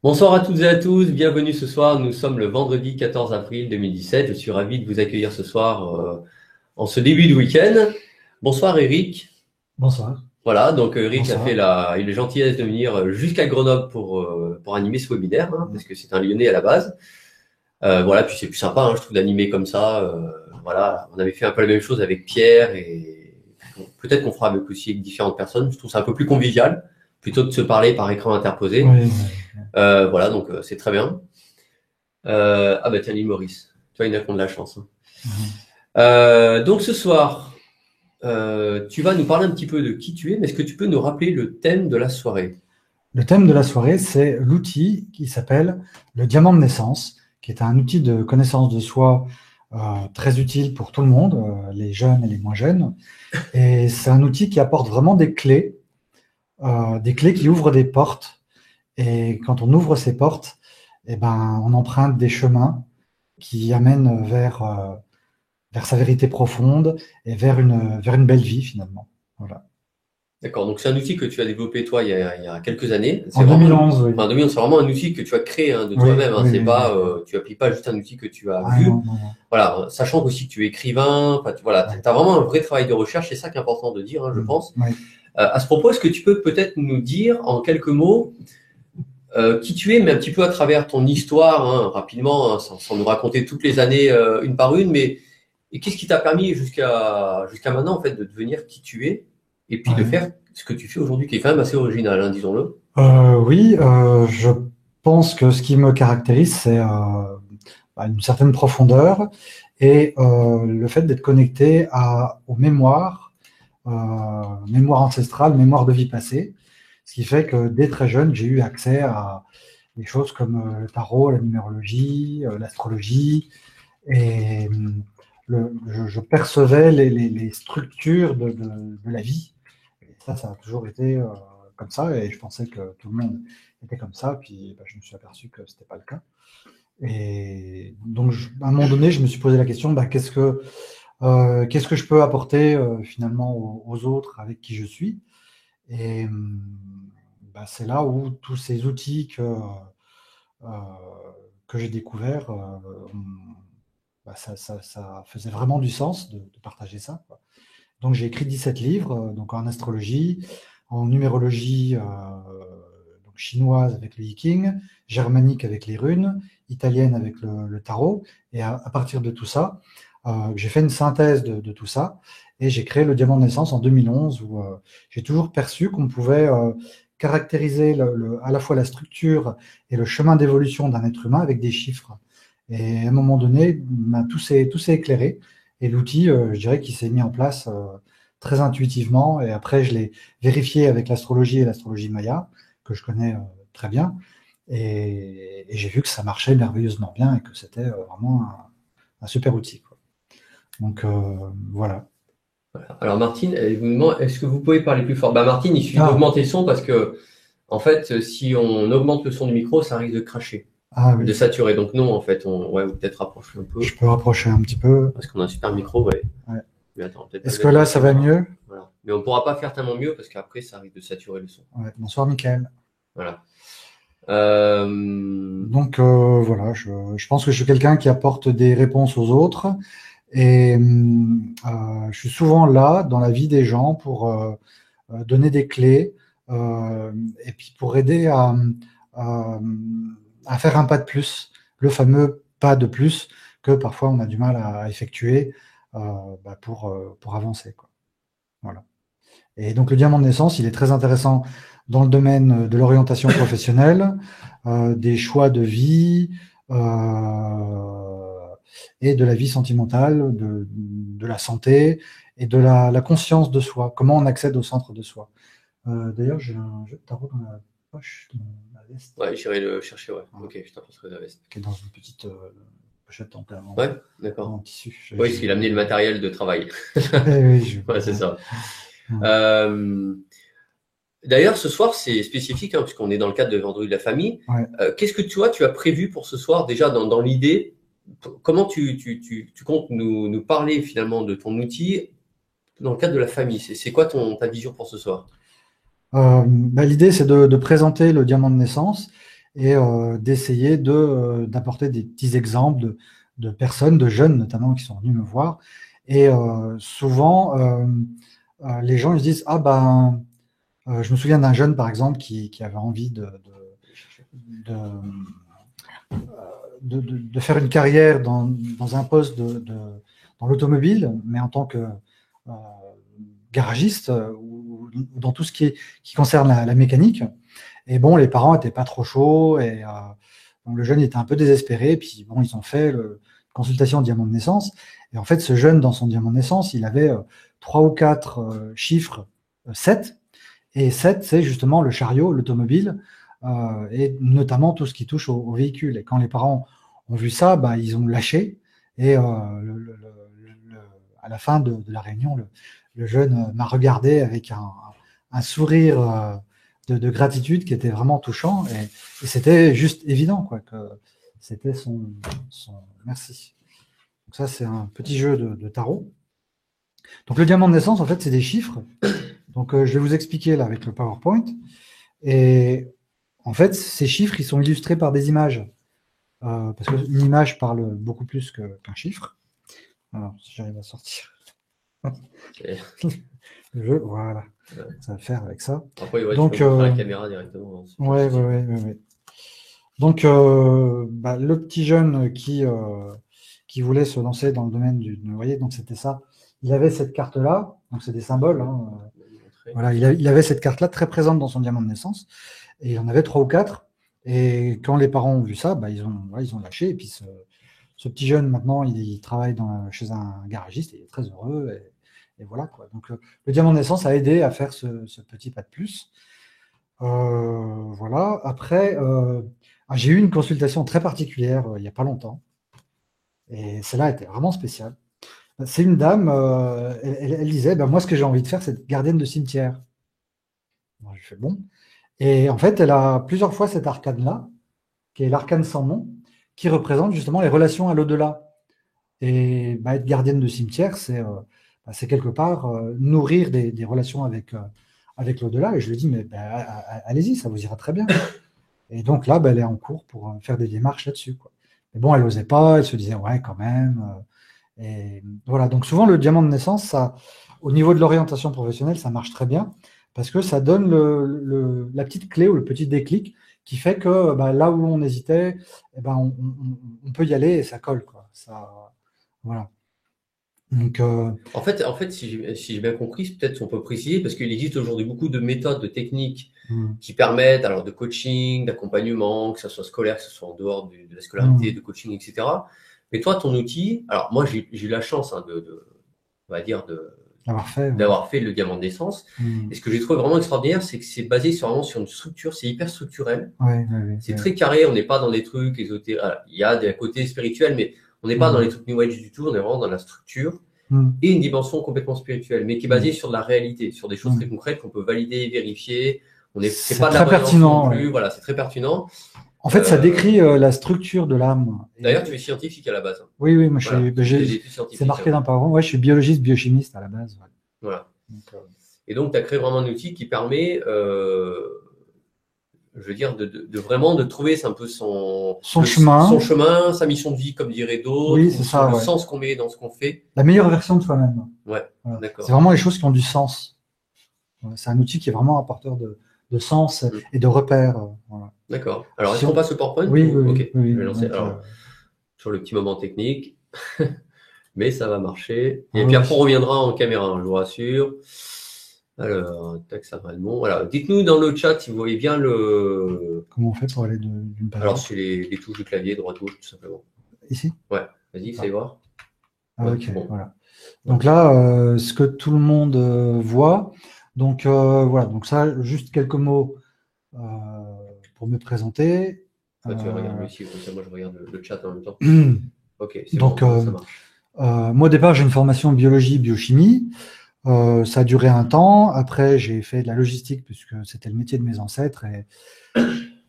Bonsoir à toutes et à tous, bienvenue ce soir. Nous sommes le vendredi 14 avril 2017. Je suis ravi de vous accueillir ce soir en ce début de week-end. Bonsoir Eric. Bonsoir. Voilà, donc Eric a fait Bonsoir. il a la gentillesse de venir jusqu'à Grenoble pour animer ce webinaire, hein, parce que c'est un Lyonnais à la base. Voilà, puis c'est plus sympa, hein, je trouve, d'animer comme ça. Voilà, on avait fait un peu la même chose avec Pierre et bon, peut-être qu'on fera avec aussi avec différentes personnes. Je trouve ça un peu plus convivial plutôt que de se parler par écran interposé. Oui, oui. Voilà, donc c'est très bien. Ah bah tiens, l'île Maurice. Tu vois, il y en a qui ont de la chance, hein. Mhm. Donc ce soir, tu vas nous parler un petit peu de qui tu es, mais est-ce que tu peux nous rappeler le thème de la soirée? Le thème de la soirée, c'est l'outil qui s'appelle le diamant de naissance, qui est un outil de connaissance de soi très utile pour tout le monde, les jeunes et les moins jeunes. Et c'est un outil qui apporte vraiment des clés qui ouvrent des portes. Et quand on ouvre ces portes, eh ben, on emprunte des chemins qui amènent vers sa vérité profonde et vers une belle vie finalement. Voilà. D'accord, donc c'est un outil que tu as développé toi il y a quelques années. En C'est vraiment, 2011, oui. enfin 2011, c'est vraiment un outil que tu as créé hein, de Oui, toi-même. Hein. oui, C'est oui, oui. pas, tu appliques pas juste un outil que tu as Ah non, vu. non, non. Voilà, sachant aussi que tu es écrivain. Enfin, voilà, tu Ouais. as vraiment un vrai travail de recherche. C'est ça qui est important de dire, hein, je pense. Oui. À ce propos, est-ce que tu peux peut-être nous dire en quelques mots qui tu es, mais un petit peu à travers ton histoire, hein, rapidement, hein, sans nous raconter toutes les années une par une, mais et qu'est-ce qui t'a permis jusqu'à maintenant en fait de devenir qui tu es et puis de Ouais. faire ce que tu fais aujourd'hui, qui est quand même assez original, hein, disons-le. Oui, je pense que ce qui me caractérise, c'est une certaine profondeur et le fait d'être connecté aux mémoires ancestrales, mémoires de vie passée. Ce qui fait que dès très jeune, j'ai eu accès à des choses comme le tarot, la numérologie, l'astrologie, et je percevais les structures de la vie. Et ça a toujours été comme ça, et je pensais que tout le monde était comme ça, puis bah, je me suis aperçu que ce n'était pas le cas. Et donc, à un moment donné, je me suis posé la question, bah, qu'est-ce que je peux apporter finalement aux autres avec qui je suis? Et bah, c'est là où tous ces outils euh, que j'ai découverts, bah, ça faisait vraiment du sens de partager ça, quoi. Donc j'ai écrit 17 livres, donc en astrologie, en numérologie donc chinoise avec le I Ching, germanique avec les runes, italienne avec le tarot. Et à partir de tout ça, j'ai fait une synthèse de tout ça et j'ai créé le diamant de naissance en 2011 où j'ai toujours perçu qu'on pouvait caractériser à la fois la structure et le chemin d'évolution d'un être humain avec des chiffres. Et à un moment donné, ben, tout s'est éclairé. Et l'outil, je dirais qu'il s'est mis en place très intuitivement. Et après, je l'ai vérifié avec l'astrologie et l'astrologie maya, que je connais très bien. Et j'ai vu que ça marchait merveilleusement bien et que c'était vraiment un super outil, quoi. Donc voilà. Alors Martine, elle vous demande, est-ce que vous pouvez parler plus fort? Bah Martine, il suffit Ah, d'augmenter le son parce que en fait, si on augmente le son du micro, ça risque de cracher, ah de oui, saturer. Donc non, en fait, ouais, ou peut-être rapprocher un je peu peux rapprocher un petit peu. parce qu'on a un super micro, ouais. Ouais. Mais attends, peut-être pas le Est-ce que mettre dans là, la ça va caméra. mieux? Voilà. Mais on pourra pas faire tellement mieux parce qu'après, ça risque de saturer le son. Ouais. Bonsoir, Mickaël. Voilà. Euh, Donc voilà, je pense que je suis quelqu'un qui apporte des réponses aux autres. Et je suis souvent là dans la vie des gens pour donner des clés et puis pour aider à, à faire un pas de plus, le fameux pas de plus que parfois on a du mal à effectuer bah, pour avancer, quoi. Voilà. Et donc le diamant de naissance, il est très intéressant dans le domaine de l'orientation professionnelle, des choix de vie et de la vie sentimentale, de la santé et de la conscience de soi, comment on accède au centre de soi. D'ailleurs, j'ai un jeu de tarot dans la poche de ma veste, ouais, j'irai le chercher, ouais. hein, Ok, je t'en passerai la veste. qui est dans une petite pochette Ouais, en d'accord. tissu. Oui, parce qu'il a amené le matériel de travail. Eh oui, Ouais, c'est ça. ouais. Euh, D'ailleurs, ce soir, c'est spécifique, hein, puisqu'on est dans le cadre de Vendredi de la famille. Ouais. Qu'est-ce que tu as prévu pour ce soir, déjà dans l'idée? Comment tu comptes nous parler finalement de ton outil dans le cadre de la famille? C'est quoi ta vision pour ce soir? Bah, l'idée, c'est de présenter le diamant de naissance et d'essayer d'apporter des petits exemples de personnes, de jeunes notamment, qui sont venus me voir. Et souvent, les gens ils se disent, ah ben, je me souviens d'un jeune, par exemple, qui avait envie de, de faire une carrière dans un poste dans l'automobile, mais en tant que garagiste ou dans tout ce qui concerne la mécanique. Et bon, les parents n'étaient pas trop chauds et donc le jeune était un peu désespéré. Puis bon, ils ont fait le consultation diamant de naissance. Et en fait, ce jeune, dans son diamant de naissance, il avait 3 ou 4 chiffres 7. Et 7, c'est justement le chariot, l'automobile, et notamment tout ce qui touche au véhicule. Et quand les parents ont vu ça, bah, ils ont lâché. Et à la fin de la réunion, le jeune m'a regardé avec un sourire de gratitude qui était vraiment touchant. Et c'était juste évident, quoi, que c'était son merci. Donc ça, c'est un petit jeu de tarot. Donc le diamant de naissance, en fait, c'est des chiffres. Donc je vais vous expliquer là avec le PowerPoint. Et en fait, ces chiffres, ils sont illustrés par des images. Parce qu'une image parle beaucoup plus qu'un chiffre. Alors, si j'arrive à sortir le jeu, voilà. Ça va faire avec ça. Après, ouais, donc, tu peux montrer la caméra directement. Ouais. Donc, le petit jeune qui voulait se lancer dans le domaine vous voyez, donc c'était ça. Il avait cette carte-là, donc c'est des symboles. Hein. Voilà, il avait cette carte-là très présente dans son diamant de naissance, et il en avait 3 ou 4. Et quand les parents ont vu ça, bah, ils ont lâché. Et puis ce petit jeune, maintenant, il travaille chez un garagiste et il est très heureux. Et voilà, quoi. Donc le diamant de naissance a aidé à faire ce petit pas de plus. Voilà. Après, j'ai eu une consultation très particulière il n'y a pas longtemps. Et celle-là était vraiment spéciale. C'est une dame, elle disait, moi, ce que j'ai envie de faire, c'est être gardienne de cimetière. Moi, je fais bon. Et en fait, elle a plusieurs fois cet arcane-là, qui est l'arcane sans nom, qui représente justement les relations à l'au-delà. Et être gardienne de cimetière, c'est quelque part nourrir des relations avec l'au-delà. Et je lui dis, mais allez-y, ça vous ira très bien. Et donc là, elle est en cours pour faire des démarches là-dessus, quoi. Mais bon, elle n'osait pas, elle se disait, ouais, quand même. Et voilà, donc souvent, le diamant de naissance, ça, au niveau de l'orientation professionnelle, ça marche très bien parce que ça donne la petite clé ou le petit déclic qui fait que là où on hésitait, on peut y aller et ça colle, quoi. Ça, voilà. Donc, En fait, si j'ai bien compris, peut-être on peut préciser, parce qu'il existe aujourd'hui beaucoup de méthodes, de techniques qui permettent alors de coaching, d'accompagnement, que ce soit scolaire, que ce soit en dehors de la scolarité, de coaching, etc. Mais toi, ton outil, alors moi j'ai eu la chance on va dire d'avoir fait le diamant de naissance. Et ce que j'ai trouvé vraiment extraordinaire, c'est que c'est basé vraiment sur une structure, c'est hyper structurel. C'est très carré, on n'est pas dans des trucs ésotériques. Il y a des côtés spirituels, mais on n'est pas dans les trucs New Age du tout, on est vraiment dans la structure et une dimension complètement spirituelle, mais qui est basée sur la réalité, sur des choses très concrètes qu'on peut valider, vérifier. C'est pas de la voyance non plus, voilà, c'est très pertinent. En fait, ça décrit la structure de l'âme. D'ailleurs, tu es scientifique à la base. Oui, moi c'est marqué dans le PowerPoint. Ouais, je suis biologiste, biochimiste à la base. Ouais. Voilà. Et donc, tu as créé vraiment un outil qui permet, je veux dire, vraiment de trouver un peu son chemin, sa mission de vie, comme diraient d'autres, oui, c'est ça, le sens qu'on met dans ce qu'on fait. La meilleure version de soi-même. Ouais, voilà. D'accord. C'est vraiment les choses qui ont du sens. C'est un outil qui est vraiment apporteur de sens et de repères. Voilà. D'accord. Alors, est-ce qu'on passe au PowerPoint? Oui, Ok, oui. Je vais lancer. Alors, sur le petit moment technique, mais ça va marcher. Et puis après, on reviendra en caméra, je vous rassure. Alors, tac, ça va être bon. Voilà. Dites-nous dans le chat si vous voyez bien le. Comment on fait pour aller d'une page? Alors, c'est les touches du clavier, droite-gauche, tout simplement. Ici? Ouais, vas-y, essayez voir. Ok, bon. Voilà. Donc là, ce que tout le monde voit. Donc voilà, donc ça, juste quelques mots pour me présenter. Tu regardes ici, comme ça, moi je regarde le chat en même temps. Ok, c'est donc, bon, ça marche. Moi, au départ, j'ai une formation biologie, biochimie. Ça a duré un temps. Après, j'ai fait de la logistique puisque c'était le métier de mes ancêtres. Et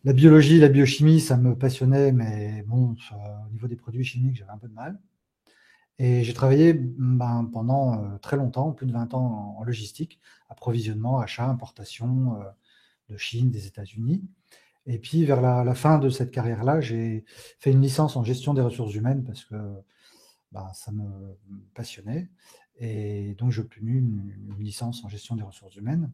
la biologie, la biochimie, ça me passionnait, mais bon, au niveau des produits chimiques, j'avais un peu de mal. Et j'ai travaillé pendant très longtemps, plus de 20 ans en logistique, approvisionnement, achat, importation de Chine, des États-Unis. Et puis, vers la fin de cette carrière-là, j'ai fait une licence en gestion des ressources humaines parce que ça me passionnait. Et donc, j'ai obtenu une licence en gestion des ressources humaines.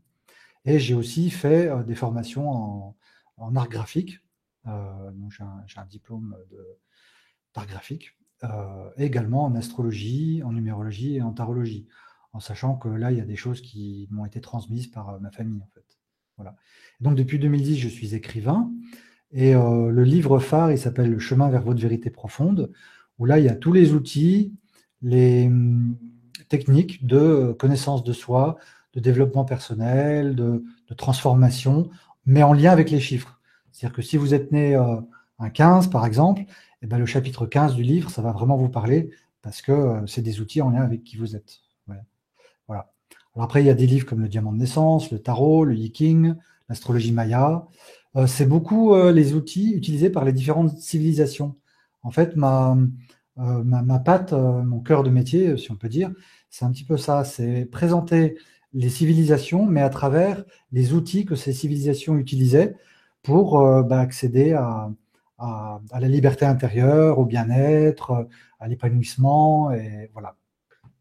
Et j'ai aussi fait des formations en art graphique. Donc j'ai un diplôme d'art graphique. Et également en astrologie, en numérologie et en tarologie. En sachant que là, il y a des choses qui m'ont été transmises par ma famille, en fait. Voilà. Donc, depuis 2010, je suis écrivain. Et le livre phare, il s'appelle Le chemin vers votre vérité profonde, où là, il y a tous les outils, les techniques de connaissance de soi, de développement personnel, de transformation, mais en lien avec les chiffres. C'est-à-dire que si vous êtes né un 15, par exemple, eh ben, le chapitre 15 du livre, ça va vraiment vous parler parce que c'est des outils en lien avec qui vous êtes. Ouais. Voilà. Alors après, il y a des livres comme le diamant de naissance, le tarot, le yiking, l'astrologie maya. C'est beaucoup les outils utilisés par les différentes civilisations. En fait, ma patte, mon cœur de métier, si on peut dire, c'est un petit peu ça. C'est présenter les civilisations, mais à travers les outils que ces civilisations utilisaient pour accéder à la liberté intérieure, au bien-être, à l'épanouissement, et voilà.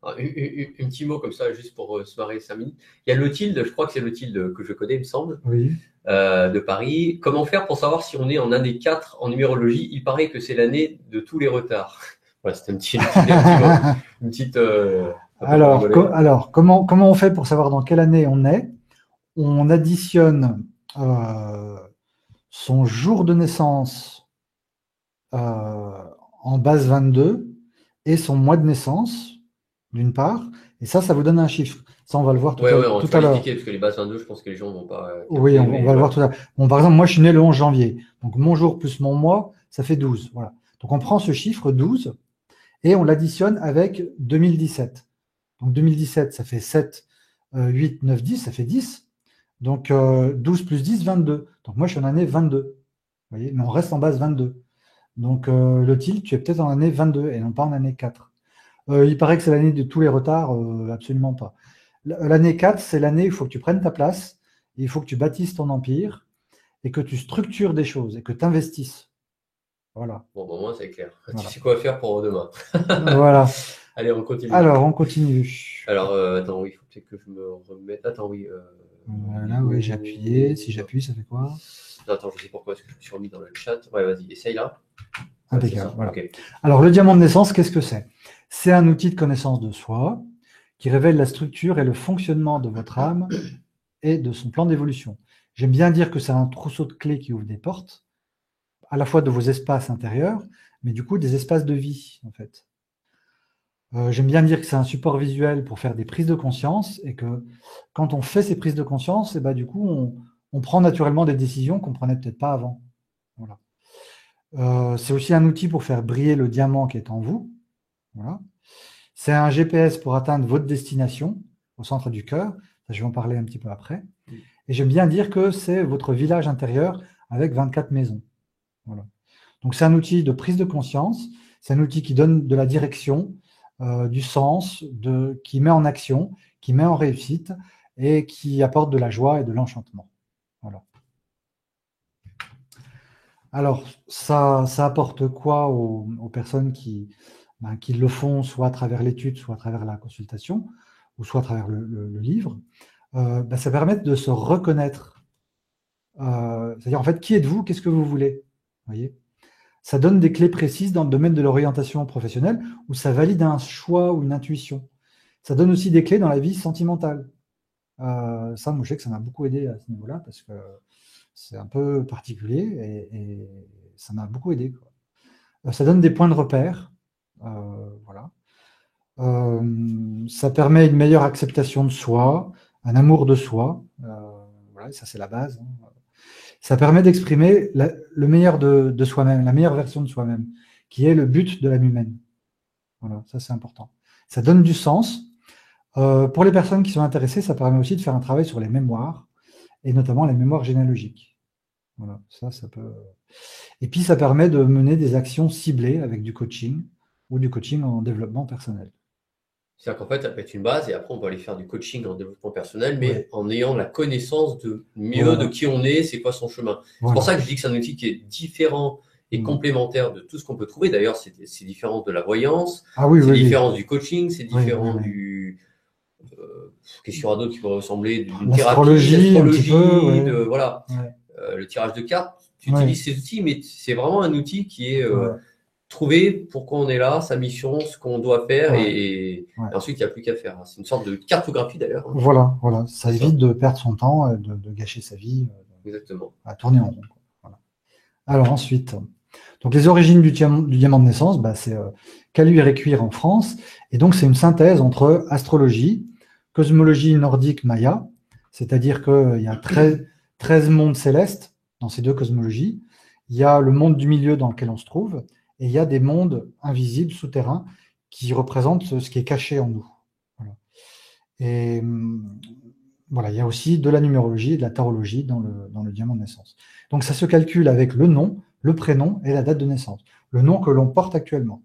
Un petit mot comme ça, juste pour se marrer 5 minutes. Il y a Clotilde, je crois que c'est Clotilde que je connais, il me semble, Oui. de Paris. Comment faire pour savoir si on est en année 4 en numérologie? Il paraît que c'est l'année de tous les retards. Voilà, c'était une petite un peu pour rigoler. Alors, comment on fait pour savoir dans quelle année on est? On additionne son jour de naissance en base 22 et son mois de naissance, d'une part, et ça vous donne un chiffre. Ça, on va le voir tout Ouais, à on tout va à l'heure. l'expliquer, parce que les bases 22, je pense que les gens vont pas Oui, capter, on mais va le ouais. voir tout à l'heure. Bon, par exemple, moi, je suis né le 11 janvier. Donc, mon jour plus mon mois, ça fait 12. Voilà. Donc, on prend ce chiffre 12 et on l'additionne avec 2017. Donc, 2017, ça fait 7, 8, 9, 10, ça fait 10. Donc, 12 plus 10, 22. Donc, moi, je suis en année 22. Vous voyez, mais on reste en base 22. Donc, le tilt, tu es peut-être en année 22 et non pas en année 4. Il paraît que c'est l'année de tous les retards, absolument pas. L'année 4, c'est l'année où il faut que tu prennes ta place, il faut que tu bâtisses ton empire et que tu structures des choses et que tu investisses. Voilà. Bon, au moins, c'est clair. Voilà. Tu sais quoi faire pour demain. Voilà. Allez, on continue. Alors, on continue. Alors, attends, oui, il faut peut-être que je me remette. Attends, oui. Voilà, oui, j'ai appuyé. Si j'appuie, ça fait quoi? Non, attends, je sais pourquoi, est-ce que je me suis remis dans le chat. Ouais, vas-y, essaye là. Impeccable. Ouais, voilà. okay. Alors, le diamant de naissance, qu'est-ce que c'est? C'est un outil de connaissance de soi qui révèle la structure et le fonctionnement de votre âme et de son plan d'évolution. J'aime bien dire que c'est un trousseau de clés qui ouvre des portes, à la fois de vos espaces intérieurs, mais du coup des espaces de vie, en fait. J'aime bien dire que c'est un support visuel pour faire des prises de conscience et que quand on fait ces prises de conscience, et ben, du coup, on prend naturellement des décisions qu'on ne prenait peut-être pas avant. Voilà. C'est aussi un outil pour faire briller le diamant qui est en vous. Voilà. C'est un GPS pour atteindre votre destination au centre du cœur. Ça, je vais en parler un petit peu après. Et j'aime bien dire que c'est votre village intérieur avec 24 maisons. Voilà. Donc c'est un outil de prise de conscience, c'est un outil qui donne de la direction, du sens, qui met en action, qui met en réussite et qui apporte de la joie et de l'enchantement. Voilà. Alors, ça apporte quoi aux personnes qui le font, soit à travers l'étude, soit à travers la consultation, ou soit à travers le livre? Ça permet de se reconnaître. C'est-à-dire, en fait, qui êtes-vous? Qu'est-ce que vous voulez? Vous voyez? Ça donne des clés précises dans le domaine de l'orientation professionnelle, où ça valide un choix ou une intuition. Ça donne aussi des clés dans la vie sentimentale. Ça, moi, je sais que ça m'a beaucoup aidé à ce niveau-là, parce que c'est un peu particulier, et ça m'a beaucoup aidé, quoi. Ça donne des points de repère. Voilà. Ça permet une meilleure acceptation de soi, un amour de soi. Voilà, ça, c'est la base, hein. Ça permet d'exprimer le meilleur de soi-même, la meilleure version de soi-même, qui est le but de l'âme humaine. Voilà, ça c'est important. Ça donne du sens. Pour les personnes qui sont intéressées, ça permet aussi de faire un travail sur les mémoires, et notamment les mémoires généalogiques. Voilà, ça peut. Et puis ça permet de mener des actions ciblées avec du coaching ou du coaching en développement personnel. C'est-à-dire qu'en fait, ça peut être une base et après, on peut aller faire du coaching en développement personnel, mais Ouais. en ayant la connaissance de mieux de Voilà. qui on est, c'est quoi son chemin. C'est pour Voilà. ça que je dis que c'est un outil qui est différent et complémentaire de tout ce qu'on peut trouver. D'ailleurs, c'est différent de la voyance, Ah oui, c'est oui, différent oui. du coaching, c'est Oui, oui, différent oui. du qu'est-ce qu'il y aura d'autre qui pourrait ressembler d'une thérapie, L'astrologie, un petit peu, d'astrologie, ouais. de voilà, Ouais. le tirage de cartes. Tu Ouais. utilises ces outils, mais c'est vraiment un outil qui est Ouais. trouver pourquoi on est là, sa mission, ce qu'on doit faire, Ouais. et Ouais. ensuite il n'y a plus qu'à faire. C'est une sorte de cartographie d'ailleurs. Hein. Voilà, voilà. Ça C'est ça, évite de perdre son temps, de gâcher sa vie, exactement. à tourner en rond, quoi. Voilà. Alors ensuite, donc les origines du diamant de naissance, bah, c'est Caluire et Cuire en France. Et donc c'est une synthèse entre astrologie, cosmologie nordique maya, c'est-à-dire qu'il y a 13 mondes célestes dans ces deux cosmologies. Il y a le monde du milieu dans lequel on se trouve, et il y a des mondes invisibles, souterrains, qui représentent ce qui est caché en nous. Voilà. Et voilà, il y a aussi de la numérologie et de la tarologie dans le diamant de naissance. Donc ça se calcule avec le nom, le prénom et la date de naissance. Le nom que l'on porte actuellement.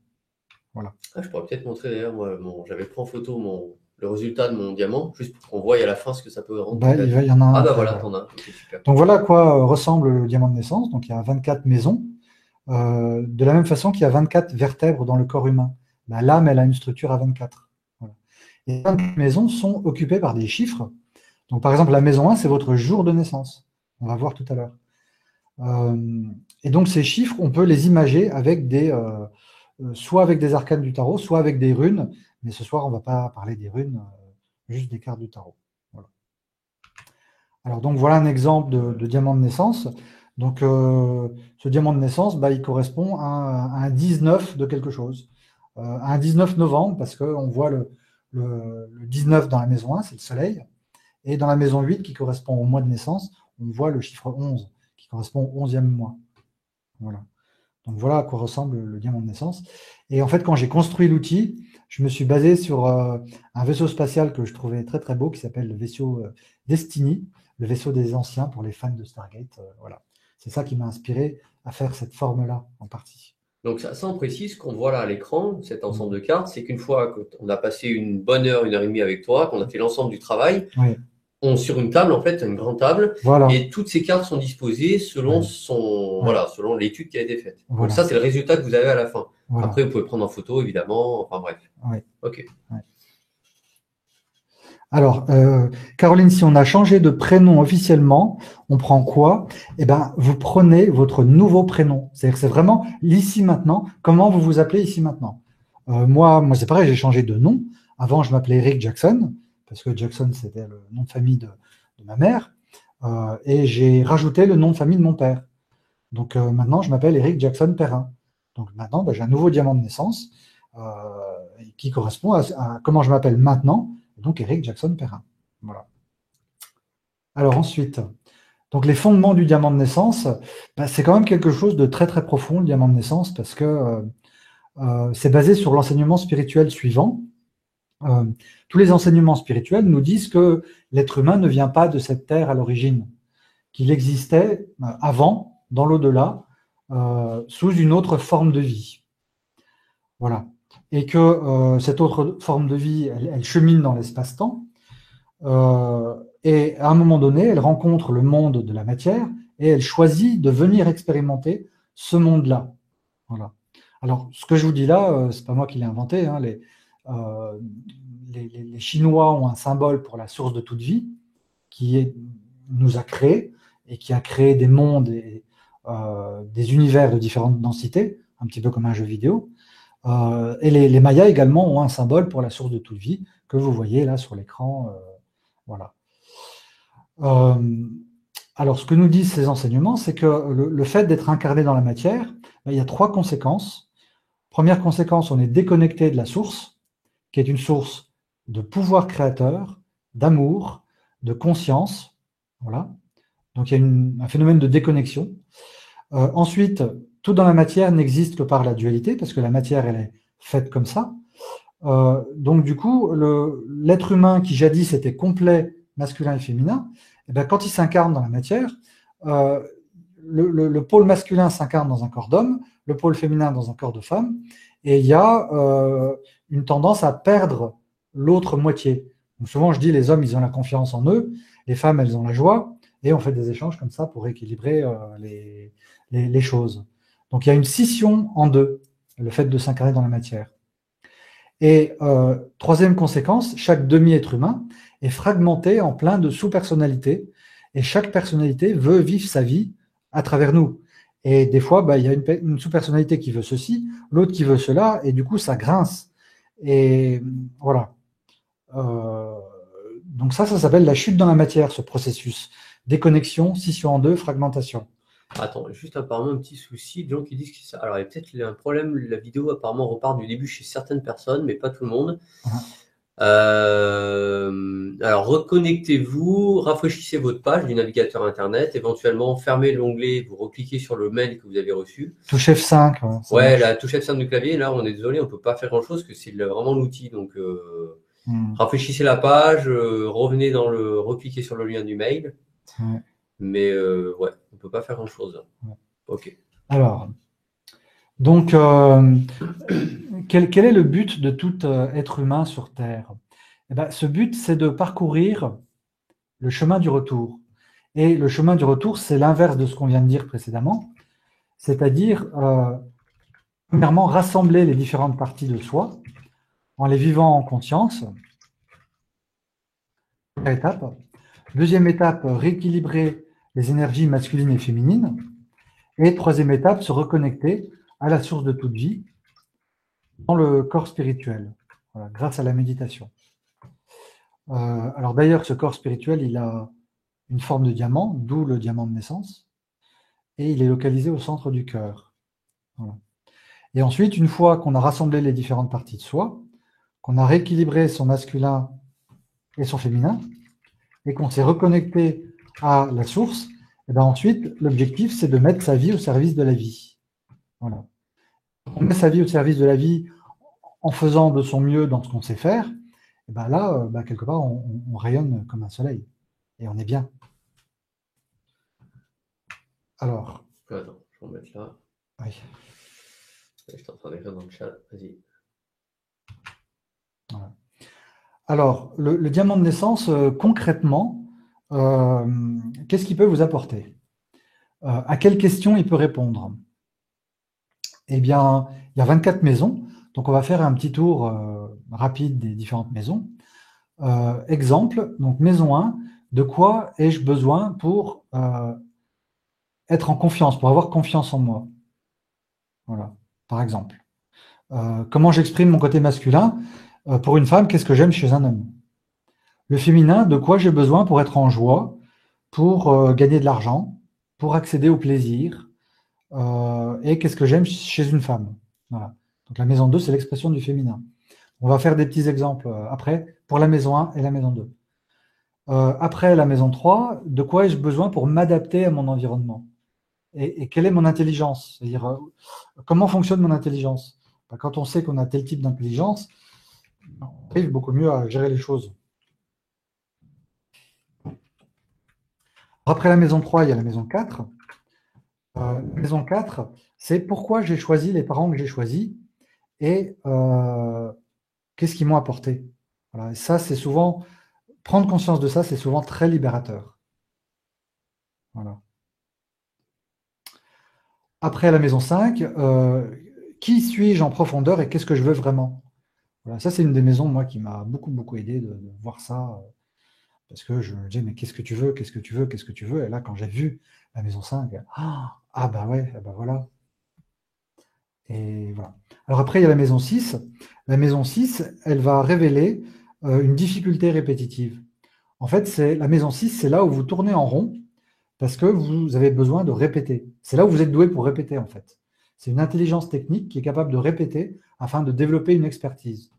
Voilà. Ah, je pourrais peut-être montrer d'ailleurs, moi, j'avais pris en photo le résultat de mon diamant, juste pour qu'on voie à la fin ce que ça peut rendre. Bah, il y en a un Ah bah après, voilà, voilà. t'en as. Okay, super. Donc voilà à quoi ressemble le diamant de naissance. Donc il y a 24 maisons, de la même façon qu'il y a 24 vertèbres dans le corps humain. Bah, l'âme, elle a une structure à 24. Voilà. Et les 24 maisons sont occupées par des chiffres. Donc par exemple, la maison 1, c'est votre jour de naissance. On va voir tout à l'heure. Et donc ces chiffres, on peut les imager avec soit avec des arcanes du tarot, soit avec des runes. Mais ce soir, on ne va pas parler des runes, juste des cartes du tarot. Voilà. Alors donc voilà un exemple de diamant de naissance. Donc ce diamant de naissance, bah, il correspond à un 19 de quelque chose. À un 19 novembre, parce qu'on voit le 19 dans la maison 1, c'est le soleil. Et dans la maison 8, qui correspond au mois de naissance, on voit le chiffre 11, qui correspond au 11e mois. Voilà. Donc voilà à quoi ressemble le diamant de naissance. Et en fait, quand j'ai construit l'outil, je me suis basé sur un vaisseau spatial que je trouvais très très beau, qui s'appelle le vaisseau Destiny, le vaisseau des anciens pour les fans de Stargate. Voilà. C'est ça qui m'a inspiré à faire cette forme-là en partie. Donc ça on précise, ce qu'on voit là à l'écran, cet ensemble de cartes, c'est qu'une fois qu'on a passé une bonne heure, 1 heure et demie avec toi, qu'on a fait l'ensemble du travail, Oui. Sur une table, en fait, une grande table, Voilà. et toutes ces cartes sont disposées selon voilà, selon l'étude qui a été faite. Voilà. Donc ça, c'est le résultat que vous avez à la fin. Voilà. Après, vous pouvez prendre en photo, évidemment. Enfin bref. Oui. Ok. Oui. Alors, Caroline, si on a changé de prénom officiellement, on prend quoi? Eh bien, vous prenez votre nouveau prénom. C'est-à-dire que c'est vraiment l'ici maintenant. Comment vous vous appelez ici maintenant? Moi, c'est pareil, j'ai changé de nom. Avant, je m'appelais Eric Jackson, parce que Jackson, c'était le nom de famille de ma mère. Et j'ai rajouté le nom de famille de mon père. Donc maintenant, je m'appelle Eric Jackson Perrin. Donc maintenant, j'ai un nouveau diamant de naissance qui correspond à comment je m'appelle maintenant. Donc Eric Jackson Perrin. Voilà. Alors ensuite, donc les fondements du diamant de naissance, c'est quand même quelque chose de très très profond, le diamant de naissance, parce que c'est basé sur l'enseignement spirituel suivant. Tous les enseignements spirituels nous disent que l'être humain ne vient pas de cette terre à l'origine, qu'il existait avant, dans l'au-delà, sous une autre forme de vie. Voilà. Et que cette autre forme de vie, elle chemine dans l'espace-temps. Et à un moment donné, elle rencontre le monde de la matière et elle choisit de venir expérimenter ce monde-là. Voilà. Alors, ce que je vous dis là, c'est pas moi qui l'ai inventé. Hein, les Chinois ont un symbole pour la source de toute vie qui nous a créés et qui a créé des mondes et des univers de différentes densités, un petit peu comme un jeu vidéo. Et les Mayas également ont un symbole pour la source de toute vie que vous voyez là sur l'écran. Voilà. Alors, ce que nous disent ces enseignements, c'est que le fait d'être incarné dans la matière, il y a 3 conséquences. Première conséquence, on est déconnecté de la source, qui est une source de pouvoir créateur, d'amour, de conscience. Voilà. Donc, il y a un phénomène de déconnexion. Ensuite, tout dans la matière n'existe que par la dualité, parce que la matière, elle est faite comme ça. Donc, du coup, l'être humain qui jadis était complet, masculin et féminin, et bien, quand il s'incarne dans la matière, le pôle masculin s'incarne dans un corps d'homme, le pôle féminin dans un corps de femme, et il y a une tendance à perdre l'autre moitié. Donc souvent, je dis, les hommes, ils ont la confiance en eux, les femmes, elles ont la joie, et on fait des échanges comme ça pour équilibrer les choses. Donc il y a une scission en deux, le fait de s'incarner dans la matière. Et troisième conséquence, chaque demi-être humain est fragmenté en plein de sous-personnalités, et chaque personnalité veut vivre sa vie à travers nous. Et des fois, il y a une sous-personnalité qui veut ceci, l'autre qui veut cela, et du coup, ça grince. Et voilà. Donc ça s'appelle la chute dans la matière, ce processus. Déconnexion, scission en deux, fragmentation. Attends, juste apparemment un petit souci, des gens qui disent que ça. Alors, il y a peut-être un problème, la vidéo apparemment repart du début chez certaines personnes, mais pas tout le monde. Alors, reconnectez-vous, rafraîchissez votre page du navigateur internet, éventuellement fermez l'onglet, vous recliquez sur le mail que vous avez reçu. Touche F5. Ouais, la touche F5 du clavier, là, on est désolé, on peut pas faire grand-chose, parce que c'est vraiment l'outil. Donc, rafraîchissez la page, revenez dans recliquez sur le lien du mail. Ouais. Mais ouais, on peut pas faire grand-chose. Ouais. Ok. Alors, donc, quel est le but de tout être humain sur Terre? Eh ben, ce but, c'est de parcourir le chemin du retour. Et le chemin du retour, c'est l'inverse de ce qu'on vient de dire précédemment, c'est-à-dire, premièrement, rassembler les différentes parties de soi en les vivant en conscience. Première étape. Deuxième étape, rééquilibrer les énergies masculines et féminines. Et troisième étape, se reconnecter à la source de toute vie dans le corps spirituel, voilà, grâce à la méditation. Alors d'ailleurs, ce corps spirituel, il a une forme de diamant, d'où le diamant de naissance, et il est localisé au centre du cœur. Voilà. Et ensuite, une fois qu'on a rassemblé les différentes parties de soi, qu'on a rééquilibré son masculin et son féminin, et qu'on s'est reconnecté à la source, et bien ensuite, l'objectif, c'est de mettre sa vie au service de la vie. Voilà. On met sa vie au service de la vie en faisant de son mieux dans ce qu'on sait faire, et ben là, quelque part, on rayonne comme un soleil, et on est bien. Alors. Attends, je vais en mettre là. Oui. Je suis en train d'écrire dans le chat, vas-y. Voilà. Alors, le diamant de naissance, concrètement, qu'est-ce qu'il peut vous apporter? À quelles questions il peut répondre? Eh bien, il y a 24 maisons, donc on va faire un petit tour rapide des différentes maisons. Exemple, donc maison 1, de quoi ai-je besoin pour être en confiance, pour avoir confiance en moi? Voilà, par exemple. Comment j'exprime mon côté masculin? Pour une femme, qu'est-ce que j'aime chez un homme? Le féminin, de quoi j'ai besoin pour être en joie, pour gagner de l'argent, pour accéder au plaisir, et qu'est-ce que j'aime chez une femme? Voilà. Donc la maison 2, c'est l'expression du féminin. On va faire des petits exemples après pour la maison 1 et la maison 2. Après la maison 3, de quoi ai-je besoin pour m'adapter à mon environnement? Et quelle est mon intelligence? C'est-à-dire, comment fonctionne mon intelligence? Quand on sait qu'on a tel type d'intelligence, on arrive beaucoup mieux à gérer les choses. Après la maison 3, il y a la maison 4. La maison 4, c'est pourquoi j'ai choisi les parents que j'ai choisis et qu'est-ce qu'ils m'ont apporté. Voilà. Et ça, c'est souvent, prendre conscience de ça, c'est souvent très libérateur. Voilà. Après la maison 5, qui suis-je en profondeur et qu'est-ce que je veux vraiment? Voilà, ça, c'est une des maisons, moi, qui m'a beaucoup, beaucoup aidé de voir ça. Parce que je me disais, mais qu'est-ce que tu veux? Qu'est-ce que tu veux? Qu'est-ce que tu veux? Et là, quand j'ai vu la maison 5, ah bah ouais, bah voilà. Et voilà. Alors après, il y a la maison 6. La maison 6, elle va révéler une difficulté répétitive. En fait, la maison 6, c'est là où vous tournez en rond parce que vous avez besoin de répéter. C'est là où vous êtes doué pour répéter, en fait. C'est une intelligence technique qui est capable de répéter afin de développer une expertise.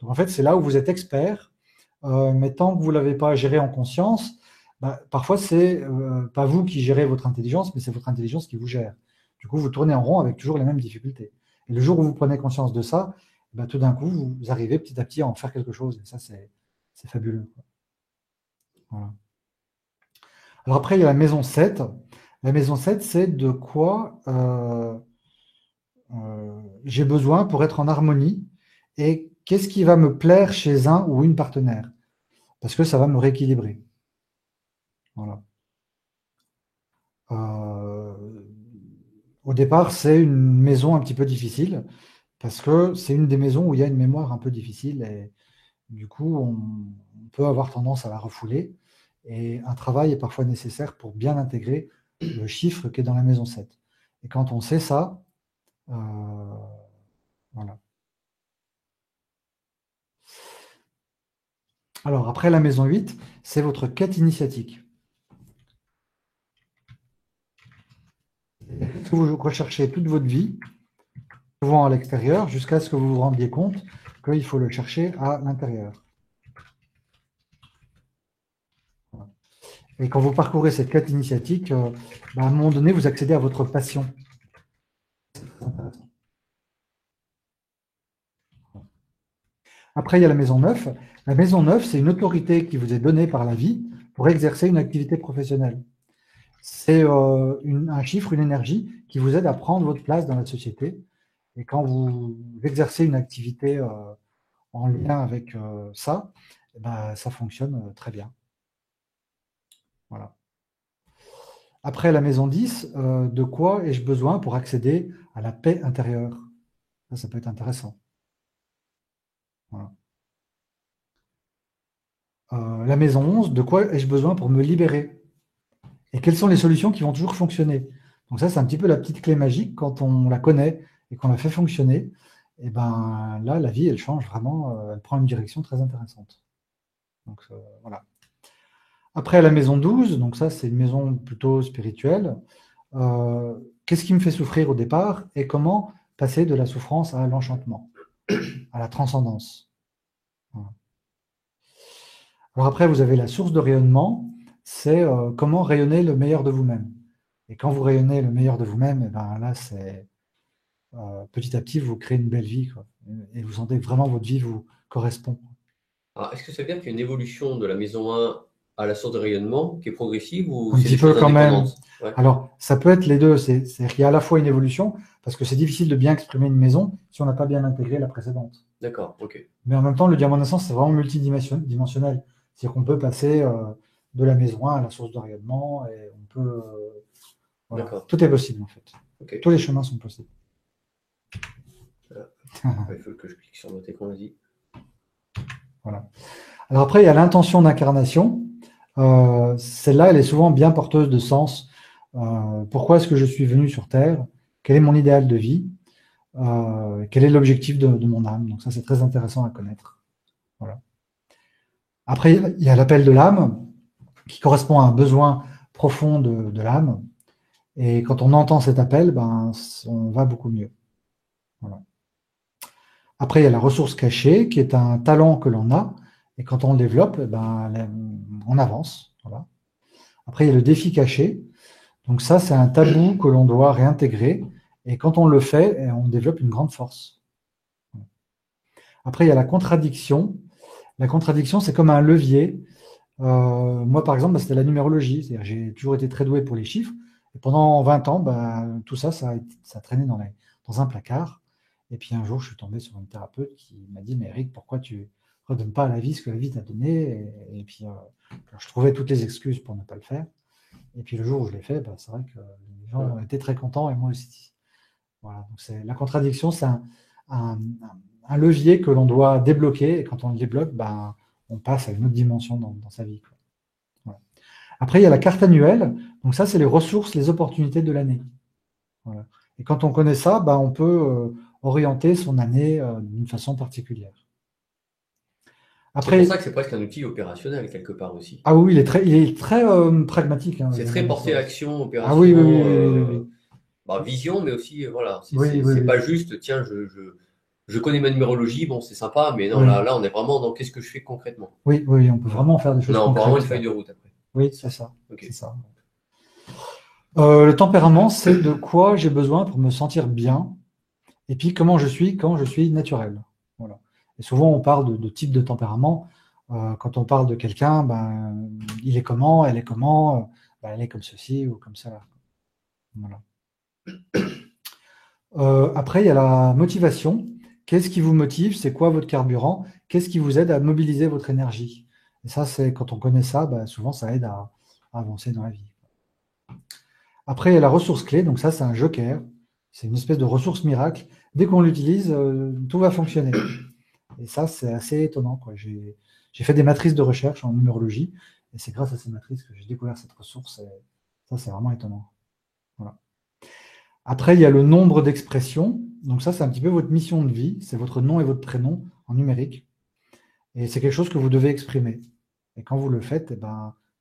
Donc en fait, c'est là où vous êtes expert, mais tant que vous ne l'avez pas géré en conscience, parfois, c'est pas vous qui gérez votre intelligence, mais c'est votre intelligence qui vous gère. Du coup, vous tournez en rond avec toujours les mêmes difficultés. Et le jour où vous prenez conscience de ça, tout d'un coup, vous arrivez petit à petit à en faire quelque chose. Et ça, c'est fabuleux. Voilà. Alors après, il y a la maison 7. La maison 7, c'est de quoi j'ai besoin pour être en harmonie et qu'est-ce qui va me plaire chez un ou une partenaire? Parce que ça va me rééquilibrer. Voilà. Au départ, c'est une maison un petit peu difficile parce que c'est une des maisons où il y a une mémoire un peu difficile et du coup, on peut avoir tendance à la refouler et un travail est parfois nécessaire pour bien intégrer le chiffre qui est dans la maison 7. Et quand on sait ça, voilà. Alors, après la maison 8, c'est votre quête initiatique. Vous recherchez toute votre vie, souvent à l'extérieur, jusqu'à ce que vous vous rendiez compte qu'il faut le chercher à l'intérieur. Et quand vous parcourez cette quête initiatique, à un moment donné, vous accédez à votre passion. Après, il y a la maison 9. La maison 9, c'est une autorité qui vous est donnée par la vie pour exercer une activité professionnelle. C'est un chiffre, une énergie qui vous aide à prendre votre place dans la société. Et quand vous exercez une activité en lien avec ça, eh ben, ça fonctionne très bien. Voilà. Après la maison 10, de quoi ai-je besoin pour accéder à la paix intérieure? Ça peut être intéressant. Voilà. La maison 11, de quoi ai-je besoin pour me libérer? Et quelles sont les solutions qui vont toujours fonctionner? Donc ça, c'est un petit peu la petite clé magique. Quand on la connaît et qu'on la fait fonctionner, et ben là, la vie, elle change vraiment, elle prend une direction très intéressante. Donc voilà. Après la maison 12, donc ça, c'est une maison plutôt spirituelle. Qu'est-ce qui me fait souffrir au départ et comment passer de la souffrance à l'enchantement, à la transcendance? Voilà. Alors après, vous avez la source de rayonnement, c'est comment rayonner le meilleur de vous-même. Et quand vous rayonnez le meilleur de vous-même, et ben là, c'est petit à petit, vous créez une belle vie, quoi. Et vous sentez que vraiment votre vie vous correspond. Alors, est-ce que ça veut dire qu'il y a une évolution de la maison 1 à la source de rayonnement qui est progressive ou Un c'est petit des peu choses quand même. indépendantes? Ouais. Alors, ça peut être les deux. C'est-à-dire qu'il y a à la fois une évolution, parce que c'est difficile de bien exprimer une maison si on n'a pas bien intégré la précédente. D'accord, ok. Mais en même temps, le diamant de naissance, c'est vraiment multidimensionnel. C'est-à-dire qu'on peut passer de la maison 1 à la source de rayonnement et on peut. Voilà. D'accord. Tout est possible, en fait. Ok. Tous les chemins sont possibles. Il faut que je clique sur notre écran, vas-y. Voilà. Alors après, il y a l'intention d'incarnation. Celle-là, elle est souvent bien porteuse de sens. Pourquoi est-ce que je suis venu sur Terre? Quel est mon idéal de vie? Quel est l'objectif de mon âme? Donc ça, c'est très intéressant à connaître. Voilà. Après, il y a l'appel de l'âme, qui correspond à un besoin profond de l'âme. Et quand on entend cet appel, ben, on va beaucoup mieux. Voilà. Après, il y a la ressource cachée, qui est un talent que l'on a. Et quand on le développe, ben, on avance. Voilà. Après, il y a le défi caché. Donc ça, c'est un tabou que l'on doit réintégrer. Et quand on le fait, on développe une grande force. Après, il y a la contradiction. La contradiction, c'est comme un levier. Moi, par exemple, c'était la numérologie. C'est-à-dire, j'ai toujours été très doué pour les chiffres. Et pendant 20 ans, tout ça, ça traînait dans un placard. Et puis un jour, je suis tombé sur une thérapeute qui m'a dit, mais Eric, pourquoi tu ne redonnes pas à la vie ce que la vie t'a donné? Et puis, je trouvais toutes les excuses pour ne pas le faire. Et puis le jour où je l'ai fait, c'est vrai que les gens ont été très contents et moi aussi. Voilà, donc la contradiction, c'est un levier que l'on doit débloquer et quand on le débloque, on passe à une autre dimension dans sa vie, quoi. Voilà. Après, il y a la carte annuelle. Donc ça, c'est les ressources, les opportunités de l'année. Voilà. Et quand on connaît ça, on peut orienter son année d'une façon particulière. Après, c'est pour ça que c'est presque un outil opérationnel quelque part aussi. Ah oui, il est très pragmatique. Hein, c'est très porté action, opération. Ah oui. Vision, mais aussi, voilà. C'est pas juste, tiens, je connais ma numérologie, bon, c'est sympa, mais non, là, on est vraiment dans qu'est-ce que je fais concrètement. Oui, on peut vraiment faire des choses concrètes. Non, on peut vraiment une feuille de route après. Oui, c'est ça. Okay. C'est ça. Le tempérament, c'est de quoi j'ai besoin pour me sentir bien, et puis comment je suis quand je suis naturel. Voilà. Et souvent, on parle de type de tempérament. Quand on parle de quelqu'un, il est comment, elle est comment, elle est comme ceci ou comme ça. Voilà. Après, il y a la motivation, Qu'est-ce qui vous motive? C'est quoi votre carburant? Qu'est-ce qui vous aide à mobiliser votre énergie? Et ça, c'est quand on connaît ça, souvent ça aide à avancer dans la vie. Après, il y a la ressource clé. Donc ça, c'est un joker. C'est une espèce de ressource miracle. Dès qu'on l'utilise, tout va fonctionner. Et ça, c'est assez étonnant, quoi. J'ai fait des matrices de recherche en numérologie. Et c'est grâce à ces matrices que j'ai découvert cette ressource. Et ça, c'est vraiment étonnant. Voilà. Après, il y a le nombre d'expressions. Donc ça, c'est un petit peu votre mission de vie. C'est votre nom et votre prénom en numérique. Et c'est quelque chose que vous devez exprimer. Et quand vous le faites,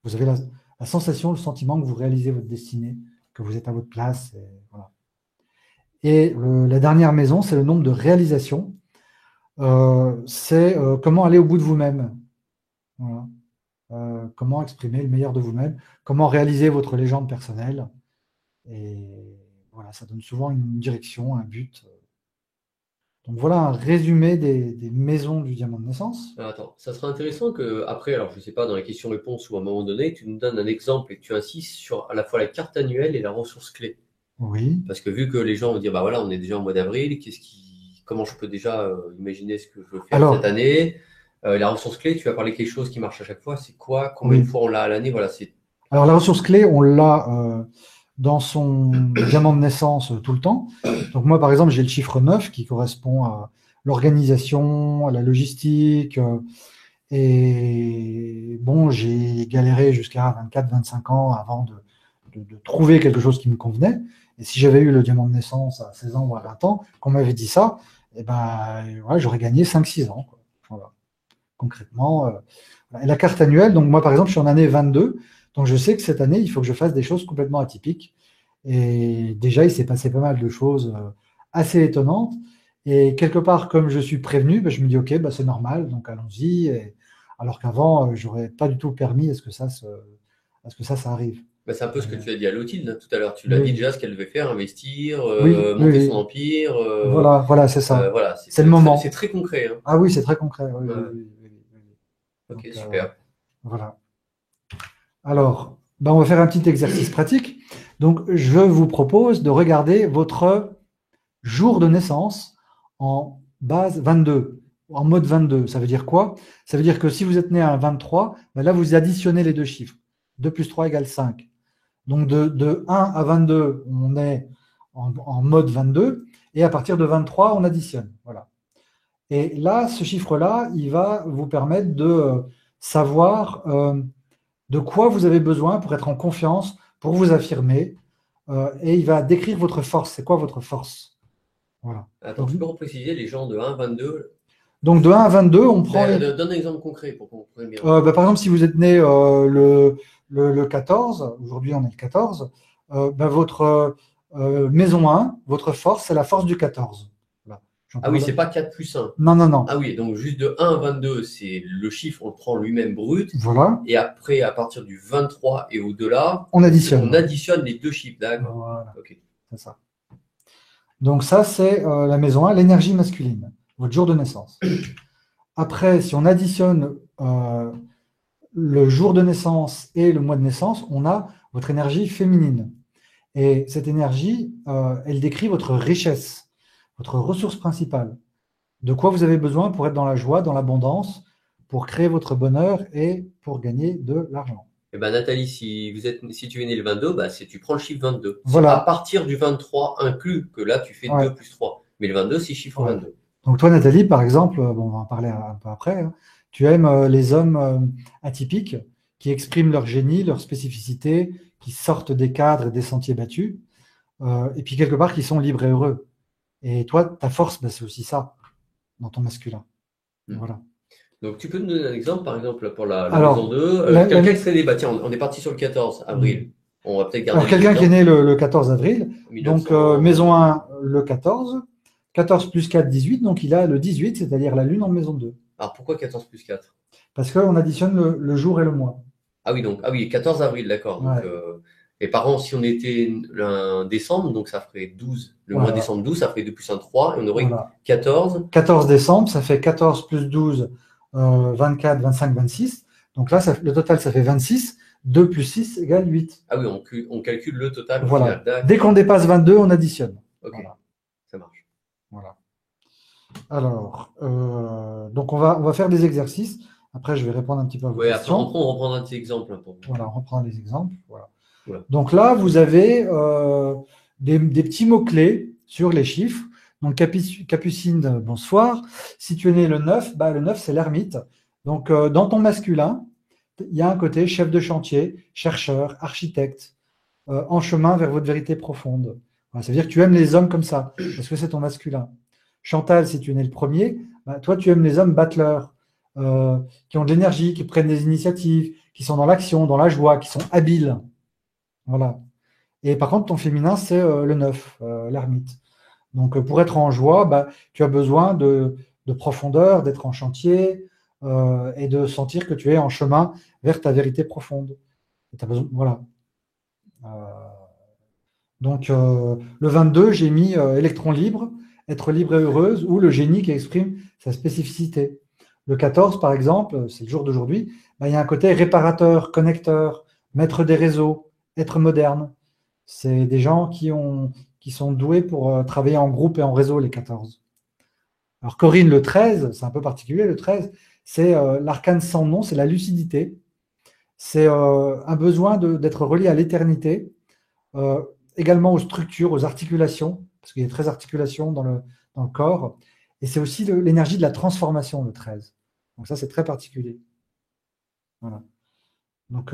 vous avez la sensation, le sentiment que vous réalisez votre destinée, que vous êtes à votre place. Et, voilà. Et la dernière maison, c'est le nombre de réalisations. C'est comment aller au bout de vous-même. Voilà. Comment exprimer le meilleur de vous-même. Comment réaliser votre légende personnelle. Et voilà, ça donne souvent une direction, un but. Donc voilà un résumé des maisons du diamant de naissance. Alors, attends, ça serait intéressant que après, alors je sais pas, dans la question-réponse ou à un moment donné, tu nous donnes un exemple et que tu insistes sur à la fois la carte annuelle et la ressource clé. Oui. Parce que vu que les gens vont dire, bah voilà, on est déjà en mois d'avril, comment je peux déjà imaginer ce que je veux faire cette année? La ressource clé, tu as parlé quelque chose qui marche à chaque fois, c'est quoi? Combien de fois on l'a à l'année? Voilà, alors la ressource clé, on l'a dans son diamant de naissance tout le temps. Donc moi, par exemple, j'ai le chiffre 9 qui correspond à l'organisation, à la logistique. Et bon, j'ai galéré jusqu'à 24-25 ans avant de trouver quelque chose qui me convenait. Et si j'avais eu le diamant de naissance à 16 ans ou à 20 ans, qu'on m'avait dit ça, voilà, j'aurais gagné 5-6 ans, quoi. Voilà. Concrètement. Et la carte annuelle, donc moi par exemple, je suis en année 22, donc je sais que cette année, il faut que je fasse des choses complètement atypiques. Et déjà, il s'est passé pas mal de choses assez étonnantes. Et quelque part, comme je suis prévenu, je me dis, ok, c'est normal, donc allons-y. Alors qu'avant, j'aurais pas du tout permis à ce que ça arrive. C'est un peu ce que tu as dit à Lothilde tout à l'heure. Tu l'as dit déjà ce qu'elle devait faire, investir, Oui, monter son empire. Voilà, c'est ça. Voilà, c'est le moment. C'est très concret. Hein. Ah oui, c'est très concret. Oui. Ok, Donc, super. Voilà. Alors, on va faire un petit exercice pratique. Donc, je vous propose de regarder votre jour de naissance en base 22, en mode 22. Ça veut dire quoi? Ça veut dire que si vous êtes né à 23, là, vous additionnez les deux chiffres. 2 plus 3 égale 5. Donc, de 1 à 22, on est en mode 22. Et à partir de 23, on additionne. Voilà. Et là, ce chiffre-là, il va vous permettre de savoir de quoi vous avez besoin pour être en confiance, pour vous affirmer. Et il va décrire votre force. C'est quoi votre force? Voilà. Attends, tu peux repréciser les gens de 1 à 22? Donc de 1 à 22, on prend... Donne un exemple concret pour qu'on comprenne bien. Par exemple, si vous êtes né le 14, aujourd'hui on est le 14, votre maison 1, votre force, c'est la force du 14. Voilà. Ah oui, c'est pas 4 plus 1. Non. Ah oui, donc juste de 1 à 22, c'est le chiffre, on le prend lui-même brut. Voilà. Et après, à partir du 23 et au-delà, on additionne. On additionne les deux chiffres, d'accord. Voilà. Okay. C'est ça. Donc ça, c'est la maison 1, l'énergie masculine, votre jour de naissance. Après, si on additionne le jour de naissance et le mois de naissance, on a votre énergie féminine. Et cette énergie, elle décrit votre richesse, votre ressource principale. De quoi vous avez besoin pour être dans la joie, dans l'abondance, pour créer votre bonheur et pour gagner de l'argent. Nathalie, si tu es né le 22, tu prends le chiffre 22. Voilà. C'est à partir du 23 inclus que là, tu fais 2 plus 3. Mais le 22, c'est chiffre 22. Donc toi, Nathalie, par exemple, on va en parler un peu après, hein, tu aimes les hommes atypiques qui expriment leur génie, leur spécificité, qui sortent des cadres et des sentiers battus, et puis quelque part qui sont libres et heureux. Et toi, ta force, c'est aussi ça, dans ton masculin. Voilà. Donc tu peux nous donner un exemple, par exemple, pour la maison 2. Quelqu'un qui serait né, tiens, on est parti sur le 14 avril. On va peut-être garder. Alors quelqu'un qui est né le 14 avril, 1900... donc maison 1 le 14, 14 plus 4, 18, donc il a le 18, c'est-à-dire la lune en maison 2. Alors pourquoi 14 plus 4? Parce qu'on additionne le jour et le mois. Ah oui, 14 avril, d'accord. Ouais. Et par an, si on était un décembre, donc ça ferait 12. Le mois de décembre 12, ça ferait 2 plus 1, 3, et on aurait 14. 14 décembre, ça fait 14 plus 12, 24, 25, 26. Donc là, le total, ça fait 26. 2 plus 6 égale 8. Ah oui, on calcule le total. Voilà. Dès qu'on dépasse 22, on additionne. Ok, voilà. Ça marche. Voilà. Alors, donc on va faire des exercices. Après, je vais répondre un petit peu à vos Ouais, après, questions. on reprendra un petit exemple hein, pour. Voilà, on reprend les exemples. Voilà. Voilà. Donc là, vous avez des petits mots-clés sur les chiffres. Donc Capucine, bonsoir. Si tu es né le 9, bah, le 9, c'est l'ermite. Donc dans ton masculin, il y a un côté chef de chantier, chercheur, architecte, en chemin vers votre vérité profonde. Voilà, ça veut dire que tu aimes les hommes comme ça, parce que c'est ton masculin. Chantal, si tu es né le premier, bah, toi, tu aimes les hommes battleurs, qui ont de l'énergie, qui prennent des initiatives, qui sont dans l'action, dans la joie, qui sont habiles. Voilà. Et par contre, ton féminin, c'est le 9, l'ermite. Donc, pour être en joie, bah, tu as besoin de profondeur, d'être en chantier et de sentir que tu es en chemin vers ta vérité profonde. Et t'as besoin, voilà. Euh, donc, le 22, j'ai mis électron libre, être libre et heureuse, ou le génie qui exprime sa spécificité. Le 14, par exemple, c'est le jour d'aujourd'hui, bah, il y a un côté réparateur, connecteur, maître des réseaux, être moderne. C'est des gens qui sont doués pour travailler en groupe et en réseau, les 14. Alors Corinne, le 13, c'est un peu particulier, le 13, c'est l'arcane sans nom, c'est la lucidité. C'est un besoin d'être relié à l'éternité, euh, également aux structures, aux articulations, parce qu'il y a 13 articulations dans le corps. Et c'est aussi l'énergie de la transformation, le 13. Donc ça, c'est très particulier. Voilà. Donc,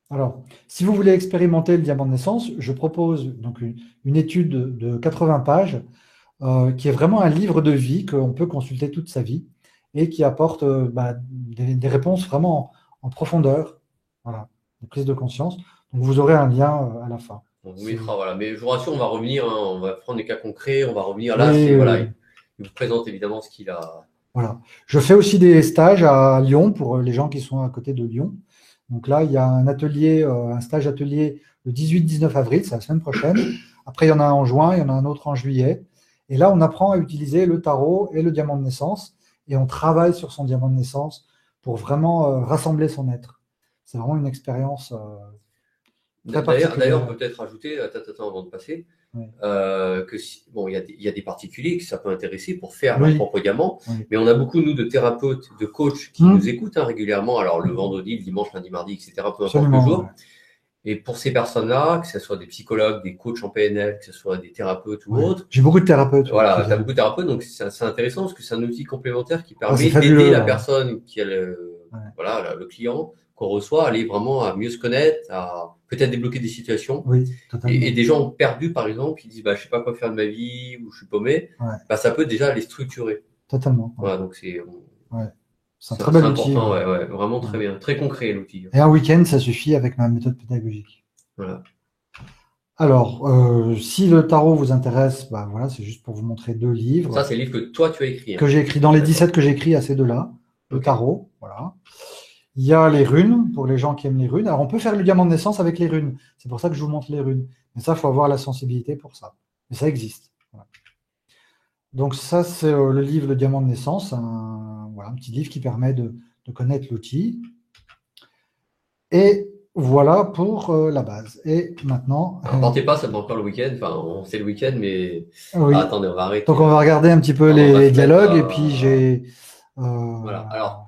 alors, si vous voulez expérimenter le diamant de naissance, je propose donc une étude de 80 pages qui est vraiment un livre de vie qu'on peut consulter toute sa vie et qui apporte bah, des réponses vraiment en profondeur, voilà, des prises de conscience. Donc, vous aurez un lien à la fin. On vous mettra, voilà. Mais je vous rassure, on va revenir, hein, on va prendre des cas concrets, on va revenir. Là, Oui, c'est, oui, voilà, oui. il vous présente évidemment ce qu'il a. Voilà. Je fais aussi des stages à Lyon pour les gens qui sont à côté de Lyon. Donc là, il y a un atelier, un stage atelier le 18-19 avril, c'est la semaine prochaine. Après, il y en a un en juin, il y en a un autre en juillet. Et là, on apprend à utiliser le tarot et le diamant de naissance. Et on travaille sur son diamant de naissance pour vraiment rassembler son être. C'est vraiment une expérience très D'ailleurs, on particulière. peut peut-être rajouter, attends, avant de passer, Ouais. que bon, il y a des particuliers que ça peut intéresser pour faire leur Oui, propre diamant, oui. mais on a beaucoup, nous, de thérapeutes, de coachs qui Hum, nous écoutent hein, régulièrement, alors le vendredi, le dimanche, lundi, mardi, etc., peu importe le absolument. Ouais. jour. Et pour ces personnes-là, que ce soit des psychologues, des coachs en PNL, que ce soit des thérapeutes ou Ouais. autres, J'ai beaucoup de thérapeutes ouais, qui voilà, tu as viennent. beaucoup de thérapeutes, donc c'est intéressant parce que c'est un outil complémentaire qui Ah, c'est permet d'aider fabuleux. la Ouais. personne qui a Ouais. voilà, le client qu'on reçoit à aller vraiment à mieux se connaître, à peut-être débloquer des situations. Oui, totalement. Et des gens perdus, par exemple, qui disent bah, je sais pas quoi faire de ma vie ou je suis paumé, Ouais, bah, ça peut déjà les structurer. totalement. Ouais. Voilà, donc Ouais. C'est un très bel outil. important, Ouais. ouais, ouais, vraiment Ouais. très bien, très concret l'outil. Et un week-end, ça suffit avec ma méthode pédagogique. Voilà. Alors, si le tarot vous intéresse, bah voilà, c'est juste pour vous montrer deux Ça, livres c'est le livre que toi tu as écrit. que Hein. j'ai écrits dans les D'accord. 17 que j'ai écrits à ces deux-là. Le Ok. tarot, voilà. Il y a les runes, pour les gens qui aiment les runes. Alors, on peut faire le diamant de naissance avec les runes. C'est pour ça que je vous montre les runes. Mais ça, il faut avoir la sensibilité pour ça. Mais ça existe. Voilà. Donc, ça, c'est le livre Le diamant de naissance, voilà, un petit livre qui permet de connaître l'outil. Et voilà pour la base. Et maintenant, Alors, partez pas, ça va encore le week-end. Enfin, c'est le week-end, mais ah, oui. attendez, on va Donc, arrêter on là. va regarder un petit peu On va pas les se mettre dialogues. Et puis, j'ai. voilà. Alors,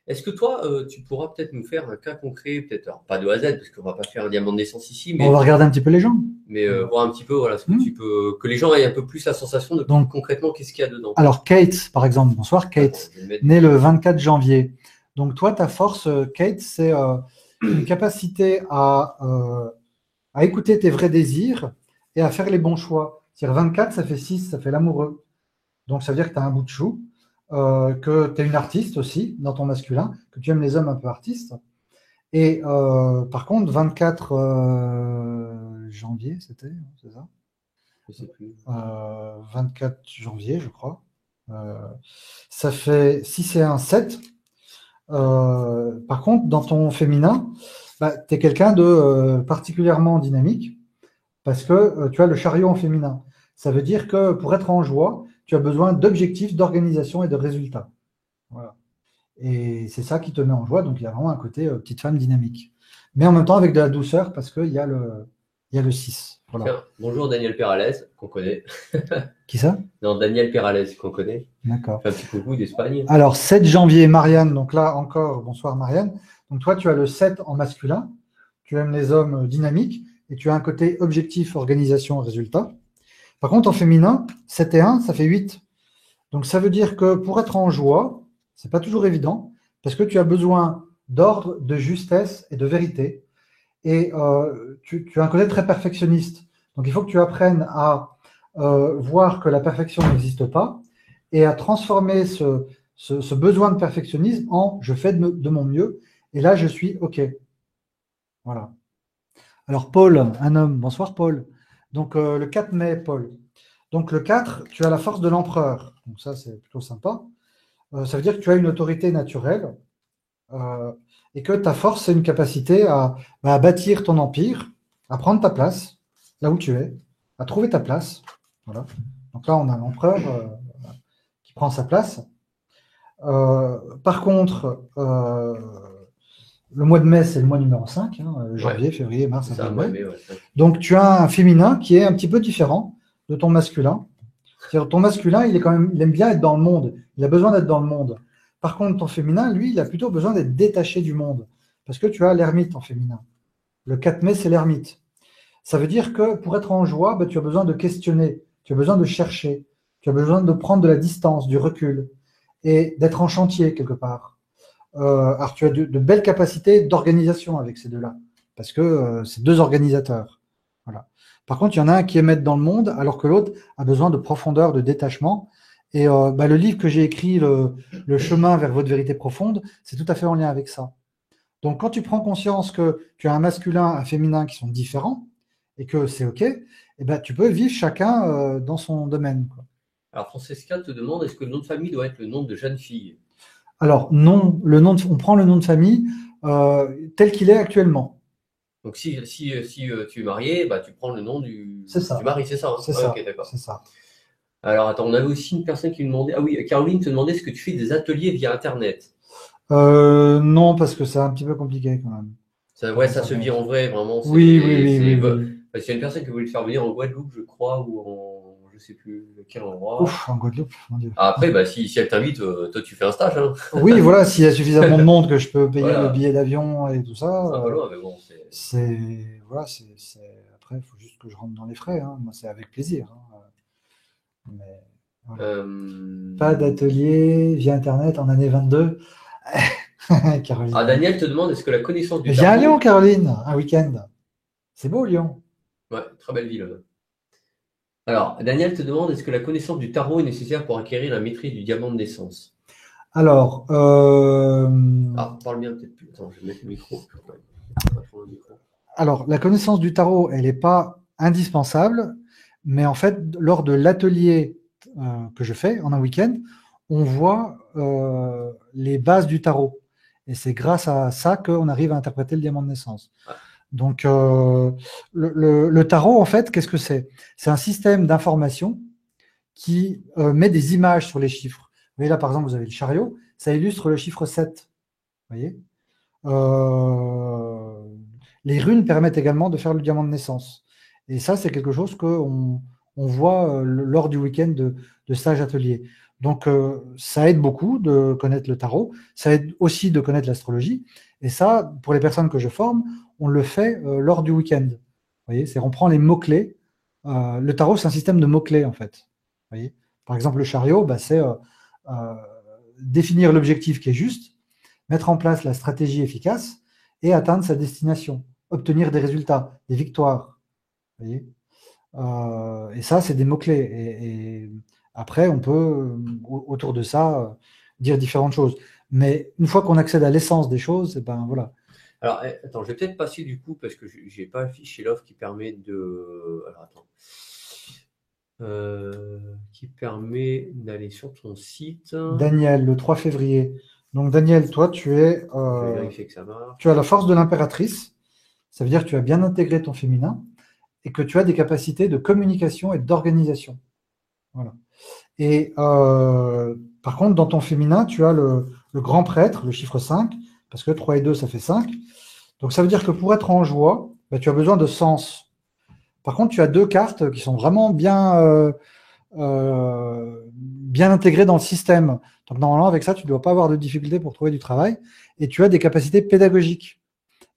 est-ce que toi, tu pourras peut-être nous faire un cas concret, peut-être, alors pas de A à Z, parce qu'on va pas faire un diamant de naissance ici, On va regarder un petit peu les gens. mais voir un petit peu, voilà, ce que Hmm. tu peux, que les gens aient un peu plus la sensation de Donc, concrètement qu'est-ce qu'il y a dedans. alors, Kate, par exemple, bonsoir, Kate, Attends, je vais le mettre. née le 24 janvier. Donc, toi, ta force, Kate, c'est une capacité à écouter tes vrais désirs et à faire les bons choix. C'est-à-dire 24, ça fait 6, ça fait l'amoureux. Donc, ça veut dire que tu as un bout de chou, que tu es une artiste aussi dans ton masculin, que tu aimes les hommes un peu artistes. Et par contre, 24 janvier, c'est ça? Je sais plus. 24 janvier, je crois. Ça fait 6 et 1, 7. Par contre, dans ton féminin, bah, tu es quelqu'un de particulièrement dynamique parce que tu as le chariot en féminin. Ça veut dire que pour être en joie, tu as besoin d'objectifs, d'organisation et de résultats. Voilà. Et c'est ça qui te met en joie. Donc, il y a vraiment un côté petite femme dynamique. Mais en même temps, avec de la douceur parce qu'il y a le 6. Voilà. Tiens, bonjour Daniel Perales, qu'on connaît. Qui ça? Non, Daniel Perales, qu'on connaît. D'accord. Fais un petit coucou d'Espagne. Alors, 7 janvier, Marianne. Donc là, encore, bonsoir Marianne. Donc toi, tu as le 7 en masculin. Tu aimes les hommes dynamiques et tu as un côté objectif, organisation, résultat. Par contre, en féminin, 7 et 1, ça fait 8. Donc ça veut dire que pour être en joie, c'est pas toujours évident parce que tu as besoin d'ordre, de justesse et de vérité. Et tu as un côté très perfectionniste. Donc il faut que tu apprennes à voir que la perfection n'existe pas et à transformer ce besoin de perfectionnisme en je fais de mon mieux et là je suis OK. Voilà. Alors Paul, un homme, bonsoir Paul. Donc le 4 mai, Paul. Donc le 4, tu as la force de l'empereur. Donc ça c'est plutôt sympa. Ça veut dire que tu as une autorité naturelle et que ta force, c'est une capacité à bâtir ton empire, à prendre ta place là où tu es, à trouver ta place. Voilà. Donc là, on a l'empereur qui prend sa place. Par contre, le mois de mai, c'est le mois numéro 5, janvier, février, mars, avril, mai. Donc tu as un féminin qui est un petit peu différent de ton masculin. C'est-à-dire, ton masculin, il aime bien être dans le monde. Il a besoin d'être dans le monde. Par contre, ton féminin, lui, il a plutôt besoin d'être détaché du monde. Parce que tu as l'ermite en féminin. Le 4 mai, c'est l'ermite. Ça veut dire que pour être en joie, tu as besoin de questionner, tu as besoin de chercher, tu as besoin de prendre de la distance, du recul, et d'être en chantier quelque part. Alors, tu as de belles capacités d'organisation avec ces deux-là, parce que c'est deux organisateurs. Voilà. Par contre, il y en a un qui aime être dans le monde, alors que l'autre a besoin de profondeur, de détachement. Et le livre que j'ai écrit, le chemin vers votre vérité profonde, c'est tout à fait en lien avec ça. Donc, quand tu prends conscience que tu as un masculin, un féminin qui sont différents, et que c'est OK, tu peux vivre chacun dans son domaine, quoi. Alors, Francesca te demande, est-ce que le nom de famille doit être le nom de jeune fille? Alors, non, on prend le nom de famille tel qu'il est actuellement. Donc, si tu es marié, tu prends le nom du mari, c'est ça, hein? C'est ça, okay, d'accord. C'est ça. Alors, attends, on avait aussi une personne qui me demandait... Ah oui, Caroline te demandait, est-ce que tu fais des ateliers via Internet? Non, parce que c'est un petit peu compliqué quand même. Ça se vit en vrai, vraiment. Oui. Parce qu'il y a une personne qui voulait le faire venir en Guadeloupe, je crois, ou en... je sais plus quel endroit. Ouf, en Guadeloupe, mon Dieu. Après, si elle t'invite, toi, tu fais un stage. Hein. Oui, voilà, s'il y a suffisamment de monde que je peux payer le billet d'avion et tout ça. C'est un peu loin, mais bon. Après, il faut juste que je rentre dans les frais. Hein. Moi, c'est avec plaisir. Hein. Mais, voilà. Pas d'atelier via Internet en année 22. Caroline. Ah, Daniel te demande, est-ce que la connaissance du tarot... Viens à Lyon, Caroline, un week-end. C'est beau, Lyon. Ouais, très belle ville. Alors, Daniel te demande, est-ce que la connaissance du tarot est nécessaire pour acquérir la maîtrise du diamant de naissance? Alors, parle bien peut-être plus. Attends, je vais mettre le micro. Alors, la connaissance du tarot, elle n'est pas indispensable, mais en fait, lors de l'atelier que je fais en un week-end, on voit les bases du tarot. Et c'est grâce à ça qu'on arrive à interpréter le diamant de naissance. Ouais. Donc, le tarot, en fait, qu'est-ce que c'est? C'est un système d'information qui met des images sur les chiffres. Vous voyez là, par exemple, vous avez le chariot, ça illustre le chiffre 7. Vous voyez les runes permettent également de faire le diamant de naissance. Et ça, c'est quelque chose qu'on voit lors du week-end de stage atelier. Donc, ça aide beaucoup de connaître le tarot. Ça aide aussi de connaître l'astrologie. Et ça, pour les personnes que je forme, on le fait lors du week-end. Vous voyez, on prend les mots-clés. Le tarot, c'est un système de mots-clés, en fait. Vous voyez, par exemple, le chariot, c'est définir l'objectif qui est juste, mettre en place la stratégie efficace et atteindre sa destination, obtenir des résultats, des victoires. Vous voyez, et ça, c'est des mots-clés. Et après, on peut, autour de ça, dire différentes choses. Mais une fois qu'on accède à l'essence des choses, voilà. Alors, attends, je vais peut-être passer du coup, parce que je n'ai pas un fichier l'offre qui permet de... Alors, attends. Qui permet d'aller sur ton site. Daniel, le 3 février. Donc, Daniel, toi, tu es... je vais vérifier que ça marche. Tu as la force de l'impératrice. Ça veut dire que tu as bien intégré ton féminin et que tu as des capacités de communication et d'organisation. Voilà. Et par contre, dans ton féminin, tu as le grand prêtre, le chiffre 5, parce que 3 et 2, ça fait 5. Donc, ça veut dire que pour être en joie, tu as besoin de sens. Par contre, tu as deux cartes qui sont vraiment bien intégrées dans le système. Donc, normalement, avec ça, tu ne dois pas avoir de difficulté pour trouver du travail. Et tu as des capacités pédagogiques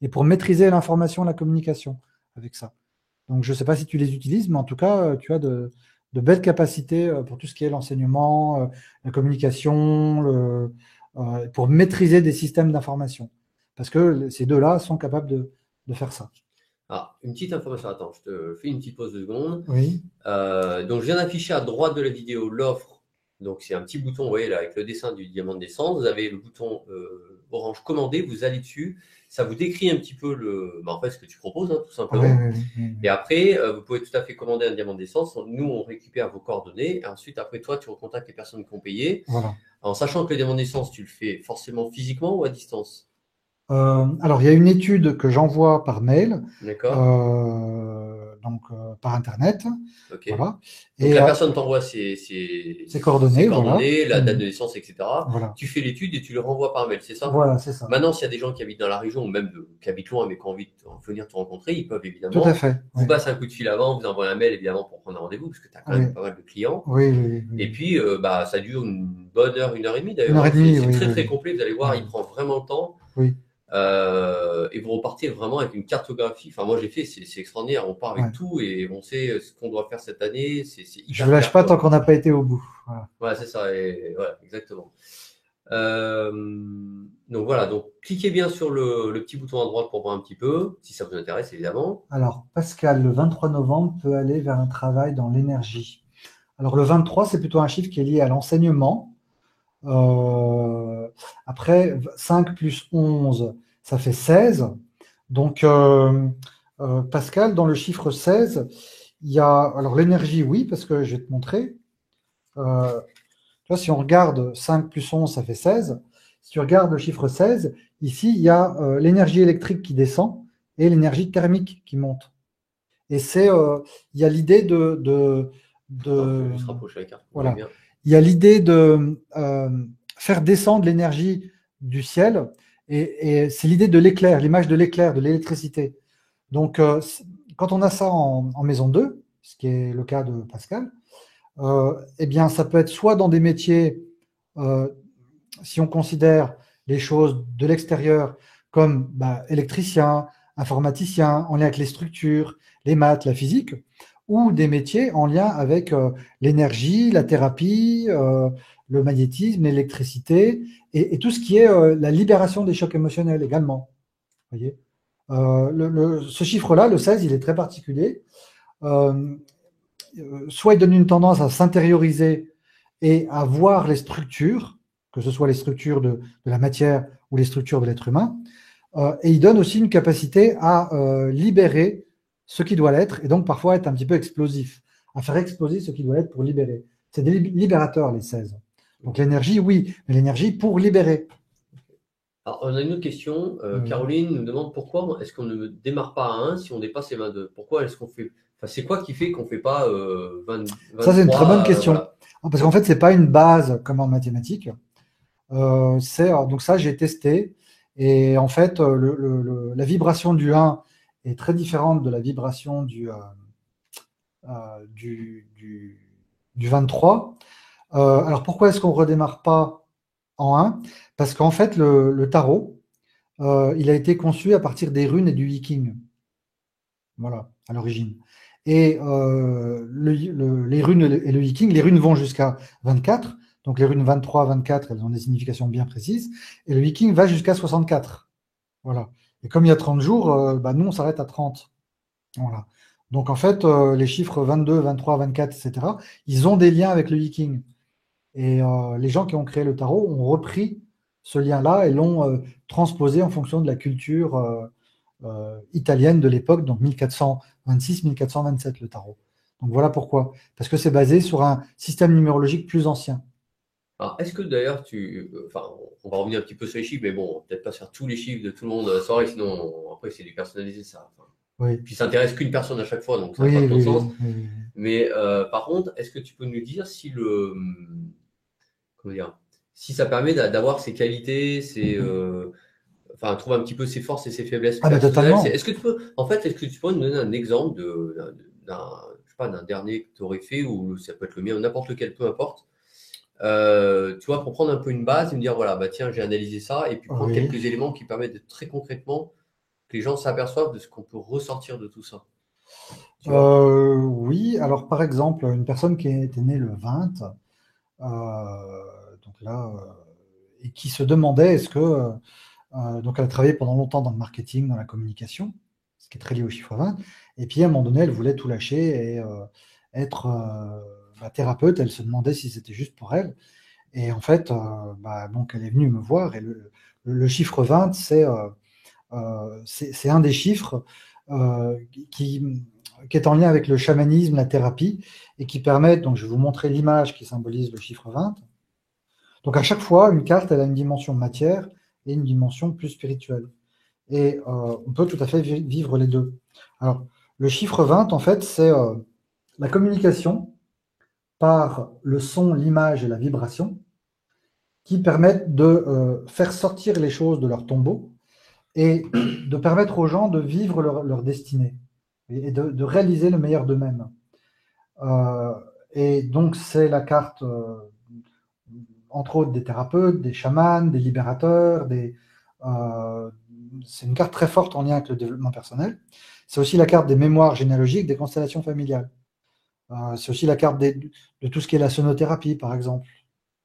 et pour maîtriser l'information, la communication avec ça. Donc, je ne sais pas si tu les utilises, mais en tout cas, tu as de belles capacités pour tout ce qui est l'enseignement, la communication, pour maîtriser des systèmes d'information. Parce que ces deux-là sont capables de faire ça. Ah, une petite information, attends, je te fais une petite pause de secondes. Oui. Donc, je viens d'afficher à droite de la vidéo l'offre. Donc, c'est un petit bouton, vous voyez là, avec le dessin du diamant de naissance. Vous avez le bouton orange commander, vous allez dessus. Ça vous décrit un petit peu en fait, ce que tu proposes, hein, tout simplement. Oui. Et après, vous pouvez tout à fait commander un diamant de naissance. Nous, on récupère vos coordonnées. Et ensuite, après, toi, tu recontactes les personnes qui ont payé. Voilà. En sachant que le diamant de naissance, tu le fais forcément physiquement ou à distance? Alors, il y a une étude que j'envoie par mail, donc par Internet. Okay. Voilà. Donc, la personne t'envoie ses coordonnées, la date de naissance, etc. Voilà. Tu fais l'étude et tu le renvoies par mail, c'est ça? Voilà, c'est ça. Maintenant, s'il y a des gens qui habitent dans la région ou même qui habitent loin mais qui ont envie de venir te rencontrer, ils peuvent évidemment. Tout à fait. Vous passez un coup de fil avant, vous envoyez un mail évidemment pour prendre un rendez-vous parce que tu as quand même pas mal de clients. Oui. Et puis, ça dure une bonne heure, 1h30 d'ailleurs. 1h30, c'est très complet, vous allez voir, il prend vraiment le temps. Oui. Et vous repartez vraiment avec une cartographie. Enfin, moi, j'ai fait, c'est extraordinaire. On part avec tout et on sait ce qu'on doit faire cette année. Je ne lâche pas tant qu'on n'a pas été au bout. Voilà, c'est ça. Et, voilà, exactement. Donc voilà, donc cliquez bien sur le petit bouton à droite pour voir un petit peu, si ça vous intéresse évidemment. Alors, Pascal, le 23 novembre peut aller vers un travail dans l'énergie. Alors, le 23, c'est plutôt un chiffre qui est lié à l'enseignement. Après, 5 plus 11, ça fait 16. Donc, Pascal, dans le chiffre 16, il y a… Alors, l'énergie, oui, parce que je vais te montrer. Tu vois, si on regarde 5 plus 11, ça fait 16. Si tu regardes le chiffre 16, ici, il y a l'énergie électrique qui descend et l'énergie thermique qui monte. Et il y a l'idée de se rapprocher la carte. Voilà. Il y a l'idée de faire descendre l'énergie du ciel, et c'est l'idée de l'éclair, l'image de l'éclair, de l'électricité. Donc, quand on a ça en maison 2, ce qui est le cas de Pascal, eh bien, ça peut être soit dans des métiers, si on considère les choses de l'extérieur comme électricien, informaticien, en lien avec les structures, les maths, la physique, ou des métiers en lien avec l'énergie, la thérapie, le magnétisme, l'électricité, et tout ce qui est la libération des chocs émotionnels également. Vous voyez, ce chiffre-là, le 16, il est très particulier. Soit il donne une tendance à s'intérioriser et à voir les structures, que ce soit les structures de la matière ou les structures de l'être humain, et il donne aussi une capacité à libérer ce qui doit l'être, et donc parfois être un petit peu explosif, à faire exploser ce qui doit l'être pour libérer. C'est des libérateurs, les 16. Donc l'énergie, oui, mais l'énergie pour libérer. Alors, on a une autre question. Caroline nous demande pourquoi est-ce qu'on ne démarre pas à 1 si on dépasse les 22? Pourquoi est-ce qu'on fait… Enfin, c'est quoi qui fait qu'on ne fait pas 23? Ça, c'est une très bonne question. Voilà. Parce qu'en fait, ce n'est pas une base comme en mathématiques. Donc ça, j'ai testé. Et en fait, la vibration du 1 est très différente de la vibration du 23. Alors, pourquoi est-ce qu'on ne redémarre pas en 1? Parce qu'en fait, le tarot, il a été conçu à partir des runes et du Viking. Voilà, à l'origine. Et les runes et le Viking, les runes vont jusqu'à 24. Donc les runes 23, 24, elles ont des significations bien précises. Et le Viking va jusqu'à 64. Voilà. Et comme il y a 30 jours, nous, on s'arrête à 30. Voilà. Donc en fait, les chiffres 22, 23, 24, etc., ils ont des liens avec le Viking. Et les gens qui ont créé le tarot ont repris ce lien-là et l'ont transposé en fonction de la culture italienne de l'époque, donc 1426-1427, le tarot. Donc voilà pourquoi. Parce que c'est basé sur un système numérologique plus ancien. Alors, est-ce que d'ailleurs on va revenir un petit peu sur les chiffres, mais bon, peut-être pas sur tous les chiffres de tout le monde à la soirée, sinon après c'est du personnalisé ça. Oui. Puis ça n'intéresse qu'une personne à chaque fois, donc ça n'a pas trop de sens. Oui. Mais par contre, est-ce que tu peux nous dire si si ça permet d'avoir ses qualités, trouver un petit peu ses forces et ses faiblesses personnelles. Totalement. Est-ce que tu peux nous donner un exemple je sais pas, d'un dernier que tu aurais fait, ou ça peut être le mien, ou n'importe lequel, peu importe. Tu vois, pour prendre un peu une base et me dire, voilà, bah tiens, j'ai analysé ça, et puis prendre Oui. quelques éléments qui permettent de très concrètement que les gens s'aperçoivent de ce qu'on peut ressortir de tout ça. Tu vois? Oui, alors par exemple, une personne qui était née le 20, donc là, et qui se demandait est-ce que, donc elle a travaillé pendant longtemps dans le marketing, dans la communication, ce qui est très lié au chiffre 20, et puis à un moment donné, elle voulait tout lâcher et être thérapeute. Elle se demandait si c'était juste pour elle. Et en fait, donc elle est venue me voir, et le chiffre 20, c'est un des chiffres qui, qui est en lien avec le chamanisme, la thérapie, et qui permettent, donc je vais vous montrer l'image qui symbolise le chiffre 20. Donc à chaque fois, une carte, elle a une dimension matière et une dimension plus spirituelle. Et on peut tout à fait vivre les deux. Alors, le chiffre 20, en fait, c'est la communication par le son, l'image et la vibration qui permettent de faire sortir les choses de leur tombeau et de permettre aux gens de vivre leur destinée et de réaliser le meilleur d'eux-mêmes. Euh, et donc, c'est la carte, entre autres, des thérapeutes, des chamans, des libérateurs, euh, c'est une carte très forte en lien avec le développement personnel. C'est aussi la carte des mémoires généalogiques, des constellations familiales. C'est aussi la carte de tout ce qui est la sonothérapie, par exemple.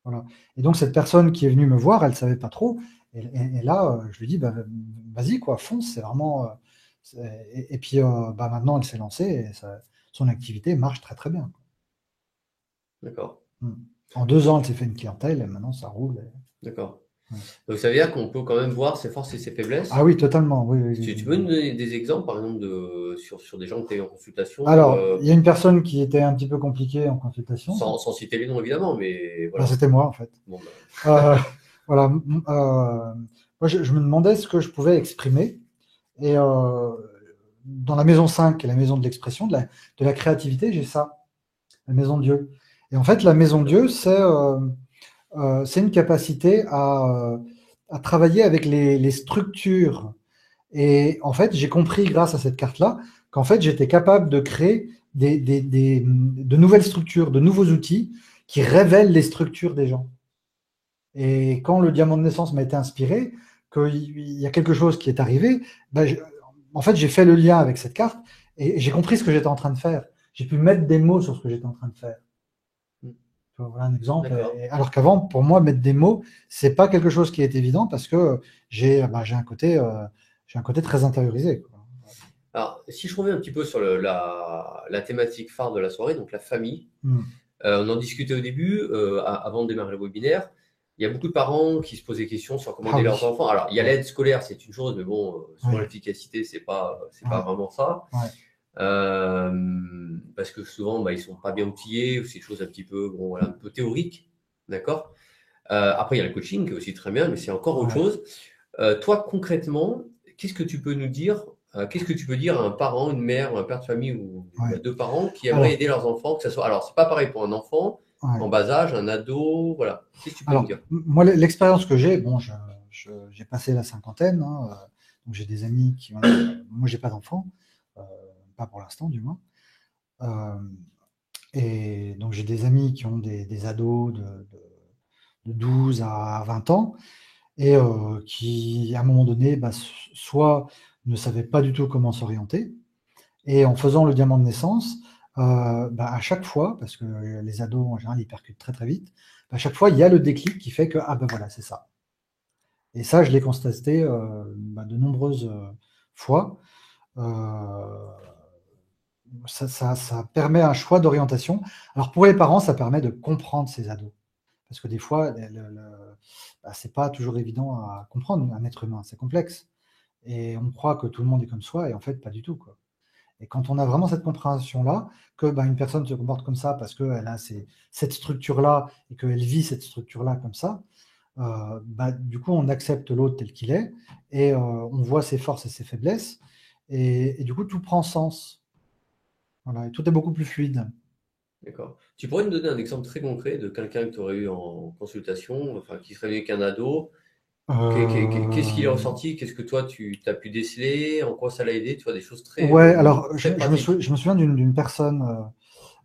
Voilà. Et donc, cette personne qui est venue me voir, elle ne savait pas trop. Et là, je lui dis, bah, vas-y, quoi, fonce, c'est vraiment. Et puis, maintenant, elle s'est lancée et son activité marche très, très bien. D'accord. Mm. En 2 ans, elle s'est fait une clientèle et maintenant, ça roule. D'accord. Ouais. Donc ça veut dire qu'on peut quand même voir ses forces et ses Ah faiblesses. oui, totalement. Oui, oui, oui, Tu oui, peux nous oui. donner des exemples, par exemple, sur des gens que tu as eu en consultation, Alors, il y a une personne qui était un petit peu compliquée en consultation. sans citer les noms évidemment, mais Bah, voilà. c'était moi, en fait. Bon, bah, Euh, voilà. Moi, je me demandais ce que je pouvais exprimer. Et dans la maison 5, qui est la maison de l'expression, de la créativité, j'ai ça, la maison de Dieu. Et en fait, la maison de Dieu, c'est une capacité à travailler avec les structures. Et en fait, j'ai compris grâce à cette carte-là qu'en fait, j'étais capable de créer de nouvelles structures, de nouveaux outils qui révèlent les structures des gens. Et quand le diamant de naissance m'a été inspiré, qu'il y a quelque chose qui est arrivé, ben, en fait, j'ai fait le lien avec cette carte et j'ai compris ce que j'étais en train de faire. J'ai pu mettre des mots sur ce que j'étais en train de faire. Tu vois, voilà un exemple. d'accord. Alors qu'avant, pour moi, mettre des mots, c'est pas quelque chose qui est évident parce que j'ai un côté très intériorisé, quoi. Alors, si je reviens un petit peu sur la thématique phare de la soirée, donc la famille, Hmm. on en discutait au début, avant de démarrer le webinaire. Il y a beaucoup de parents qui se posent des questions sur comment Ah aider leurs oui, enfants. Alors, il y a ouais, l'aide scolaire, c'est une chose, mais bon, souvent ouais, l'efficacité, c'est pas ouais, vraiment ça. ouais, Parce que souvent, bah, ils sont pas bien outillés, ou c'est des choses un petit peu, bon, voilà, un peu théoriques, d'accord? Après, il y a le coaching qui est aussi très bien, mais c'est encore autre ouais, chose. Toi, concrètement, qu'est-ce que tu peux nous dire? Qu'est-ce que tu peux dire à un parent, une mère, un père de famille ou ouais. bah, deux parents qui aimeraient Alors, aider leurs enfants, que ça soit. Alors, c'est pas pareil pour un enfant ouais. en bas âge, un ado, voilà. Qu'est-ce que tu peux nous Alors, dire? moi, l'expérience que j'ai, bon, j'ai passé la cinquantaine, hein, donc j'ai des amis qui ont. Moi, j'ai pas d'enfants, euh, pas pour l'instant, du moins. Euh, et donc, j'ai des amis qui ont des ados de 12 à 20 ans et qui, à un moment donné, soit ne savaient pas du tout comment s'orienter, et en faisant le diamant de naissance, à chaque fois, parce que les ados, en général, ils percutent très très vite, à chaque fois, il y a le déclic qui fait que, ah ben voilà, c'est ça. Et ça, je l'ai constaté de nombreuses fois. Euh, ça permet un choix d'orientation. Alors pour les parents, ça permet de comprendre ces ados. Parce que des fois, c'est pas toujours évident à comprendre un être humain, c'est complexe. Et on croit que tout le monde est comme soi, et en fait, pas du tout, quoi. Et quand on a vraiment cette compréhension-là, que une personne se comporte comme ça parce qu'elle a cette structure-là et qu'elle vit cette structure-là comme ça, du coup, on accepte l'autre tel qu'il est et on voit ses forces et ses faiblesses. Et du coup, tout prend sens. Voilà, et tout est beaucoup plus fluide. D'accord. Tu pourrais nous donner un exemple très concret de quelqu'un que tu aurais eu en consultation, enfin, qui serait venu avec un ado Qu'est-ce qu'il est Euh, ressorti? Qu'est-ce que toi, tu as pu déceler? En quoi ça l'a aidé? Tu vois, des choses ouais, alors très pratiques. je me souviens d'une personne,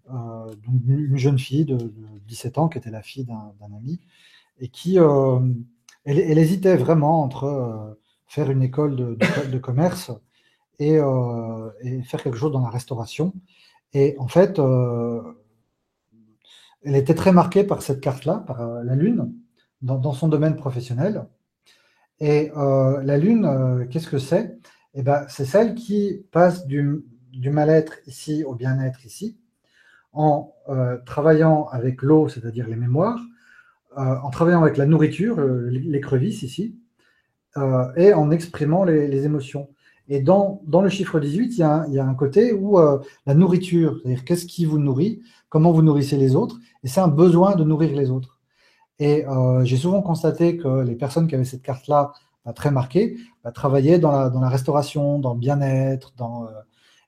donc une jeune fille de 17 ans qui était la fille d'un ami et qui, elle hésitait vraiment entre faire une école de commerce et faire quelque chose dans la restauration. Et en fait, elle était très marquée par cette carte-là, par la Lune, dans son domaine professionnel. Et la Lune, qu'est-ce que c'est? Eh ben, c'est celle qui passe du mal-être ici au bien-être ici, en travaillant avec l'eau, c'est-à-dire les mémoires, en travaillant avec la nourriture, l'écrevisses ici, et en exprimant les émotions. Et dans le chiffre 18, il y a un côté où la nourriture, c'est-à-dire qu'est-ce qui vous nourrit, comment vous nourrissez les autres, et c'est un besoin de nourrir les autres. Et j'ai souvent constaté que les personnes qui avaient cette carte-là très marquée travaillaient dans la restauration, dans le bien-être.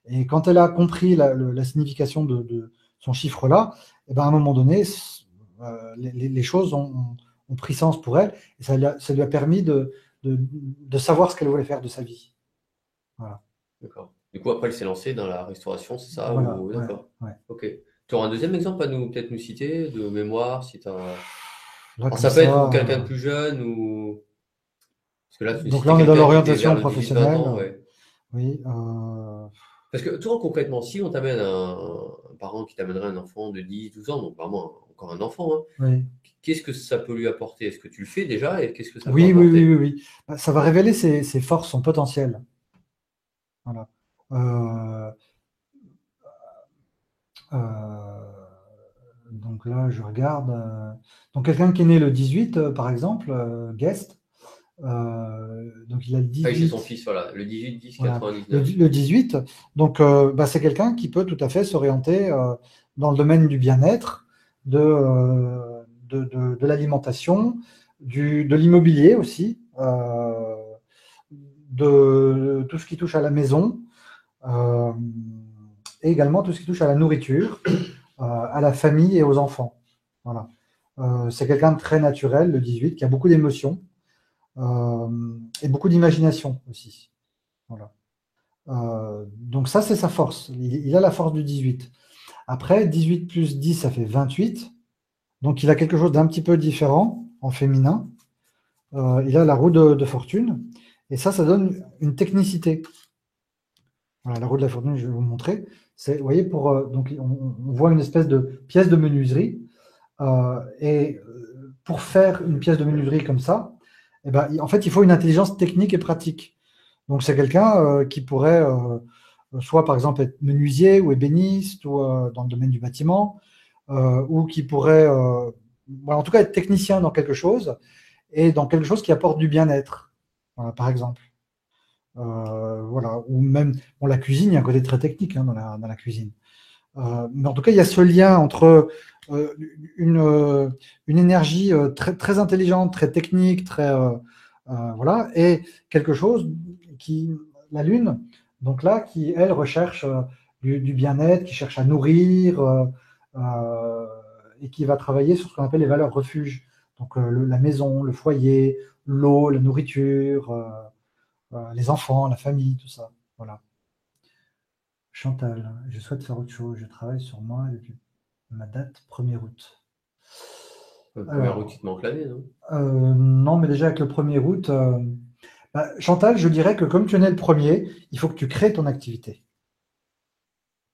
Et quand elle a compris la signification de son chiffre-là, et ben à un moment donné, les choses ont pris sens pour elle et ça lui a permis de savoir ce qu'elle voulait faire de sa vie. Voilà. D'accord. Du coup, après, elle s'est lancée dans la restauration, c'est ça? Voilà, Ou ouais, d'accord. ouais. Ok. Tu auras un deuxième exemple à nous, peut-être nous citer, de mémoire, si t'as. Là, Alors, comme ça peut être ou ça. quelqu'un de plus jeune, ou. Parce que là, tu nous Donc là, citais on est dans quelqu'un qui était vers l'orientation le 18-20 professionnelle. ans, ouais. Oui. Parce que toi, concrètement, si on t'amène un parent qui t'amènerait un enfant de 10, 12 ans, donc vraiment encore un enfant, hein, Oui. qu'est-ce que ça peut lui apporter? Est-ce que tu le fais déjà et qu'est-ce que ça peut Oui, oui, oui, oui, apporter? oui. Ça va révéler ses forces, son potentiel. Voilà. Euh, euh, donc là, je regarde. Donc quelqu'un qui est né le 18, par exemple, Guest, donc il a le Ah oui, c'est son 18. fils, voilà, le 18-10, Voilà. 99. Le 18, donc c'est quelqu'un qui peut tout à fait s'orienter dans le domaine du bien-être, de l'alimentation, de l'immobilier aussi, de tout ce qui touche à la maison, euh, et également tout ce qui touche à la nourriture, à la famille et aux enfants. Voilà. C'est quelqu'un de très naturel, le 18, qui a beaucoup d'émotions et beaucoup d'imagination aussi. Voilà. Donc ça, c'est sa force. Il a la force du 18. Après, 18 plus 10, ça fait 28. Donc il a quelque chose d'un petit peu différent en féminin. Il a la roue de fortune. Et ça donne une technicité. Voilà, la roue de la fortune, je vais vous montrer. Vous voyez, donc on voit une espèce de pièce de menuiserie. Et pour faire une pièce de menuiserie comme ça, eh ben, en fait, il faut une intelligence technique et pratique. Donc c'est quelqu'un qui pourrait soit par exemple être menuisier ou ébéniste ou dans le domaine du bâtiment, ou qui pourrait, voilà, en tout cas être technicien dans quelque chose et dans quelque chose qui apporte du bien-être, voilà, par exemple. Voilà, ou même la cuisine, il y a un côté très technique dans la cuisine. Mais en tout cas, il y a ce lien entre euh, une, euh, une énergie très, très intelligente, très technique, voilà, et quelque chose qui, la Lune, donc là, qui, elle, recherche du bien-être, qui cherche à nourrir, euh, et qui va travailler sur ce qu'on appelle les valeurs refuges. Donc la maison, le foyer, l'eau, la nourriture, les enfants, la famille, tout ça. Voilà. Chantal, je souhaite faire autre chose. Je travaille sur moi depuis ma date 1er août. Première route, il Alors, te manque l'année, non? non, mais déjà avec le 1er août, Chantal, je dirais que comme tu es né le premier, il faut que tu crées ton activité.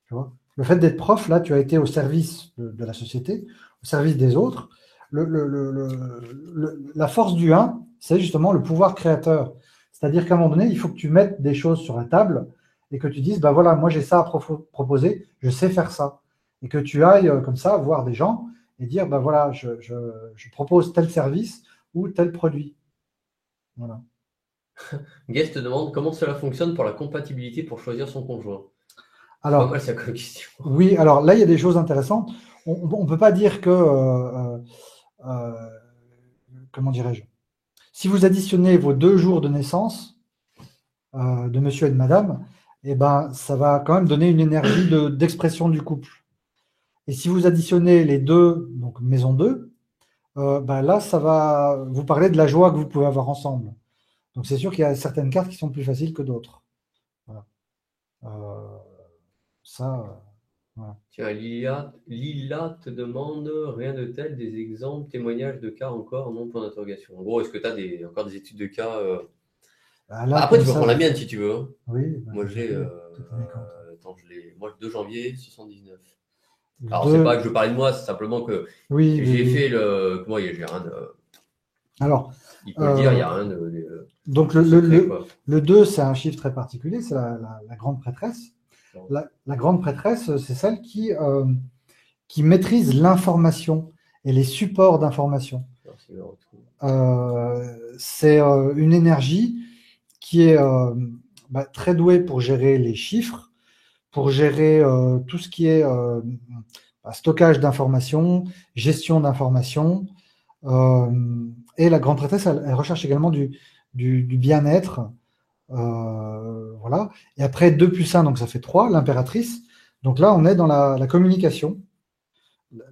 Tu vois. Le fait d'être prof, là, tu as été au service de la société, au service des autres. La force du 1, c'est justement le pouvoir créateur. C'est-à-dire qu'à un moment donné, il faut que tu mettes des choses sur la table et que tu dises, bah voilà, moi j'ai ça à proposer, je sais faire ça. Et que tu ailles comme ça voir des gens et dire, bah voilà, je propose tel service ou tel produit. Voilà. Guest te demande comment cela fonctionne pour la compatibilité pour choisir son conjoint. C'est pas Alors, mal ça comme question. oui, alors là, il y a des choses intéressantes. On ne peut pas dire que, euh, comment dirais-je, si vous additionnez vos 2 jours de naissance de monsieur et de madame, eh ben, ça va quand même donner une énergie d'expression du couple. Et si vous additionnez les deux, donc maison 2, Là, ça va vous parler de la joie que vous pouvez avoir ensemble. Donc, c'est sûr qu'il y a certaines cartes qui sont plus faciles que d'autres. Voilà. Ça, voilà. Tiens, Lila te demande rien de tel, des exemples, témoignages de cas encore, non, point d'interrogation. En gros, est-ce que tu as encore des études de cas Là, Après, comme tu peux ça, prendre la mienne si tu veux. Hein. oui, Moi, je l'ai. toutes mes cartes. Attends, je l'ai. Moi, 2 janvier 79. Le Alors, c'est pas 2, que je parlais de moi, c'est simplement que oui, j'ai oui. fait le. Comment j'ai rien de. Alors, Il peut le dire, il n'y a rien de. donc, secret, quoi. le 2, c'est un chiffre très particulier, c'est la grande prêtresse. La grande prêtresse, c'est celle qui maîtrise l'information et les supports d'information. C'est une énergie qui est très douée pour gérer les chiffres, pour gérer tout ce qui est stockage d'informations, gestion d'informations. Et la grande prêtresse, elle recherche également du bien-être. Voilà. Et après 2 plus 1, donc ça fait 3, l'impératrice. Donc là, on est dans la communication.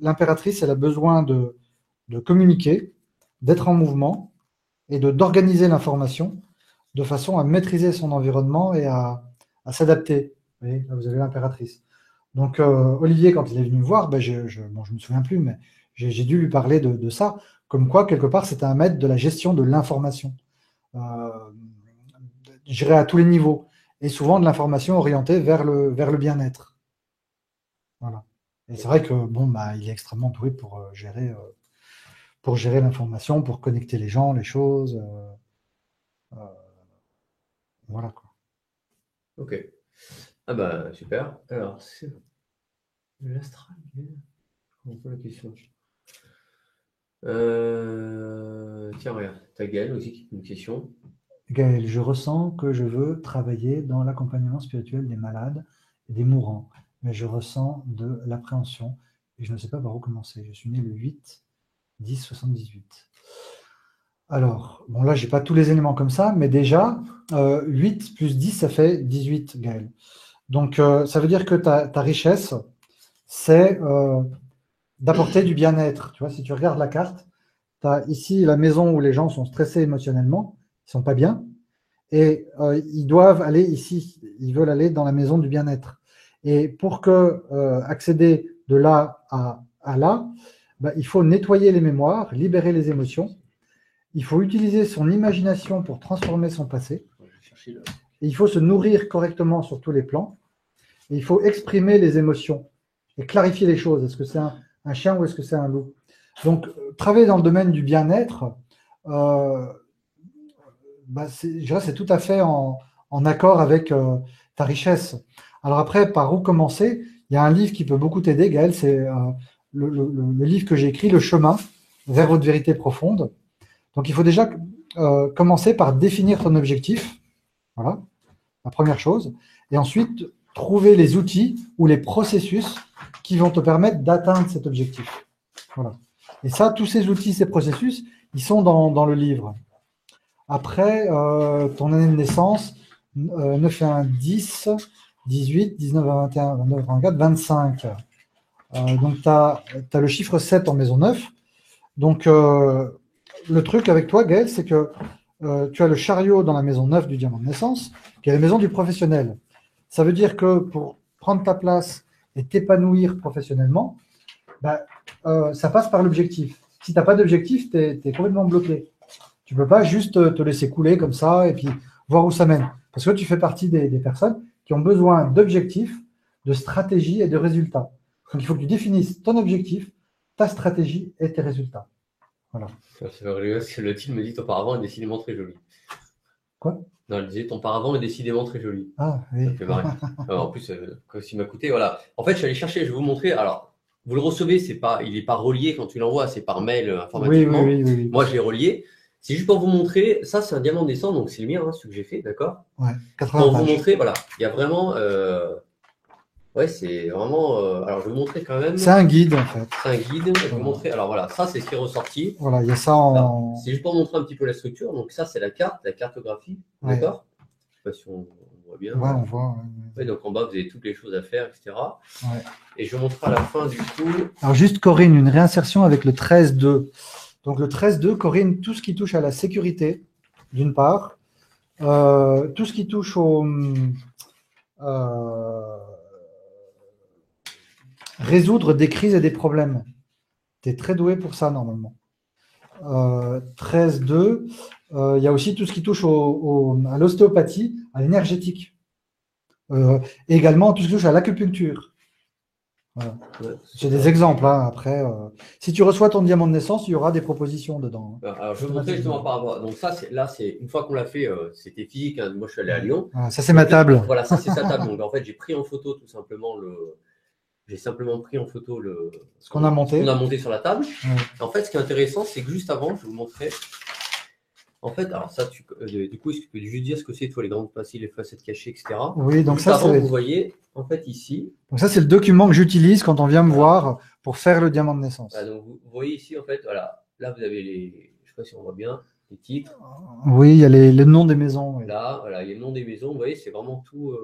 L'impératrice, elle a besoin de communiquer, d'être en mouvement et d'organiser l'information de façon à maîtriser son environnement et à s'adapter. Vous voyez, là, vous avez l'impératrice. Donc, Olivier, quand il est venu me voir, je ne me souviens plus, mais j'ai dû lui parler de ça, comme quoi, quelque part, c'était un maître de la gestion de l'information. Je dirais à tous les niveaux, et souvent de l'information orientée vers le bien-être. Voilà. Et c'est vrai que il est extrêmement doué pour gérer l'information, pour connecter les gens, les choses. Voilà quoi. Ok. Ah bah super. Alors, c'est l'astral. On peut la question. Tiens, regarde, t'as Gaël aussi qui pose une question. Gaël, je ressens que je veux travailler dans l'accompagnement spirituel des malades et des mourants, mais je ressens de l'appréhension et je ne sais pas par où commencer. Je suis né le 8/10/78. Alors, là, je n'ai pas tous les éléments comme ça, mais déjà, 8 plus 10, ça fait 18, Gaël. Donc, ça veut dire que ta richesse, c'est d'apporter du bien-être. Tu vois, si tu regardes la carte, tu as ici la maison où les gens sont stressés émotionnellement, ils sont pas bien, et ils doivent aller ici, ils veulent aller dans la maison du bien-être. Et pour accéder de là à là, il faut nettoyer les mémoires, libérer les émotions, il faut utiliser son imagination pour transformer son passé, et il faut se nourrir correctement sur tous les plans, et il faut exprimer les émotions et clarifier les choses. Est-ce que c'est un chien ou est-ce que c'est un loup? Donc, travailler dans le domaine du bien-être, c'est tout à fait en accord avec ta richesse. Alors après, par où commencer? Il y a un livre qui peut beaucoup t'aider, Gaël, c'est le livre que j'ai écrit, Le chemin vers votre vérité profonde. Donc, il faut déjà commencer par définir ton objectif. Voilà, la première chose. Et ensuite, trouver les outils ou les processus qui vont te permettre d'atteindre cet objectif. Voilà. Et ça, tous ces outils, ces processus, ils sont dans le livre. Après, ton année de naissance, 9 et 1, 10, 18, 19 à 21, 29 à 24, 25. Donc, tu as le chiffre 7 en maison 9. Donc, le truc avec toi, Gaël, c'est que tu as le chariot dans la maison 9 du diamant de naissance, qui est la maison du professionnel. Ça veut dire que pour prendre ta place et t'épanouir professionnellement, ça passe par l'objectif. Si tu n'as pas d'objectif, tu es complètement bloqué. Tu ne peux pas juste te laisser couler comme ça et puis voir où ça mène. Parce que tu fais partie des personnes qui ont besoin d'objectifs, de stratégie et de résultats. Donc, il faut que tu définisses ton objectif, ta stratégie et tes résultats. Voilà. C'est rigolo, parce que le titre me dit ton paravent est décidément très joli. Quoi? Non, elle disait ton paravent est décidément très joli. Ah, oui. Ça me fait marrer. En plus, quand il m'a coûté, voilà. En fait, je suis allé chercher, je vais vous montrer. Alors, vous le recevez, il n'est pas relié quand tu l'envoies, c'est par mail informatiquement. Oui. Moi, je l'ai relié. C'est juste pour vous montrer, ça c'est un diamant naissant, donc c'est le mien, ce que j'ai fait, d'accord? Ouais, 80 pour pages. vous montrer, voilà, il y a vraiment, ouais, c'est vraiment, alors je vais vous montrer quand même. C'est un guide en fait. C'est un guide, je vais vous montrer, alors voilà, ça c'est ce qui est ressorti. Voilà, il y a ça en… C'est juste pour montrer un petit peu la structure, donc ça c'est la cartographie, d'accord? Je ne sais pas si on voit bien. Ouais, on voit. Ouais, donc en bas vous avez toutes les choses à faire, etc. Ouais. Et je vous montrerai à la fin du coup. Alors juste Corinne, une réinsertion avec le 13-2. Donc le 13-2 corrige tout ce qui touche à la sécurité, d'une part, tout ce qui touche au résoudre des crises et des problèmes. Tu es très doué pour ça normalement. 13-2, il y a aussi tout ce qui touche à l'ostéopathie, à l'énergétique. Également tout ce qui touche à l'acupuncture. Voilà. Ouais, j'ai des exemples. Hein. Après, si tu reçois ton diamant de naissance, il y aura des propositions dedans. Alors, je vais vous montrer justement par rapport. Donc, ça, c'est une fois qu'on l'a fait, c'était physique. Hein. Moi, je suis allé à Lyon. Ah, ça, c'est ma table. Voilà, ça, c'est sa table. Donc, en fait, j'ai pris en photo tout simplement J'ai simplement pris en photo ce qu'on a monté. Sur la table. Ouais. En fait, ce qui est intéressant, c'est que juste avant, je vais vous montrer. En fait, alors ça, du coup, est-ce que tu peux juste dire ce que c'est, toi, les grandes faciles, les facettes cachées, etc. Oui, donc juste ça, avant, vous voyez, en fait, ici. Donc ça, c'est le document que j'utilise quand on vient me voir pour faire le diamant de naissance. Donc, vous voyez ici, en fait, voilà. Là, vous avez je ne sais pas si on voit bien, les titres. Oui, il y a les noms des maisons. Oui. Là, voilà, il y a le nom des maisons. Vous voyez, c'est vraiment tout.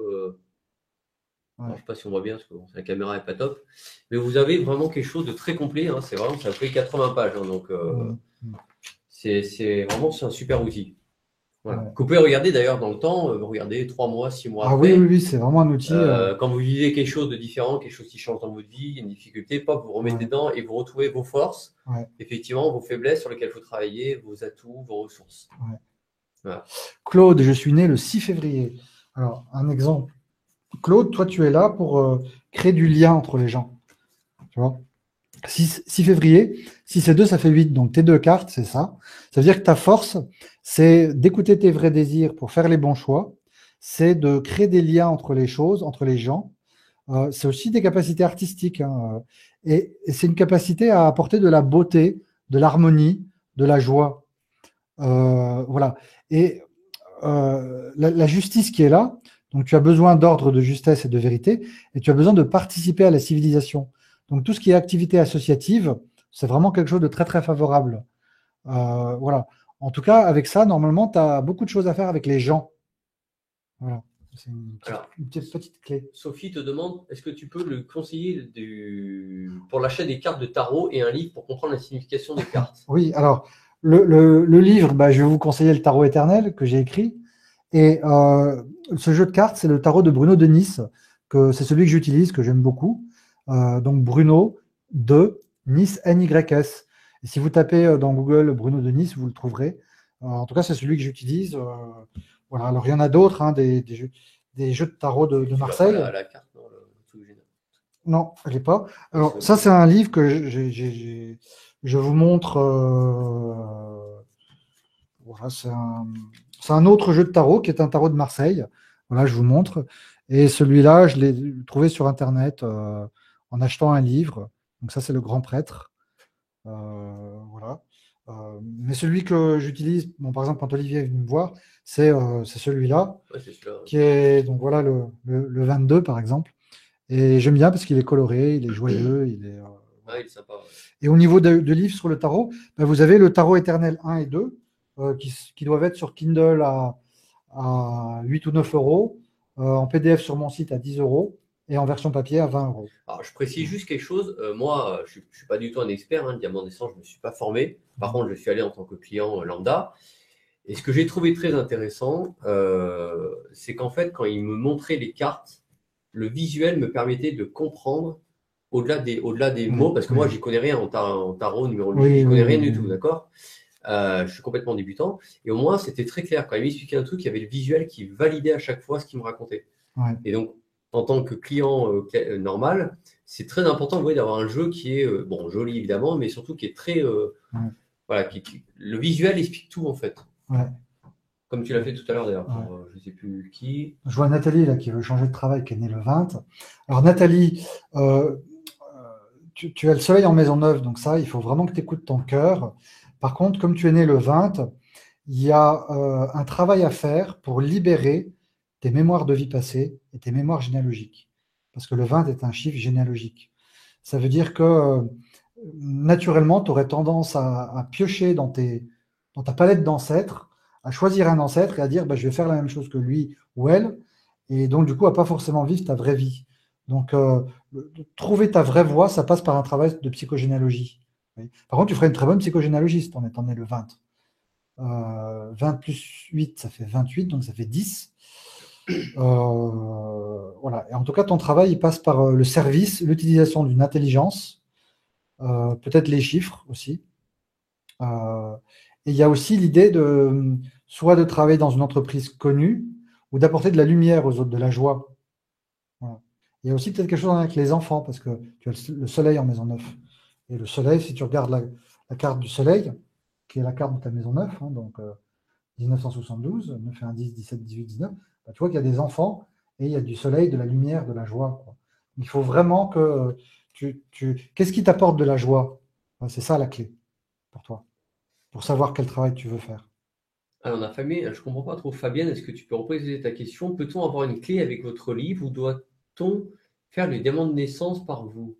Ouais. Je ne sais pas si on voit bien parce que la caméra n'est pas top. Mais vous avez vraiment quelque chose de très complet. Hein. C'est vraiment, ça fait 80 pages. Hein, donc, c'est vraiment un super outil. Voilà. Que vous pouvez regarder d'ailleurs dans le temps. Regardez 3 mois, 6 mois après. Oui, c'est vraiment un outil. Quand vous vivez quelque chose de différent, quelque chose qui change dans votre vie, une difficulté, vous remettez dedans et vous retrouvez vos forces, effectivement, vos faiblesses sur lesquelles il faut travailler, vos atouts, vos ressources. Voilà. Claude, je suis né le 6 février. Alors, un exemple. Claude, toi, tu es là pour créer du lien entre les gens. Tu vois 6 février, 6 et 2, ça fait 8. Donc, tes 2 cartes, c'est ça. Ça veut dire que ta force, c'est d'écouter tes vrais désirs pour faire les bons choix. C'est de créer des liens entre les choses, entre les gens. C'est aussi des capacités artistiques. Hein. Et c'est une capacité à apporter de la beauté, de l'harmonie, de la joie. Voilà. Et la justice qui est là, donc tu as besoin d'ordre, de justesse et de vérité, et tu as besoin de participer à la civilisation. Donc tout ce qui est activité associative, c'est vraiment quelque chose de très très favorable. Voilà. En tout cas, avec ça, normalement, tu as beaucoup de choses à faire avec les gens. Voilà. C'est une petite clé. Sophie te demande, est-ce que tu peux le conseiller pour l'achat des cartes de tarot et un livre pour comprendre la signification des cartes? Oui, alors, le livre, je vais vous conseiller le Tarot éternel que j'ai écrit. Et ce jeu de cartes, c'est le tarot de Bruno de Nice, c'est celui que j'utilise, que j'aime beaucoup. Donc Bruno de Nice, N-Y-S. Et si vous tapez dans Google Bruno de Nice, vous le trouverez. En tout cas, c'est celui que j'utilise. Voilà. Alors, il y en a d'autres, hein, des jeux de tarot de Marseille. La carte, non, elle n'est pas. Alors, ça, c'est un livre que je vous montre. Voilà, c'est un autre jeu de tarot qui est un tarot de Marseille. Voilà, je vous montre. Et celui-là, je l'ai trouvé sur Internet en achetant un livre. Donc ça, c'est le Grand Prêtre. Voilà. Mais celui que j'utilise, par exemple, quand Olivier est venu me voir, c'est celui-là, qui est donc voilà le 22 par exemple. Et j'aime bien parce qu'il est coloré, il est joyeux, il est sympa. Ouais. Et au niveau de livres sur le tarot, vous avez le Tarot éternel 1 et 2 qui doivent être sur Kindle à 8 ou 9 euros, en PDF sur mon site à 10 euros et en version papier à 20 euros. Alors, je précise juste quelque chose. Moi, je ne suis pas du tout un expert. Hein, diamant naissance, je ne me suis pas formé. Par contre, je suis allé en tant que client lambda. Et ce que j'ai trouvé très intéressant, c'est qu'en fait, quand il me montrait les cartes, le visuel me permettait de comprendre au-delà des mots, parce que moi, j'y connais rien en tarot, numérologie, je connais rien du tout, d'accord? Je suis complètement débutant. Et au moins, c'était très clair. Quand il m'expliquait un truc, il y avait le visuel qui validait à chaque fois ce qu'il me racontait. Ouais. Et donc, en tant que client normal, c'est très important d'avoir un jeu qui est joli évidemment, mais surtout qui est très voilà, le visuel explique tout en fait. Ouais. Comme tu l'as fait tout à l'heure d'ailleurs, je ne sais plus qui. Je vois Nathalie là qui veut changer de travail, qui est née le 20. Alors Nathalie, tu as le soleil en maison neuve, donc ça, il faut vraiment que tu écoutes ton cœur. Par contre, comme tu es né le 20, il y a un travail à faire pour libérer tes mémoires de vie passée et tes mémoires généalogiques. Parce que le 20 est un chiffre généalogique. Ça veut dire que naturellement, tu aurais tendance à piocher dans ta palette d'ancêtres, à choisir un ancêtre et à dire je vais faire la même chose que lui ou elle, et donc du coup à pas forcément vivre ta vraie vie. Donc trouver ta vraie voie, ça passe par un travail de psychogénéalogie. Oui. Par contre, tu ferais une très bonne psychogénéalogiste en étant né le 20. 20 plus 8, ça fait 28, donc ça fait 10. Voilà. Et en tout cas, ton travail, il passe par le service, l'utilisation d'une intelligence, peut-être les chiffres aussi. Et il y a aussi l'idée de soit de travailler dans une entreprise connue ou d'apporter de la lumière aux autres, de la joie. Voilà. Il y a aussi peut-être quelque chose avec les enfants, parce que tu as le soleil en maison 9. Et le soleil, si tu regardes la carte du soleil, qui est la carte de ta maison 9, hein, donc 1972, 9 et 1, 10, 17, 18, 19, bah, tu vois qu'il y a des enfants et il y a du soleil, de la lumière, de la joie, quoi. Il faut vraiment que Qu'est-ce qui t'apporte de la joie? C'est ça la clé pour toi, pour savoir quel travail tu veux faire. Alors, on a Fabien, je comprends pas trop. Fabienne, est-ce que tu peux repréciser ta question? Peut-on avoir une clé avec votre livre ou doit-on faire le diamant de naissance par vous?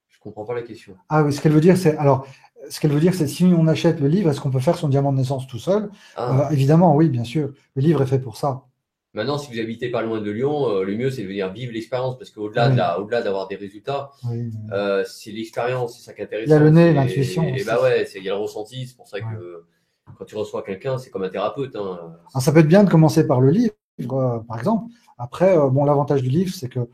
Je comprends pas la question. Ah oui, ce qu'elle veut dire, c'est alors, ce qu'elle veut dire, c'est si on achète le livre, est-ce qu'on peut faire son diamant de naissance tout seul? Ah, Évidemment, oui, bien sûr. Le livre est fait pour ça. maintenant, si vous habitez pas loin de Lyon, le mieux c'est de venir vivre l'expérience parce qu'au-delà Oui, au-delà d'avoir des résultats, oui. c'est l'expérience, c'est ça qui est Il y a le intéressant. nez, l'intuition Et aussi. bah ouais, il y a le ressenti. C'est pour ça Ouais. que quand tu reçois quelqu'un, c'est comme un thérapeute, hein. Alors, ça peut être bien de commencer par le livre, par exemple. Après, bon, l'avantage du livre, c'est que,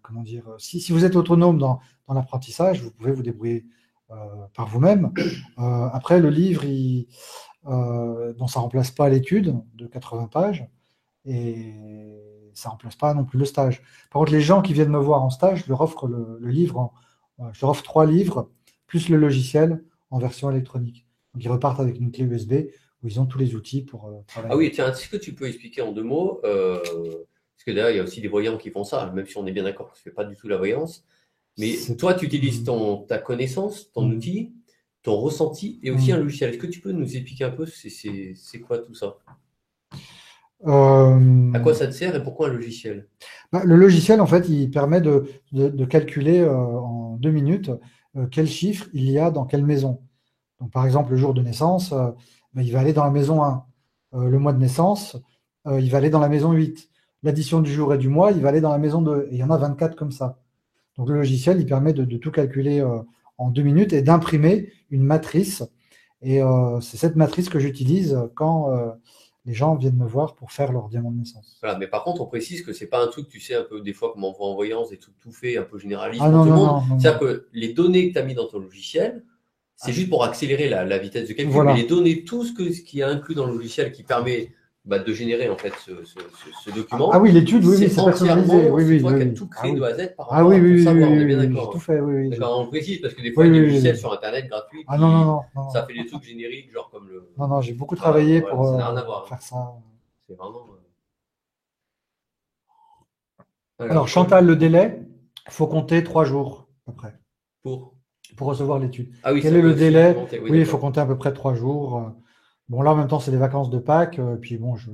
comment dire, si vous êtes autonome dans l'apprentissage, vous pouvez vous débrouiller par vous-même. Après, le livre, bon, ça ne remplace pas l'étude de 80 pages et ça ne remplace pas non plus le stage. Par contre, les gens qui viennent me voir en stage, je leur offre le livre, je leur offre 3 livres, plus le logiciel en version électronique. Donc, ils repartent avec une clé USB où ils ont tous les outils pour Ah travailler. oui, tiens, est-ce que tu peux expliquer en 2 mots, parce que d'ailleurs, il y a aussi des voyants qui font ça, même si on est bien d'accord que je ne fais pas du tout la voyance. Mais toi, tu utilises ta connaissance, ton outil, ton ressenti et aussi un logiciel. Est-ce que tu peux nous expliquer un peu c'est quoi tout ça? À quoi ça te sert et pourquoi un logiciel? Le logiciel, en fait, il permet de calculer en 2 minutes quel chiffre il y a dans quelle maison. Donc, par exemple, le jour de naissance, il va aller dans la maison 1. Le mois de naissance, il va aller dans la maison 8. L'addition du jour et du mois, il va aller dans la maison 2. Et il y en a 24 comme ça. Donc, le logiciel, il permet de tout calculer en 2 minutes et d'imprimer une matrice. Et c'est cette matrice que j'utilise quand les gens viennent me voir pour faire leur diamant de naissance. Voilà, mais par contre, on précise que c'est pas un truc, tu sais, un peu des fois comme on voit en voyance, des trucs tout faits, un peu généralistes Ah pour non, tout le non, monde. non, non, C'est-à-dire non. que les données que tu as mis dans ton logiciel, c'est juste pour accélérer la vitesse de calcul, mais Voilà. les données, tout ce qui est inclus dans le logiciel qui permet de générer en fait ce document, Ah oui, l'étude, oui, oui, c'est personnalisé. entièrement, Oui, c'est oui, toi qui as oui. tout Ah créé oui. de A à Z par Ah rapport oui, à ton oui, oui, savoir, on est oui, bien oui, j'ai d'accord, tout hein. fait. Oui, oui, D'accord, on précise parce que des fois, oui, il y a des oui, logiciels oui. sur Internet gratuits, Ah non, non, puis non, non. ça fait des trucs génériques, genre comme le. Non, non, j'ai beaucoup travaillé Voilà, pour ça n'a rien à voir, hein. faire ça. C'est vraiment. Alors, Alors, Chantal, le délai, il faut compter 3 jours, à peu près, pour. pour recevoir l'étude. Ah oui, Quel ça est peut le aussi délai? augmenter. Oui, Oui, il faut d'accord. compter à peu près 3 jours. Bon, là, en même temps, c'est les vacances de Pâques. Puis bon, je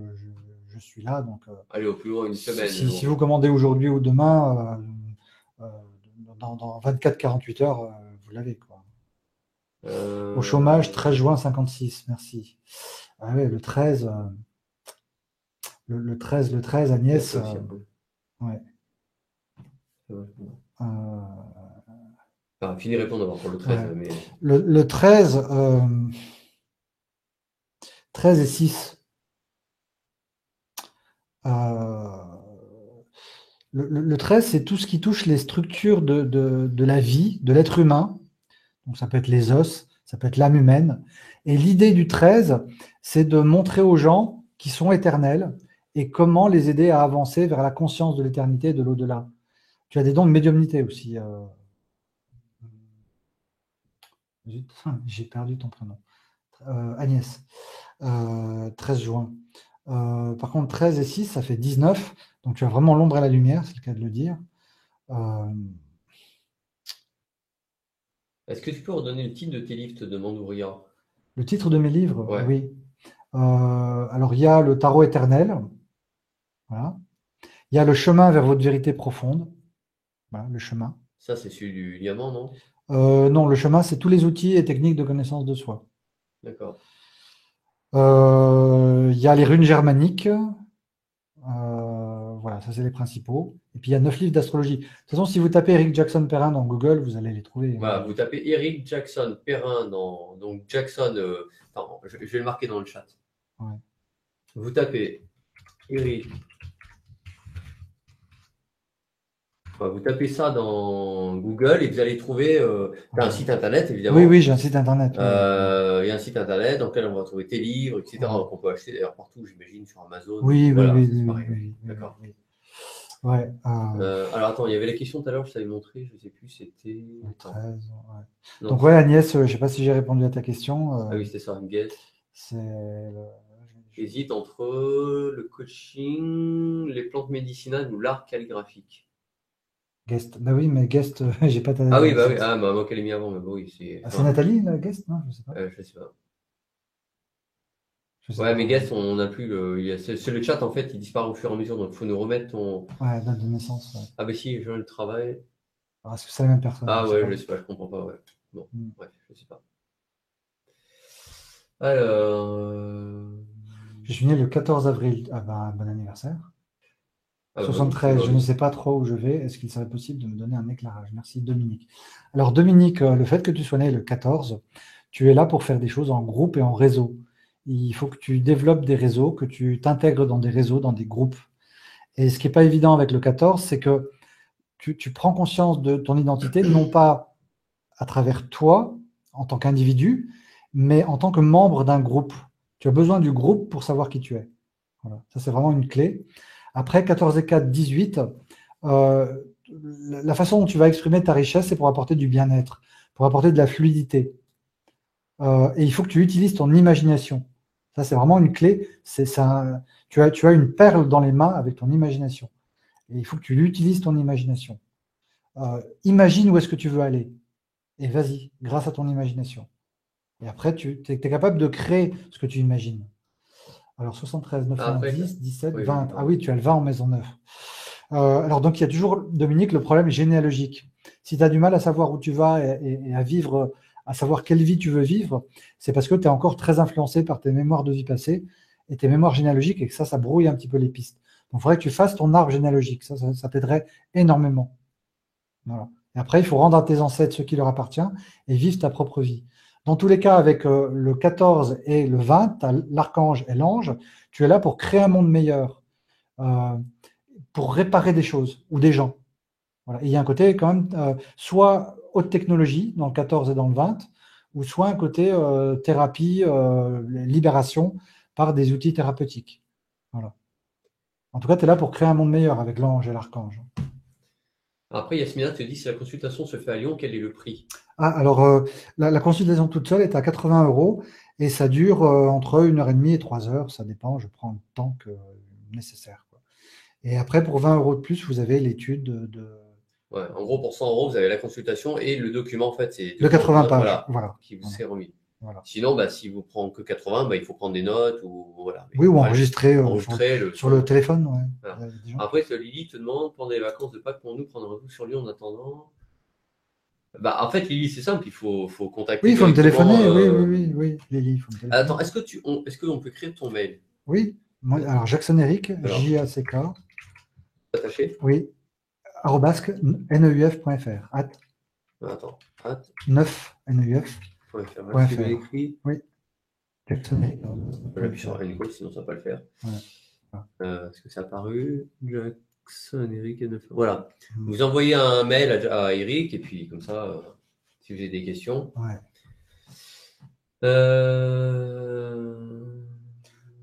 suis là. Donc, Allez, au plus loin, une semaine. si vous commandez aujourd'hui ou demain, dans 24-48 heures, vous l'avez, quoi. Au chômage, 13 juin 56, merci. Ah ouais, le 13, le 13, Agnès. Ça aussi un peu. Ouais. Ouais. Euh, Enfin, fini de répondre d'abord pour le 13, ouais. mais. Le 13, 13 et 6. Le 13, c'est tout ce qui touche les structures de la vie, de l'être humain. Donc ça peut être les os, ça peut être l'âme humaine. Et l'idée du 13, c'est de montrer aux gens qui sont éternels et comment les aider à avancer vers la conscience de l'éternité et de l'au-delà. Tu as des dons de médiumnité aussi. J'ai perdu ton prénom. Agnès. 13 juin. Par contre, 13 et 6, ça fait 19. Donc tu as vraiment l'ombre et la lumière, c'est le cas de le dire. Est-ce que tu peux redonner le titre de tes livres, te demande Ouria? Le titre de mes livres, Ouais. oui. Alors, il y a le tarot éternel. Voilà. Il y a le chemin vers votre vérité profonde. Voilà, le chemin. Ça, c'est celui du diamant, non? Non, le chemin, c'est tous les outils et techniques de connaissance de soi. D'accord. Il y a les runes germaniques. Voilà. Voilà, ça c'est les principaux. Et puis il y a 9 livres d'astrologie. De toute façon, si vous tapez Eric Jackson Perrin dans Google, vous allez les trouver. Voilà, vous tapez Eric Jackson Perrin dans donc Jackson. Attends, je vais le marquer dans le chat. Ouais. Vous tapez Eric. Enfin, vous tapez ça dans Google et vous allez trouver un site internet évidemment. Oui, j'ai un site internet. Il y a un site internet dans lequel on va trouver tes livres, etc. Ouais. Qu'on peut acheter d'ailleurs partout, j'imagine, sur Amazon. Oui, voilà, oui, c'est oui, pareil. oui, D'accord. oui. Ouais, alors attends, il y avait la question tout à l'heure, je t'avais montré, je ne sais plus, c'était. 13, ouais. Non, Donc ouais, Agnès, je ne sais pas si j'ai répondu à ta question. Ah oui, c'était ça, une guest. Hésite entre le coaching, les plantes médicinales ou l'art calligraphique. Guest. Bah oui, mais guest, j'ai pas ta. Ah oui, bah oui, ah, bah, moi qu'elle est mis avant, mais bon, oui, c'est. Ah, c'est Nathalie, la guest? Non, je sais pas. Je sais pas. Je sais Ouais, pas. mais guest, on n'a plus c'est le chat en fait, il disparaît au fur et à mesure, donc il faut nous remettre ton. Ouais, date de naissance. Ouais. Ah bah si, je le travail. Alors, est-ce que c'est la même personne? Ah ouais, je sais pas, je comprends pas, ouais. Bon, bref, je sais pas. Alors. Je suis né le 14 avril. Ah ben, bon anniversaire. Ah bah, 73, je ne sais pas trop où je vais. Est-ce qu'il serait possible de me donner un éclairage? Merci Dominique. Alors Dominique, le fait que tu sois né le 14, tu es là pour faire des choses en groupe et en réseau. Il faut que tu développes des réseaux, que tu t'intègres dans des réseaux, dans des groupes. Et ce qui n'est pas évident avec le 14, c'est que tu prends conscience de ton identité, non pas à travers toi, en tant qu'individu, mais en tant que membre d'un groupe. Tu as besoin du groupe pour savoir qui tu es. Voilà. Ça, c'est vraiment une clé. Après, 14 et 4, 18, la façon dont tu vas exprimer ta richesse, c'est pour apporter du bien-être, pour apporter de la fluidité. Et il faut que tu utilises ton imagination. Ça, c'est vraiment une clé. Tu as une perle dans les mains avec ton imagination. Et il faut que tu utilises ton imagination. Imagine où est-ce que tu veux aller. Et vas-y, grâce à ton imagination. Et après, tu es capable de créer ce que tu imagines. Alors, 73, 90, 17, oui, 20. Ah oui, tu as le 20 en maison 9. Alors, donc, il y a toujours, Dominique, le problème généalogique. Si tu as du mal à savoir où tu vas et à vivre, à savoir quelle vie tu veux vivre, c'est parce que tu es encore très influencé par tes mémoires de vie passée et tes mémoires généalogiques et que ça brouille un petit peu les pistes. Donc, il faudrait que tu fasses ton arbre généalogique. Ça t'aiderait énormément. Voilà. Et après, il faut rendre à tes ancêtres ce qui leur appartient et vivre ta propre vie. Dans tous les cas, avec le 14 et le 20, l'archange et l'ange, tu es là pour créer un monde meilleur, pour réparer des choses ou des gens. Voilà. Et il y a un côté quand même, soit haute technologie dans le 14 et dans le 20, ou soit un côté thérapie, libération par des outils thérapeutiques. Voilà. En tout cas, tu es là pour créer un monde meilleur avec l'ange et l'archange. Après, Yasmina te dit, si la consultation se fait à Lyon, quel est le prix? Ah, alors, la consultation toute seule est à 80 € et ça dure entre 1h30 et 3 heures. Ça dépend, je prends le temps nécessaire. Quoi. Et après, pour 20 € de plus, vous avez l'étude de... Ouais, en gros, pour 100 €, vous avez la consultation et le document, en fait, c'est de 80 pages. Voilà. Qui vous est remis. Voilà. Sinon, si vous prenez que 80, il faut prendre des notes ou voilà. Oui, ou enregistrer sur le téléphone. Ouais. Voilà. Après, Lily te demande, pendant les vacances de Pâques, pour nous prendre un coup sur Lyon en attendant. En fait, Lily, c'est simple, il faut contacter. Oui, il faut me téléphoner. Oui, Lily, il faut me téléphoner. Attends, est-ce qu'on peut créer ton mail? Oui. Alors, Jackson Eric, J-A-C-K. Attaché? Oui. @neuf.fr. Attends. 9 neuf. Tu l'as écrit? Oui. Jackson Eric. J'appuie sur Enco, sinon ça ne va pas le faire. Ouais. Est-ce que c'est apparu? Jackson Eric et 9. Voilà. Vous envoyez un mail à Eric et puis comme ça, si vous avez des questions. Ouais.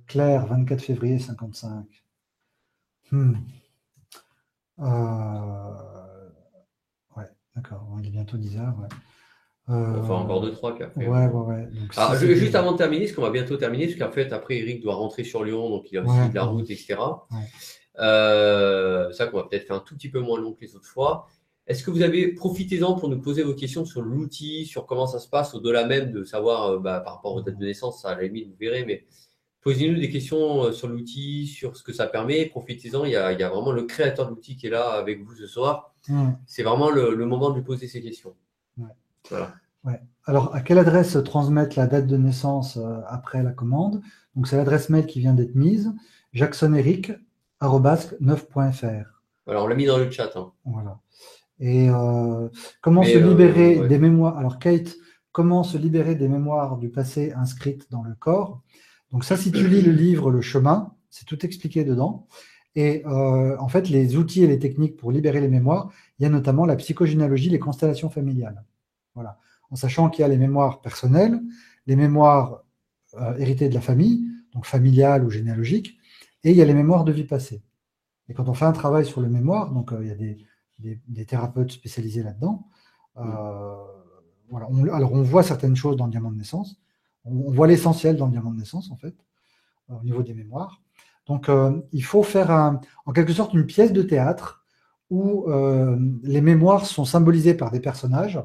Claire, 24 février 55. Ouais, d'accord. Il est bientôt 10 heures. Ouais. Enfin, encore 2-3 puis après. Ouais. Donc, alors, juste avant de terminer, parce qu'on va bientôt terminer, parce qu'en fait, après, Eric doit rentrer sur Lyon, donc il a aussi de la route, etc. Ouais. Ça qu'on va peut-être faire un tout petit peu moins long que les autres fois. Est-ce que vous avez, profitez-en pour nous poser vos questions sur l'outil, sur comment ça se passe, au-delà même de savoir par rapport aux dates de naissance, ça, à la limite, vous verrez, mais posez-nous des questions sur l'outil, sur ce que ça permet. Profitez-en, il y a vraiment le créateur de l'outil qui est là avec vous ce soir. C'est vraiment le moment de lui poser ces questions. Ouais. Voilà. Ouais. Alors, à quelle adresse transmettre la date de naissance après la commande? Donc, c'est l'adresse mail qui vient d'être mise, jacksoneric@ kate@9.fr. Alors, on l'a mis dans le chat. Hein. Voilà. Et comment Mais, se libérer ouais. des mémoires? Alors, Kate, comment se libérer des mémoires du passé inscrites dans le corps? Donc ça, si tu lis le livre Le Chemin, c'est tout expliqué dedans. Et en fait, les outils et les techniques pour libérer les mémoires, il y a notamment la psychogénéalogie, les constellations familiales. Voilà. En sachant qu'il y a les mémoires personnelles, les mémoires héritées de la famille, donc familiales ou généalogiques, et il y a les mémoires de vie passée. Et quand on fait un travail sur le mémoire, donc il y a des thérapeutes spécialisés là-dedans, voilà, alors on voit certaines choses dans le diamant de naissance, on voit l'essentiel dans le diamant de naissance en fait, au niveau des mémoires. Donc il faut faire en quelque sorte une pièce de théâtre où les mémoires sont symbolisées par des personnages,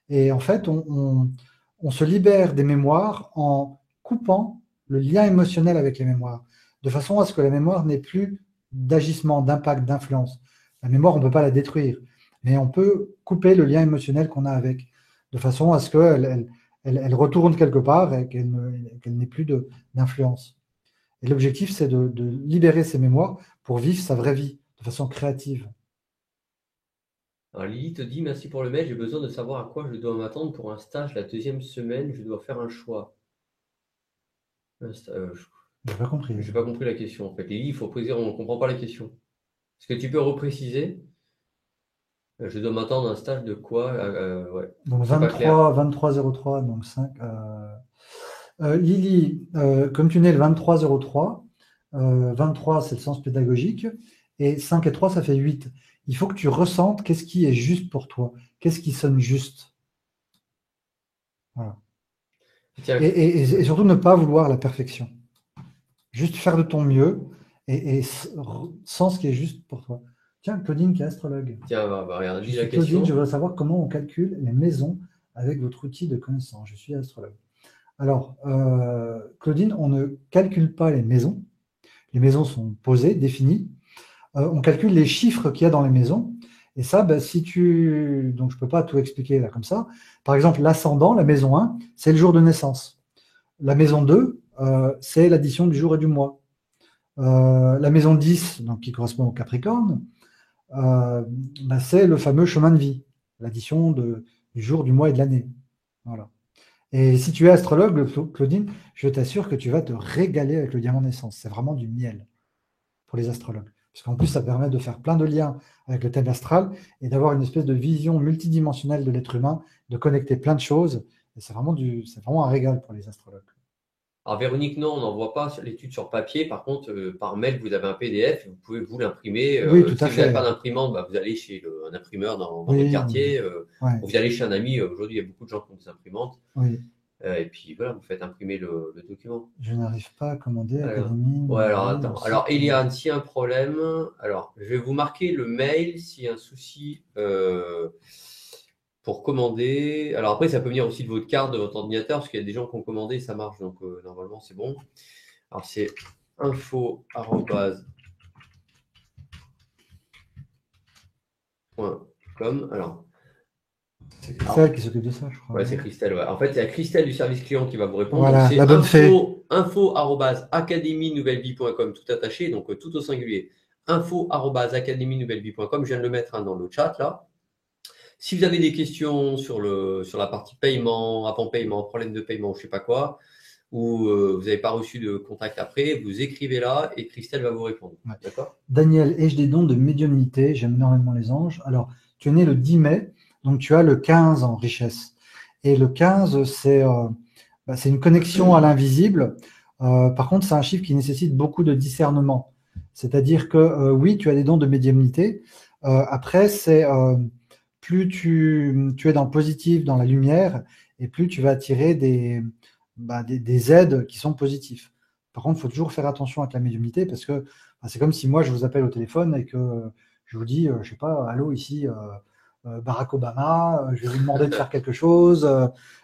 et en fait on se libère des mémoires en coupant le lien émotionnel avec les mémoires, de façon à ce que la mémoire n'ait plus d'agissement, d'impact, d'influence. La mémoire, on ne peut pas la détruire, mais on peut couper le lien émotionnel qu'on a avec, de façon à ce qu'elle retourne quelque part et qu'elle n'ait plus d'influence. Et l'objectif, c'est de libérer ces mémoires pour vivre sa vraie vie, de façon créative. Alors, Lily te dit, merci pour le mail, j'ai besoin de savoir à quoi je dois m'attendre pour un stage la 2e semaine, je dois faire un choix. J'ai pas compris. J'ai pas compris la question en fait. Lily, il faut poser, on ne comprend pas la question. Est-ce que tu peux repréciser? Je dois m'attendre à un stage de quoi? Ouais. Donc C'est pas clair. 2303, donc 5. Lily, comme tu nais le 2303, 23 c'est le sens pédagogique, et 5 et 3 ça fait 8. Il faut que tu ressentes qu'est-ce qui est juste pour toi, qu'est-ce qui sonne juste. Voilà. Et surtout ne pas vouloir la perfection. Juste faire de ton mieux et sans ce qui est juste pour toi. Tiens, Claudine qui est astrologue. Tiens, regarde, Je lis suis la question. Claudine, je voudrais savoir comment on calcule les maisons avec votre outil de connaissance. Je suis astrologue. Alors, Claudine, on ne calcule pas les maisons. Les maisons sont posées, définies. On calcule les chiffres qu'il y a dans les maisons. Et ça, si tu... Donc, je ne peux pas tout expliquer là comme ça. Par exemple, l'ascendant, la maison 1, c'est le jour de naissance. La maison 2, c'est l'addition du jour et du mois. La maison 10, donc, qui correspond au Capricorne, c'est le fameux chemin de vie, l'addition du jour, du mois et de l'année. Voilà. Et si tu es astrologue, Claudine, je t'assure que tu vas te régaler avec le diamant naissance. C'est vraiment du miel pour les astrologues. Parce qu'en plus, ça permet de faire plein de liens avec le thème astral et d'avoir une espèce de vision multidimensionnelle de l'être humain, de connecter plein de choses. Et c'est vraiment un régal pour les astrologues. Alors Véronique, non, on n'envoie pas l'étude sur papier. Par contre, par mail, vous avez un PDF, vous pouvez vous l'imprimer. Oui, tout à si vous fait. n'avez pas d'imprimante, vous allez chez un imprimeur dans votre quartier. Ouais. Vous allez chez un ami. Aujourd'hui, il y a beaucoup de gens qui ont des imprimantes. Oui. Et puis voilà, vous faites imprimer le document. Je n'arrive pas à commander Académie. Ouais, alors attends. Alors Eliane, s'il y a un problème, alors je vais vous marquer le mail s'il y a un souci pour commander. Alors après, ça peut venir aussi de votre carte, de votre ordinateur, parce qu'il y a des gens qui ont commandé et ça marche, donc normalement c'est bon. Alors c'est info@. Alors. C'est Christelle qui s'occupe de ça, je crois. Ouais, c'est Christelle. Ouais. En fait, il y a Christelle du service client qui va vous répondre. Voilà, c'est la bonne fée. info@academienouvellevie.com, tout attaché, donc tout au singulier. info@academienouvellevie.com. Je viens de le mettre dans le chat là. Si vous avez des questions sur la partie paiement, avant-paiement, problème de paiement, je ne sais pas quoi, ou vous n'avez pas reçu de contact après, vous écrivez là et Christelle va vous répondre. Ouais. D'accord ? Daniel, ai-je des dons de médiumnité? J'aime énormément les anges. Alors, tu es né le 10 mai, donc tu as le 15 en richesse. Et le 15, c'est une connexion à l'invisible. Par contre, c'est un chiffre qui nécessite beaucoup de discernement. C'est-à-dire que oui, tu as des dons de médiumnité. Après, c'est plus tu es dans le positif, dans la lumière, et plus tu vas attirer des aides qui sont positifs. Par contre, il faut toujours faire attention avec la médiumnité parce que c'est comme si moi, je vous appelle au téléphone et que je vous dis, je ne sais pas, allô, ici, Barack Obama, je vais vous demander de faire quelque chose,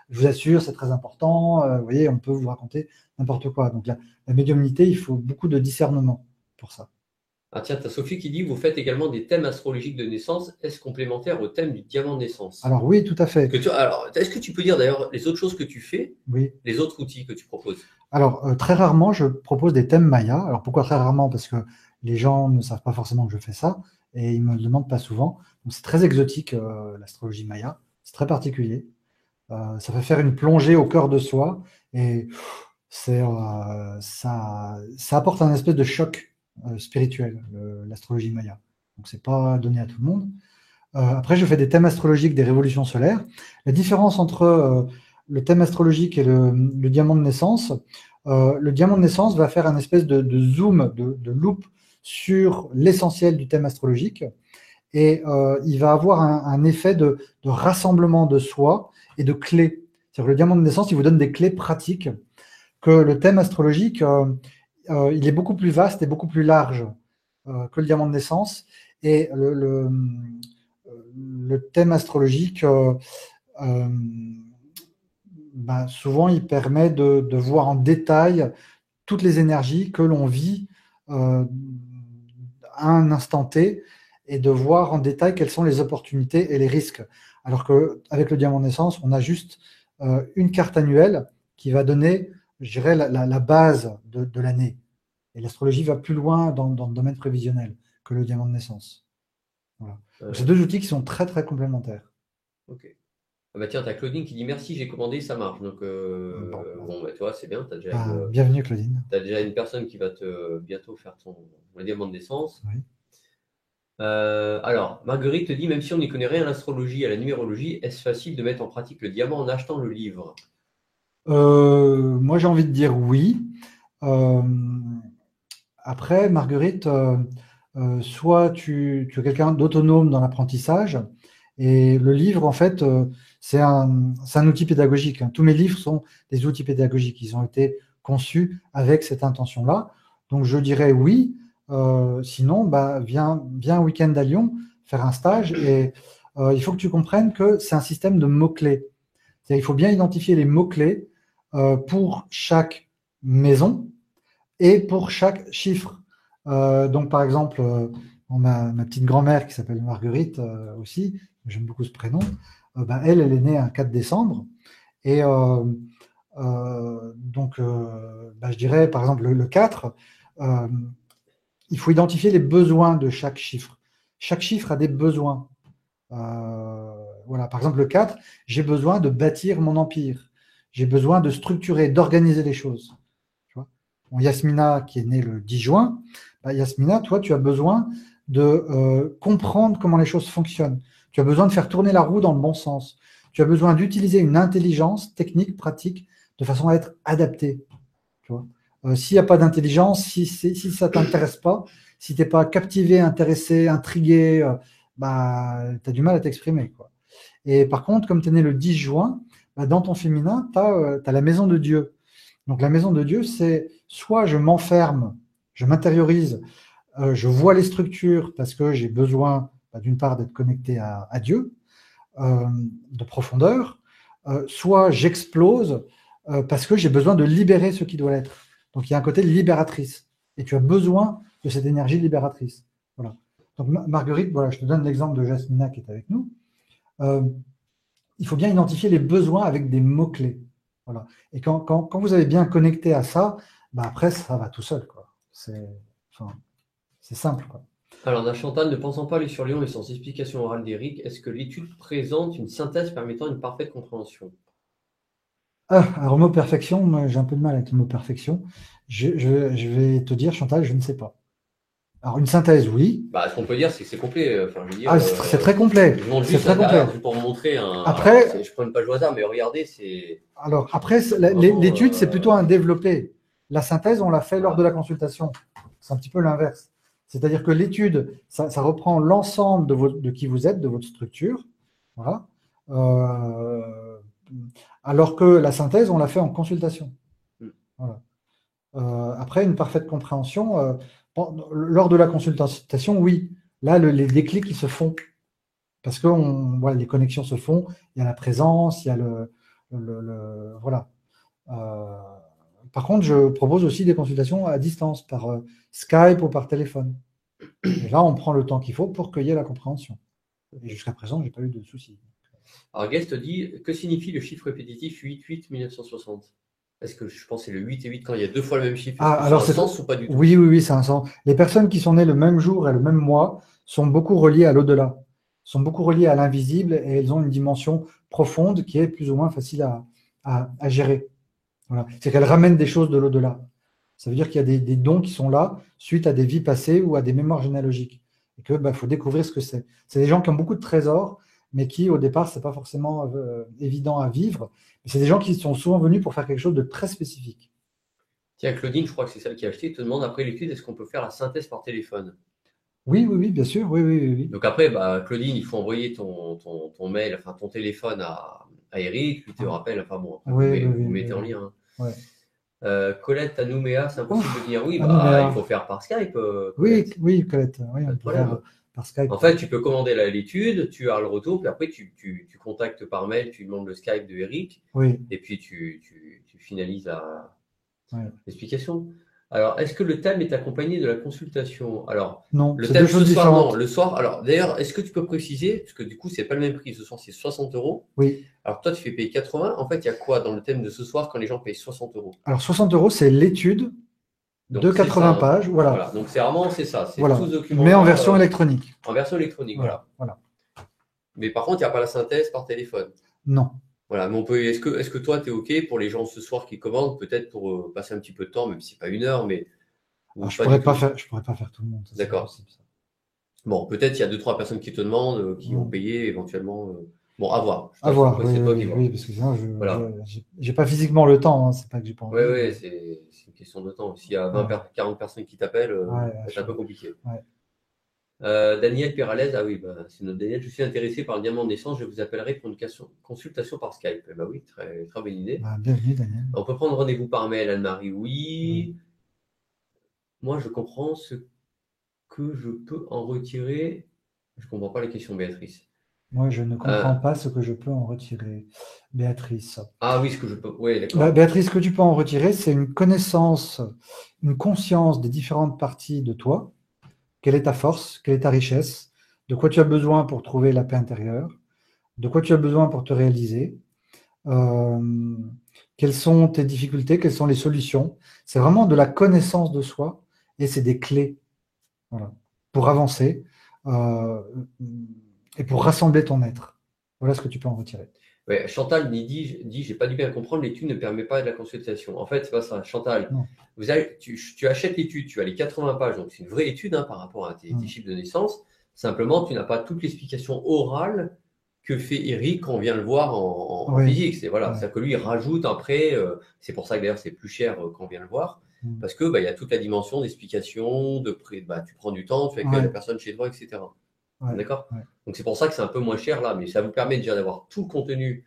je vous assure, c'est très important. Vous voyez, on peut vous raconter n'importe quoi. Donc, la médiumnité, il faut beaucoup de discernement pour ça. Ah tiens, tu as Sophie qui dit, vous faites également des thèmes astrologiques de naissance. Est-ce complémentaire au thème du diamant de naissance? Alors oui, tout à fait. Alors, est-ce que tu peux dire d'ailleurs les autres choses que tu fais? Oui. Les autres outils que tu proposes? Alors, très rarement, je propose des thèmes Maya. Alors, pourquoi très rarement? Parce que les gens ne savent pas forcément que je fais ça et ils me le demandent pas souvent. Donc c'est très exotique, l'astrologie maya. C'est très particulier. Ça fait faire une plongée au cœur de soi et ça apporte un espèce de choc spirituel, l'astrologie maya. Donc c'est pas donné à tout le monde. Après, je fais des thèmes astrologiques des révolutions solaires. La différence entre le thème astrologique et le diamant de naissance, le diamant de naissance va faire un espèce de zoom, de loupe sur l'essentiel du thème astrologique et il va avoir un effet de rassemblement de soi et de clés. C'est-à-dire que le diamant de naissance, il vous donne des clés pratiques que le thème astrologique, il est beaucoup plus vaste et beaucoup plus large que le diamant de naissance. Et le thème astrologique, souvent, il permet de voir en détail toutes les énergies que l'on vit à un instant T et de voir en détail quelles sont les opportunités et les risques. Alors qu'avec le diamant de naissance, on a juste une carte annuelle qui va donner, je dirais, la base de l'année. Et l'astrologie va plus loin dans le domaine prévisionnel que le diamant de naissance. Voilà. C'est deux outils qui sont très, très complémentaires. Ok. Ah bah tiens, t'as Claudine qui dit merci, j'ai commandé, ça marche. Donc, bon, bah, toi, c'est bien. Bienvenue, Claudine. Tu as déjà une personne qui va bientôt faire ton diamant de naissance. Oui. Alors, Marguerite te dit, même si on n'y connaît rien à l'astrologie, à la numérologie, est-ce facile de mettre en pratique le diamant en achetant le livre? Moi, j'ai envie de dire oui. Après, Marguerite, soit tu es quelqu'un d'autonome dans l'apprentissage, et le livre, en fait, c'est un outil pédagogique. Tous mes livres sont des outils pédagogiques. Ils ont été conçus avec cette intention-là. Donc, je dirais oui. Sinon, viens un week-end à Lyon faire un stage et il faut que tu comprennes que c'est un système de mots-clés. C'est-à-dire, il faut bien identifier les mots-clés pour chaque maison et pour chaque chiffre. Donc, par exemple, ma petite grand-mère qui s'appelle Marguerite aussi, j'aime beaucoup ce prénom, elle est née un 4 décembre. Et donc, je dirais, par exemple, le 4, il faut identifier les besoins de chaque chiffre. Chaque chiffre a des besoins. Voilà, par exemple, le 4, j'ai besoin de bâtir mon empire. J'ai besoin de structurer, d'organiser les choses. Bon, Yasmina, qui est née le 10 juin, Yasmina, toi, tu as besoin de comprendre comment les choses fonctionnent. Tu as besoin de faire tourner la roue dans le bon sens. Tu as besoin d'utiliser une intelligence technique, pratique, de façon à être adapté. S'il n'y a pas d'intelligence, si ça ne t'intéresse pas, si tu n'es pas captivé, intéressé, intrigué, tu as du mal à t'exprimer. Et par contre, comme tu es né le 10 juin, dans ton féminin, tu as la maison de Dieu. Donc la maison de Dieu, c'est soit je m'enferme, je m'intériorise, je vois les structures parce que j'ai besoin d'une part d'être connecté à Dieu, de profondeur, soit j'explose parce que j'ai besoin de libérer ce qui doit l'être. Donc il y a un côté libératrice et tu as besoin de cette énergie libératrice. Voilà. Donc Marguerite, voilà, je te donne l'exemple de Jasmina qui est avec nous. Il faut bien identifier les besoins avec des mots-clés. Voilà. Et quand vous avez bien connecté à ça, après, ça va tout seul. C'est simple. Alors, on a Chantal, ne pensant pas aller sur Lyon et sans explication orale d'Éric, est-ce que l'étude présente une synthèse permettant une parfaite compréhension? Alors, mot perfection, moi, j'ai un peu de mal avec le mot perfection. Je vais te dire, Chantal, je ne sais pas. Alors, une synthèse, oui. Ce qu'on peut dire, c'est que c'est complet. C'est très complet. C'est très complet. Pour vous montrer Après, je prends une page au hasard, mais regardez, c'est. Alors, après, l'étude, c'est plutôt un développé. La synthèse, on l'a fait lors de la consultation. C'est un petit peu l'inverse. C'est-à-dire que l'étude, ça reprend l'ensemble de qui vous êtes, de votre structure. Voilà. Alors que la synthèse, on l'a fait en consultation. Voilà. Après, une parfaite compréhension, lors de la consultation, oui. Là, les déclics, ils se font. Parce que les connexions se font. Il y a la présence, il y a voilà. Par contre, je propose aussi des consultations à distance, par Skype ou par téléphone. Et là, on prend le temps qu'il faut pour qu'il y ait la compréhension. Et jusqu'à présent, je n'ai pas eu de soucis. Alors, Guest dit, que signifie le chiffre répétitif 88-1960? Parce que je pense que c'est le 8 et 8 quand il y a 2 fois le même chiffre. Ah, Est-ce que alors ça a un c'est sens ou pas du tout? oui, oui, oui, c'est un sens. Les personnes qui sont nées le même jour et le même mois sont beaucoup reliées à l'au-delà, sont beaucoup reliées à l'invisible et elles ont une dimension profonde qui est plus ou moins facile à gérer. Voilà. C'est qu'elles ramènent des choses de l'au-delà. Ça veut dire qu'il y a des dons qui sont là suite à des vies passées ou à des mémoires généalogiques. Et que faut découvrir ce que c'est. C'est des gens qui ont beaucoup de trésors, mais qui, au départ, c'est pas forcément évident à vivre. Mais c'est des gens qui sont souvent venus pour faire quelque chose de très spécifique. Tiens, Claudine, je crois que c'est celle qui a acheté, te demande après l'étude, est-ce qu'on peut faire la synthèse par téléphone? Oui, oui, oui, bien sûr. Oui, oui, oui, oui. Donc après, Claudine, il faut envoyer ton mail, enfin ton téléphone à Eric, lui te Ah, rappelle, enfin bon, après oui, oui, vous oui, mettez oui, en oui. lien. Hein. Ouais. Colette à Nouméa, c'est impossible de Ouf, venir. Oui, à il Nouméa. faut faire par Skype, Oui, Colette. oui, Colette. Oui, Pas on de peut faire problème. par Skype. En fait, tu peux commander l'étude, tu as le retour, puis après tu contactes par mail, tu demandes le Skype de Eric, Oui, et puis tu finalises ouais. l'explication. Alors, est-ce que le thème est accompagné de la consultation? Alors, Non, le c'est deux thème ce choses soir, non. différentes. Le soir, alors d'ailleurs, est-ce que tu peux préciser, parce que du coup, c'est pas le même prix, ce soir c'est 60 euros. Oui. Alors toi, tu fais payer 80. En fait, il y a quoi dans le thème de ce soir quand les gens payent 60 euros? Alors, 60 euros, c'est l'étude de Donc c'est ça, 80 hein. pages. Voilà. Voilà, donc c'est vraiment, c'est ça, c'est tout Voilà. ce Mais en document-là version électronique. en version électronique, Voilà. voilà. Voilà. Mais par contre, il n'y a pas la synthèse par téléphone. Non. Voilà, mais est-ce que toi, tu es OK pour les gens ce soir qui commandent, peut-être pour passer un petit peu de temps, même si c'est pas 1 heure, mais ou Alors, pas du tout? je pourrais pas faire tout le monde. Ça, c'est pas D'accord. possible, ça. Bon, peut-être il y a 2, 3 personnes qui te demandent, qui ont Mm. payé éventuellement. Bon, à voir. De toute À façon, voir. après, Oui, c'est oui, toi qui oui, vois. oui, parce que sinon, Voilà. j'ai pas physiquement le temps. Hein. C'est pas que j'ai pas Ouais, envie. ouais, Mais... c'est une question de temps. S'il y a Ouais. 40 personnes qui t'appellent, Ouais, ça va être un peu compliqué. ouais. Daniel Peralez, ah oui, c'est notre Daniel. Je suis intéressé par le diamant de naissance. Je vous appellerai pour une consultation par Skype. Eh ben oui, très, très bonne idée. Bienvenue, Daniel. On peut prendre rendez-vous par mail, Anne-Marie. Oui. Oui. Moi, je comprends ce que je peux en retirer. Je comprends pas la question, Béatrice. Moi, je ne Euh, comprends pas ce que je peux en retirer, Béatrice. ah oui, ce que je peux. Oui, d'accord. Béatrice, ce que tu peux en retirer, c'est une connaissance, une conscience des différentes parties de toi. Quelle est ta force? Quelle est ta richesse? De quoi tu as besoin pour trouver la paix intérieure? De quoi tu as besoin pour te réaliser? Euh, Quelles sont tes difficultés? Quelles sont les solutions? C'est vraiment de la connaissance de soi et c'est des clés, voilà, pour avancer euh, et pour rassembler ton être. Voilà ce que tu peux en retirer. Ouais, Chantal dit, j'ai pas du bien comprendre, l'étude ne permet pas de la consultation. En fait, c'est pas ça. Chantal, Non. tu achètes l'étude, tu as les 80 pages, donc c'est une vraie étude hein, par rapport à tes Mm. chiffres de naissance. Simplement, tu n'as pas toute l'explication orale que fait Eric quand on vient le voir en Oui. physique. C'est voilà, Ouais. c'est que lui il rajoute après. C'est pour ça que d'ailleurs c'est plus cher quand on vient le voir, Mm. parce que il y a toute la dimension d'explication, tu prends du temps, tu accueilles Ouais. la personne chez toi, etc. Ouais. D'accord? Ouais. Donc c'est pour ça que c'est un peu moins cher là, mais ça vous permet déjà d'avoir tout le contenu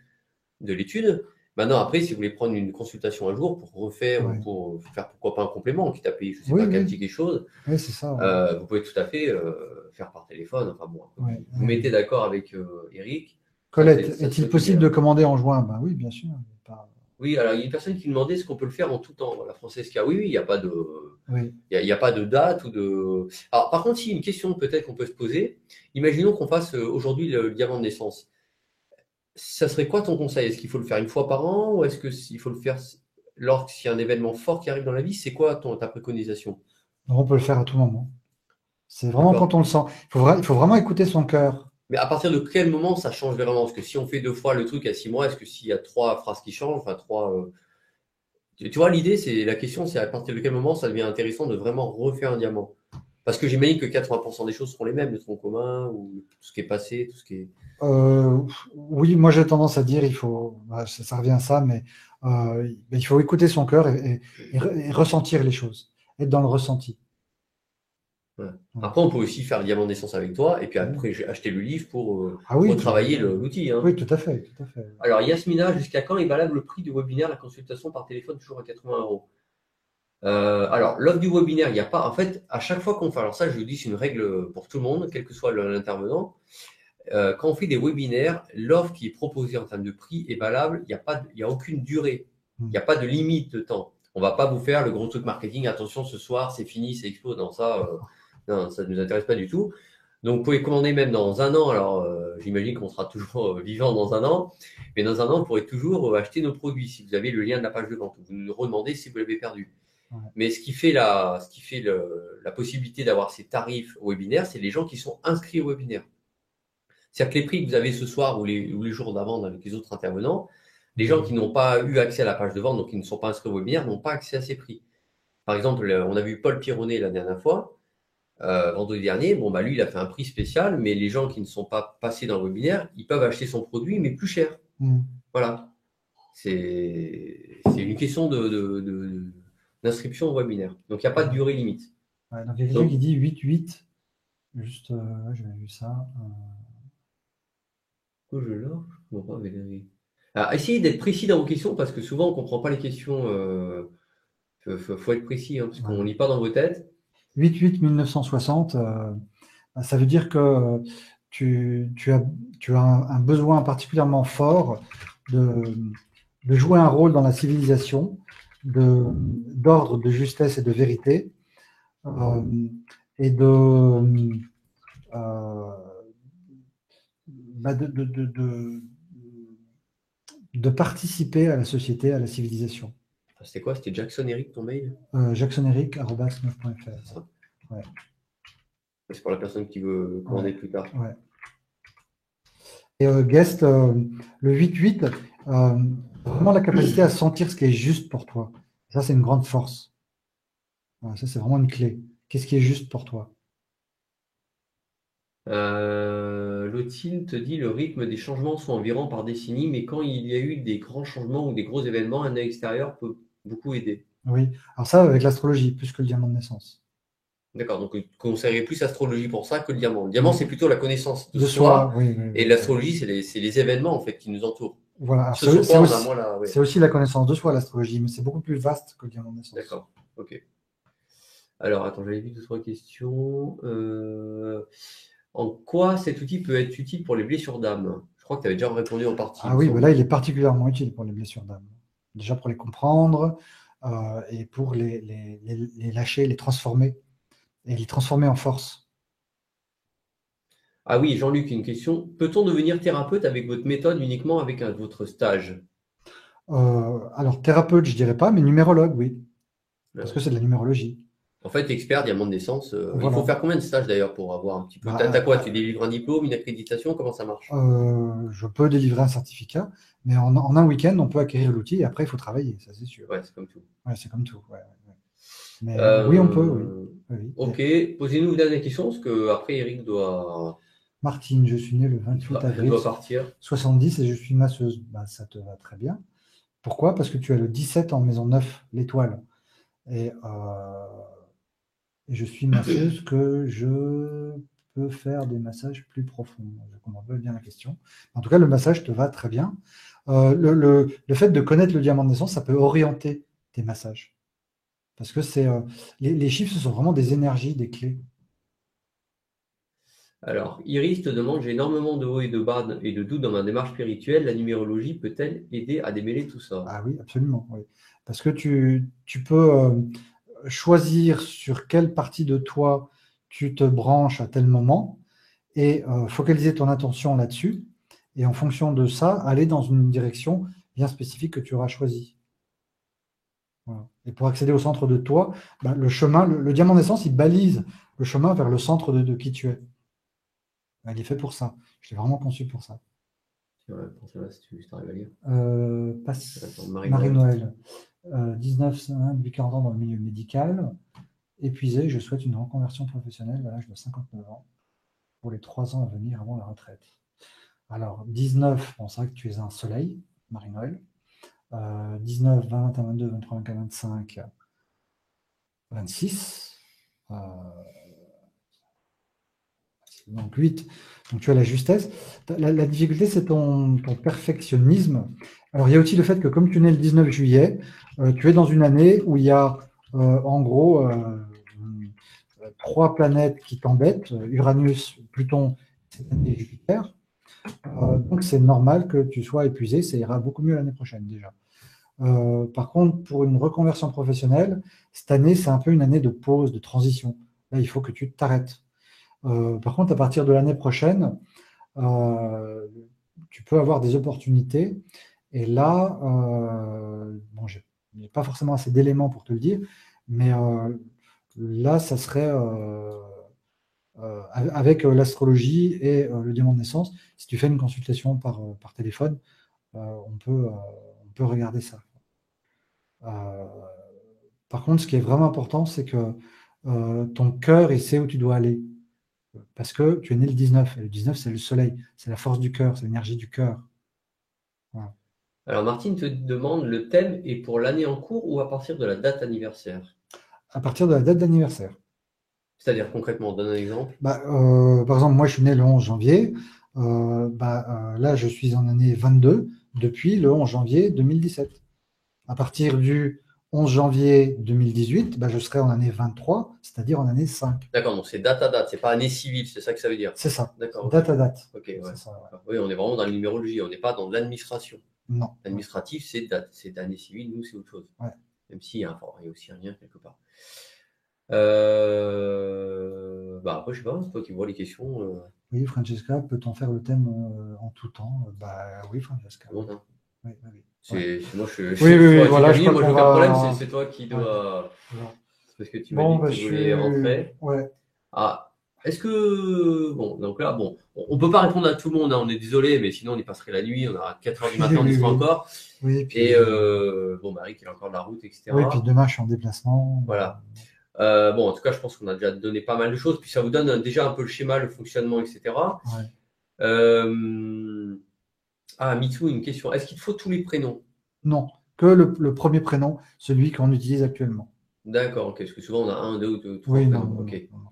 de l'étude. Maintenant, après, si vous voulez prendre une consultation un jour pour refaire ou Ouais. pour faire pourquoi pas un complément, quitte à payer, je sais Oui, pas, 4 oui. tickets chose, Oui, c'est ça. Ouais. vous pouvez tout à fait faire par téléphone. Enfin bon, Ouais. vous mettez d'accord avec Eric. Colette, Ça se est-il fait tout possible bien. de commander en juin? Ben oui, bien sûr. Oui, alors il y a une personne qui demandait est-ce qu'on peut le faire en tout temps, la Francesca. Oui, oui, il n'y a pas de. Oui. Il y a pas de date ou de. Alors, par contre, si une question peut-être qu'on peut se poser, imaginons qu'on fasse aujourd'hui le diamant de naissance. Ça serait quoi ton conseil? Est-ce qu'il faut le faire une fois par an ou est-ce qu'il faut le faire lorsqu'il y a un événement fort qui arrive dans la vie? C'est quoi ta préconisation? Donc, on peut le faire à tout moment. C'est vraiment D'accord. quand on le sent. Il faut vraiment écouter son cœur. Mais à partir de quel moment ça change vraiment? Parce que si on fait 2 fois le truc à 6 mois, est-ce que s'il y a 3 phrases qui changent, enfin tu vois, l'idée, c'est la question, c'est à partir de quel moment ça devient intéressant de vraiment refaire un diamant? Parce que j'imagine que 80% des choses seront les mêmes, le tronc commun ou tout ce qui est passé, tout ce qui est. Oui, moi j'ai tendance à dire, ça revient à ça, mais il faut écouter son cœur et ressentir les choses, être dans le ressenti. Ouais. Ouais. Après, on peut aussi faire le diamant de naissance avec toi et puis Oui. après j'ai acheté le livre pour Ah oui, retravailler l'outil. Hein. oui, tout à fait, tout à fait. Alors, Yasmina, jusqu'à quand est valable le prix du webinaire, la consultation par téléphone, toujours à 80 euros? Alors, l'offre du webinaire, il n'y a pas. En fait, à chaque fois qu'on fait, alors ça, je vous dis, c'est une règle pour tout le monde, quel que soit l'intervenant. Quand on fait des webinaires, l'offre qui est proposée en termes de prix est valable. Il y a aucune durée. Il n'y a pas de limite de temps. On ne va pas vous faire le gros truc marketing. Attention, ce soir, c'est fini, c'est explose. Non, ça ne nous intéresse pas du tout. Donc, vous pouvez commander même dans un an. Alors, j'imagine qu'on sera toujours vivant dans un an, mais dans un an, vous pourrez toujours acheter nos produits si vous avez le lien de la page de vente. Vous nous redemandez si vous l'avez perdu. Ouais. Mais ce qui fait la possibilité d'avoir ces tarifs webinaires, c'est les gens qui sont inscrits au webinaire. C'est-à-dire que les prix que vous avez ce soir ou les jours d'avant avec les autres intervenants, les gens qui n'ont pas eu accès à la page de vente, donc qui ne sont pas inscrits au webinaire, n'ont pas accès à ces prix. Par exemple, on a vu Paul Pironnet la dernière fois, vendredi dernier. Bon, bah lui, il a fait un prix spécial, mais les gens qui ne sont pas passés dans le webinaire, ils peuvent acheter son produit, mais plus cher. Voilà. C'est une question d'inscription au webinaire. Donc, il n'y a pas de durée limite. Ouais, donc, il y a quelqu'un qui dit 8-8. Juste, j'avais vu ça. Je comprends pas, Valérie. Alors, essayez d'être précis dans vos questions, parce que souvent, on ne comprend pas les questions. Faut être précis, hein, parce qu'on ne lit pas dans vos têtes. 8-8-1960, ça veut dire que tu as un besoin particulièrement fort de jouer un rôle dans la civilisation, d'ordre, de justesse et de vérité, et de participer à la société, à la civilisation. C'était quoi? C'était Jackson Eric, ton mail? jacksoneric@9.fr. Ouais. C'est pour la personne qui veut commander plus tard. Ouais. Et Guest, le 8-8, vraiment la capacité à sentir ce qui est juste pour toi. Ça, c'est une grande force. Voilà, ça, c'est vraiment une clé. Qu'est-ce qui est juste pour toi? Lotine te dit le rythme des changements sont environ par décennie, mais quand il y a eu des grands changements ou des gros événements, un œil extérieur peut beaucoup aider. Oui, alors ça, avec l'astrologie, plus que le diamant de naissance. D'accord, donc vous conseillerez plus l'astrologie pour ça que le diamant. Le diamant, c'est plutôt la connaissance de soi. Oui, et l'astrologie, c'est les événements en fait qui nous entourent. Voilà, c'est aussi la connaissance de soi, l'astrologie, mais c'est beaucoup plus vaste que le diamant de naissance. D'accord, ok. Alors, attends, j'avais vu 2-3 questions. En quoi cet outil peut être utile pour les blessures d'âme? Je crois que tu avais déjà répondu en partie. Ah oui, là, il est particulièrement utile pour les blessures d'âme. Déjà pour les comprendre et pour les lâcher, les transformer et les transformer en force. Ah oui, Jean-Luc, une question. Peut-on devenir thérapeute avec votre méthode uniquement avec votre stage? Alors, thérapeute, je dirais pas, mais numérologue, oui. Parce que c'est de la numérologie. En fait, expert, diamant de naissance. Voilà. Il faut faire combien de stages d'ailleurs pour avoir un petit peu? T'as quoi? Tu délivres un diplôme, une accréditation? Comment ça marche? Je peux délivrer un certificat, mais en un week-end, on peut acquérir l'outil et après, il faut travailler, ça c'est sûr. Ouais, c'est comme tout. Ouais, c'est comme tout. Ouais. Mais oui, on peut, oui. Ok, posez-nous une dernière question, parce que après Eric doit. Martine, je suis née le 28 avril 70 et je suis masseuse. Bah, ça te va très bien. Pourquoi? Parce que tu as le 17 en maison 9, l'étoile. Et je suis masseuse que je peux faire des massages plus profonds. Je comprends pas bien la question. En tout cas, le massage te va très bien. Le fait de connaître le diamant de naissance, ça peut orienter tes massages. Parce que les chiffres, ce sont vraiment des énergies, des clés. Alors, Iris te demande, j'ai énormément de hauts et de bas et de doutes dans ma démarche spirituelle. La numérologie peut-elle aider à démêler tout ça? Ah oui, absolument. Oui. Parce que tu peux choisir sur quelle partie de toi tu te branches à tel moment et focaliser ton attention là-dessus. Et en fonction de ça, aller dans une direction bien spécifique que tu auras choisie. Voilà. Et pour accéder au centre de toi, le chemin, le diamant d'essence, il balise le chemin vers le centre de qui tu es. Il est fait pour ça. Je l'ai vraiment conçu pour ça. Si tu arrives à lire. Marie-Noël, 19, depuis 40 ans dans le milieu médical, épuisé, je souhaite une reconversion professionnelle à l'âge de 59 ans pour les 3 ans à venir avant la retraite. Alors, 19, c'est vrai que tu es un soleil, Marie-Noël. 19, 20, 21, 22, 23, 24, 25, 26. Donc 8, donc tu as la justesse. La difficulté, c'est ton perfectionnisme. Alors, il y a aussi le fait que comme tu es né le 19 juillet, tu es dans une année où il y a en gros 3 planètes qui t'embêtent, Uranus, Pluton et Jupiter. Donc, c'est normal que tu sois épuisé, ça ira beaucoup mieux l'année prochaine déjà. Par contre, pour une reconversion professionnelle, cette année, c'est un peu une année de pause, de transition. Là, il faut que tu t'arrêtes. Par contre, à partir de l'année prochaine, euh, tu peux avoir des opportunités. Et là, bon, j'ai pas forcément assez d'éléments pour te le dire, mais là, ça serait avec l'astrologie et le diamant de naissance. Si tu fais une consultation par téléphone, on peut regarder ça. Euh, Par contre, ce qui est vraiment important, c'est que ton cœur, il sait où tu dois aller. Parce que tu es né le 19, et le 19, c'est le soleil, c'est la force du cœur, c'est l'énergie du cœur. Voilà. Alors Martine te demande, le thème est pour l'année en cours ou à partir de la date anniversaire? À partir de la date d'anniversaire. C'est-à-dire concrètement, donne un exemple. Bah, par exemple, moi, je suis né le 11 janvier. Là, je suis en année 22 depuis le 11 janvier 2017. À partir du 11 janvier 2018, bah, je serai en année 23, c'est-à-dire en année 5. D'accord, donc c'est date à date, c'est pas année civile, c'est ça que ça veut dire. C'est ça, D'accord, ok. date à date. Ok, ouais. C'est ça, ouais. Oui, on est vraiment dans la numérologie, on n'est pas dans l'administration. Non. L'administratif, c'est date, c'est d'année civile, nous, c'est autre chose. Ouais. Même s'il y a aussi un lien quelque part. Après, je sais pas, c'est toi qui vois les questions. Oui, Francesca, peut-on faire le thème en tout temps? Oui, Francesca. Bon, hein. Oui, oui, oui. Moi, Oui, voilà, je crois moi, j'ai qu'on aucun problème, va. c'est toi qui Ouais, dois. voilà. C'est parce que tu m'as Bon, dit que tu voulais rentrer. Ouais. Ah, est-ce que. Bon, donc là, bon, on peut pas répondre à tout le monde, hein, on est désolé, mais sinon on y passerait la nuit, on aura 4 heures du matin, on y Oui, sera oui. encore. Oui, puis, Et bon, Marie, qui a encore de la route, etc. oui, puis demain, je suis en déplacement. Voilà. Bon, en tout cas, je pense qu'on a déjà donné pas mal de choses, puis ça vous donne déjà un peu le schéma, le fonctionnement, etc. Ouais. Mitsu, une question. Est-ce qu'il te faut tous les prénoms? Non, que le premier prénom, celui qu'on utilise actuellement. D'accord, ok, parce que souvent on a un, deux, trois Oui, non, prénoms. non, Ok. non, non.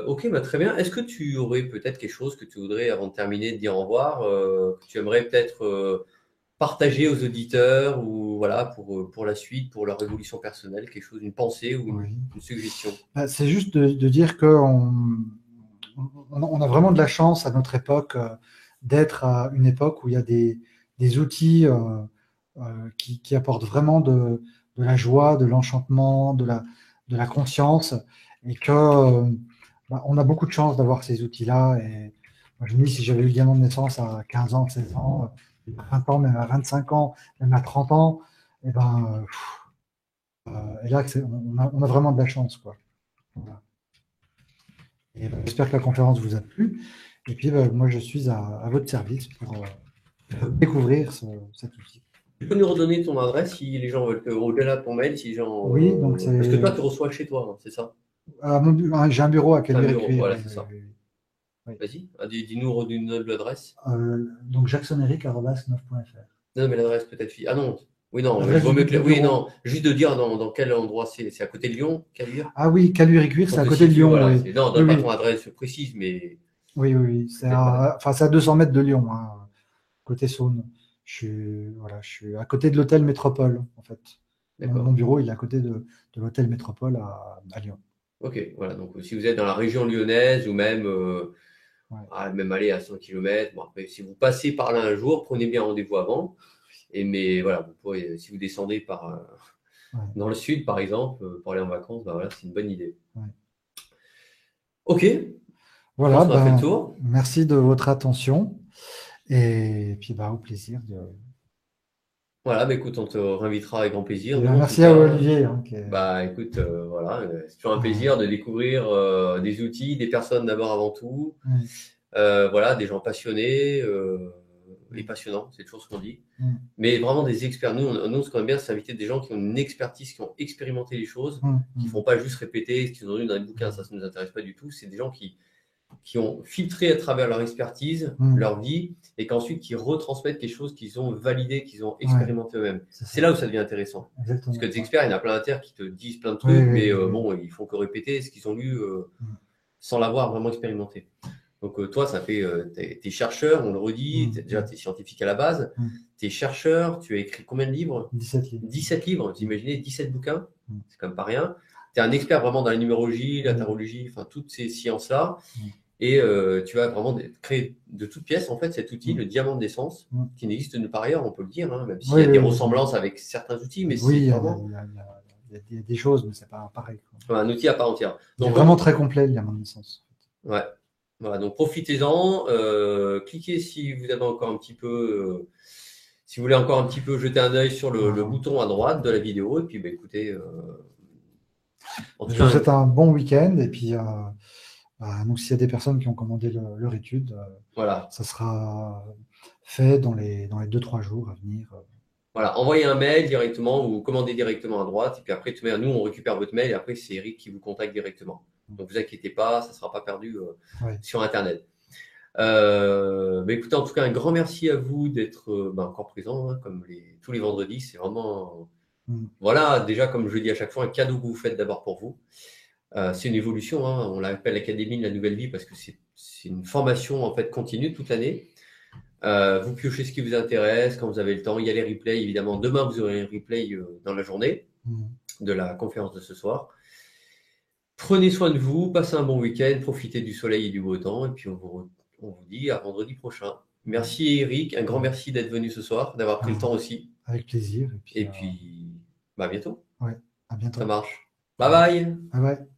Ok, bah, très bien. Est-ce que tu aurais peut-être quelque chose que tu voudrais, avant de terminer, de dire au revoir, que tu aimerais peut-être partager aux auditeurs ou voilà pour la suite, pour leur évolution personnelle, quelque chose, une pensée ou Oui. une suggestion? C'est juste de dire qu'on on a vraiment de la chance à notre époque d'être à une époque où il y a des outils qui apportent vraiment de la joie, de l'enchantement, de la conscience, et que on a beaucoup de chance d'avoir ces outils-là. Et moi, je me dis, si j'avais eu le diamant de naissance à 15 ans, 16 ans, à 20 ans, même à 25 ans, même à 30 ans, et et là, on a vraiment de la chance, quoi. Voilà. Et j'espère que la conférence vous a plu. Et puis, moi, je suis à votre service pour découvrir cet outil. Tu peux nous redonner ton adresse si les gens veulent au-delà de ton mail, si les gens. Oui, donc Parce que toi, tu c'est. reçois chez toi, hein, c'est ça? J'ai un bureau à C'est un bureau, Caluire-et-Cuire. voilà, Oui, c'est oui, ça. oui, oui. Vas-y, dis-nous, redonne l'adresse. Donc, jacksoneric@9.fr. Non, mais l'adresse peut-être. Ah non, oui, non, il L'adresse vaut mieux que. du Oui, bureau. non, juste de dire dans quel endroit c'est. C'est à côté de Lyon, Caluire? Ah oui, Caluire-et-Cuire, c'est Pour à te côté de situer, Lyon. voilà. Oui, Non, oui, donne pas oui. ton adresse précise, mais. Oui, oui, oui. C'est Peut-être pas. à, enfin, c'est à 200 mètres de Lyon, hein, côté Saône. Je suis à côté de l'hôtel Métropole, en fait. Mon D'accord. bureau, il est à côté de l'hôtel Métropole à Lyon. Ok, voilà. Donc, si vous êtes dans la région lyonnaise ou même, Ouais. même aller à 100 km, bon, après, si vous passez par là un jour, prenez bien rendez-vous avant. Mais voilà, vous pourrez, si vous descendez Ouais. dans le sud, par exemple, pour aller en vacances, bah voilà, c'est une bonne idée. Ouais. Ok, je Voilà, pense qu'on a fait le tour. merci de votre attention et puis au plaisir Voilà, bah, écoute, on te réinvitera avec grand plaisir. et Nous, en tout merci à cas, Olivier, hein, bah écoute, voilà, c'est toujours un ouais, plaisir de découvrir des outils, des personnes d'abord avant tout. ouais, Voilà, des gens passionnés et ouais, passionnants, c'est toujours ce qu'on dit. ouais, Mais vraiment des experts. Nous, ce qu'on aime bien, c'est inviter des gens qui ont une expertise, qui ont expérimenté les choses, ouais, qui ne font pas juste répéter ce qu'ils ont lu dans les bouquins. Ça ne nous intéresse pas du tout. C'est des gens qui ont filtré à travers leur expertise, ouais, leur vie, et qu'ensuite qui retransmettent quelque chose qu'ils ont validé, qu'ils ont ouais, expérimenté eux-mêmes. c'est C'est ça, là où ça devient intéressant. exactement. Parce que des Ouais. experts, il y en a plein à terre qui te disent plein de Oui, trucs, oui, mais oui, oui. bon, ils font que répéter ce qu'ils ont lu Mm, sans l'avoir vraiment expérimenté. Donc toi, ça fait, t'es chercheur, on le redit, déjà mm, t'es scientifique à la base, mm. t'es chercheur, tu as écrit combien de livres? 17 livres. 17 livres, vous imaginez, 17 bouquins, Mm, c'est quand même pas rien. Tu es un expert vraiment dans la numérologie, la mm, tarologie, enfin toutes ces sciences-là, mm, et tu as vraiment créé de toutes pièces en fait cet outil, mm, le diamant d'essence, mm. qui n'existe nulle part ailleurs, on peut le dire, hein, même s'il Oui, y a oui, des oui. ressemblances avec certains outils, mais Oui, c'est vraiment il y a Il y a des choses, mais c'est pas pareil, quoi. Voilà, un outil à part entière. Il est Donc, vraiment très complet, l'IA naissance. ouais. Voilà, donc profitez-en. Cliquez si vous avez encore un petit peu, si vous voulez encore un petit peu jeter un œil sur le bouton à droite de la vidéo. Et puis, bah, écoutez, en tout Je vous cas, souhaite un bon week-end. Et puis, donc, s'il y a des personnes qui ont commandé leur étude, voilà. ça sera fait dans les 2-3 jours à venir. Voilà, envoyez un mail directement ou commandez directement à droite. Et puis après, nous, on récupère votre mail et après, c'est Eric qui vous contacte directement. Donc, vous inquiétez pas, ça ne sera pas perdu Ouais. sur Internet. Écoutez, en tout cas, un grand merci à vous d'être encore présent, hein, comme tous les vendredis. C'est vraiment, voilà, déjà, comme je le dis à chaque fois, un cadeau que vous faites d'abord pour vous. C'est une évolution, hein, on l'appelle l'Académie de la Nouvelle Vie parce que c'est une formation en fait continue toute l'année. Vous piochez ce qui vous intéresse quand vous avez le temps. Il y a les replays, évidemment. Demain, vous aurez un replay dans la journée de la conférence de ce soir. Prenez soin de vous, passez un bon week-end, profitez du soleil et du beau temps. Et puis, on vous dit à vendredi prochain. Merci Eric, un grand merci d'être venu ce soir, d'avoir pris le temps aussi. Avec plaisir. Et puis à bientôt. Ouais, à bientôt. Ça marche. Bye bye. Bye bye.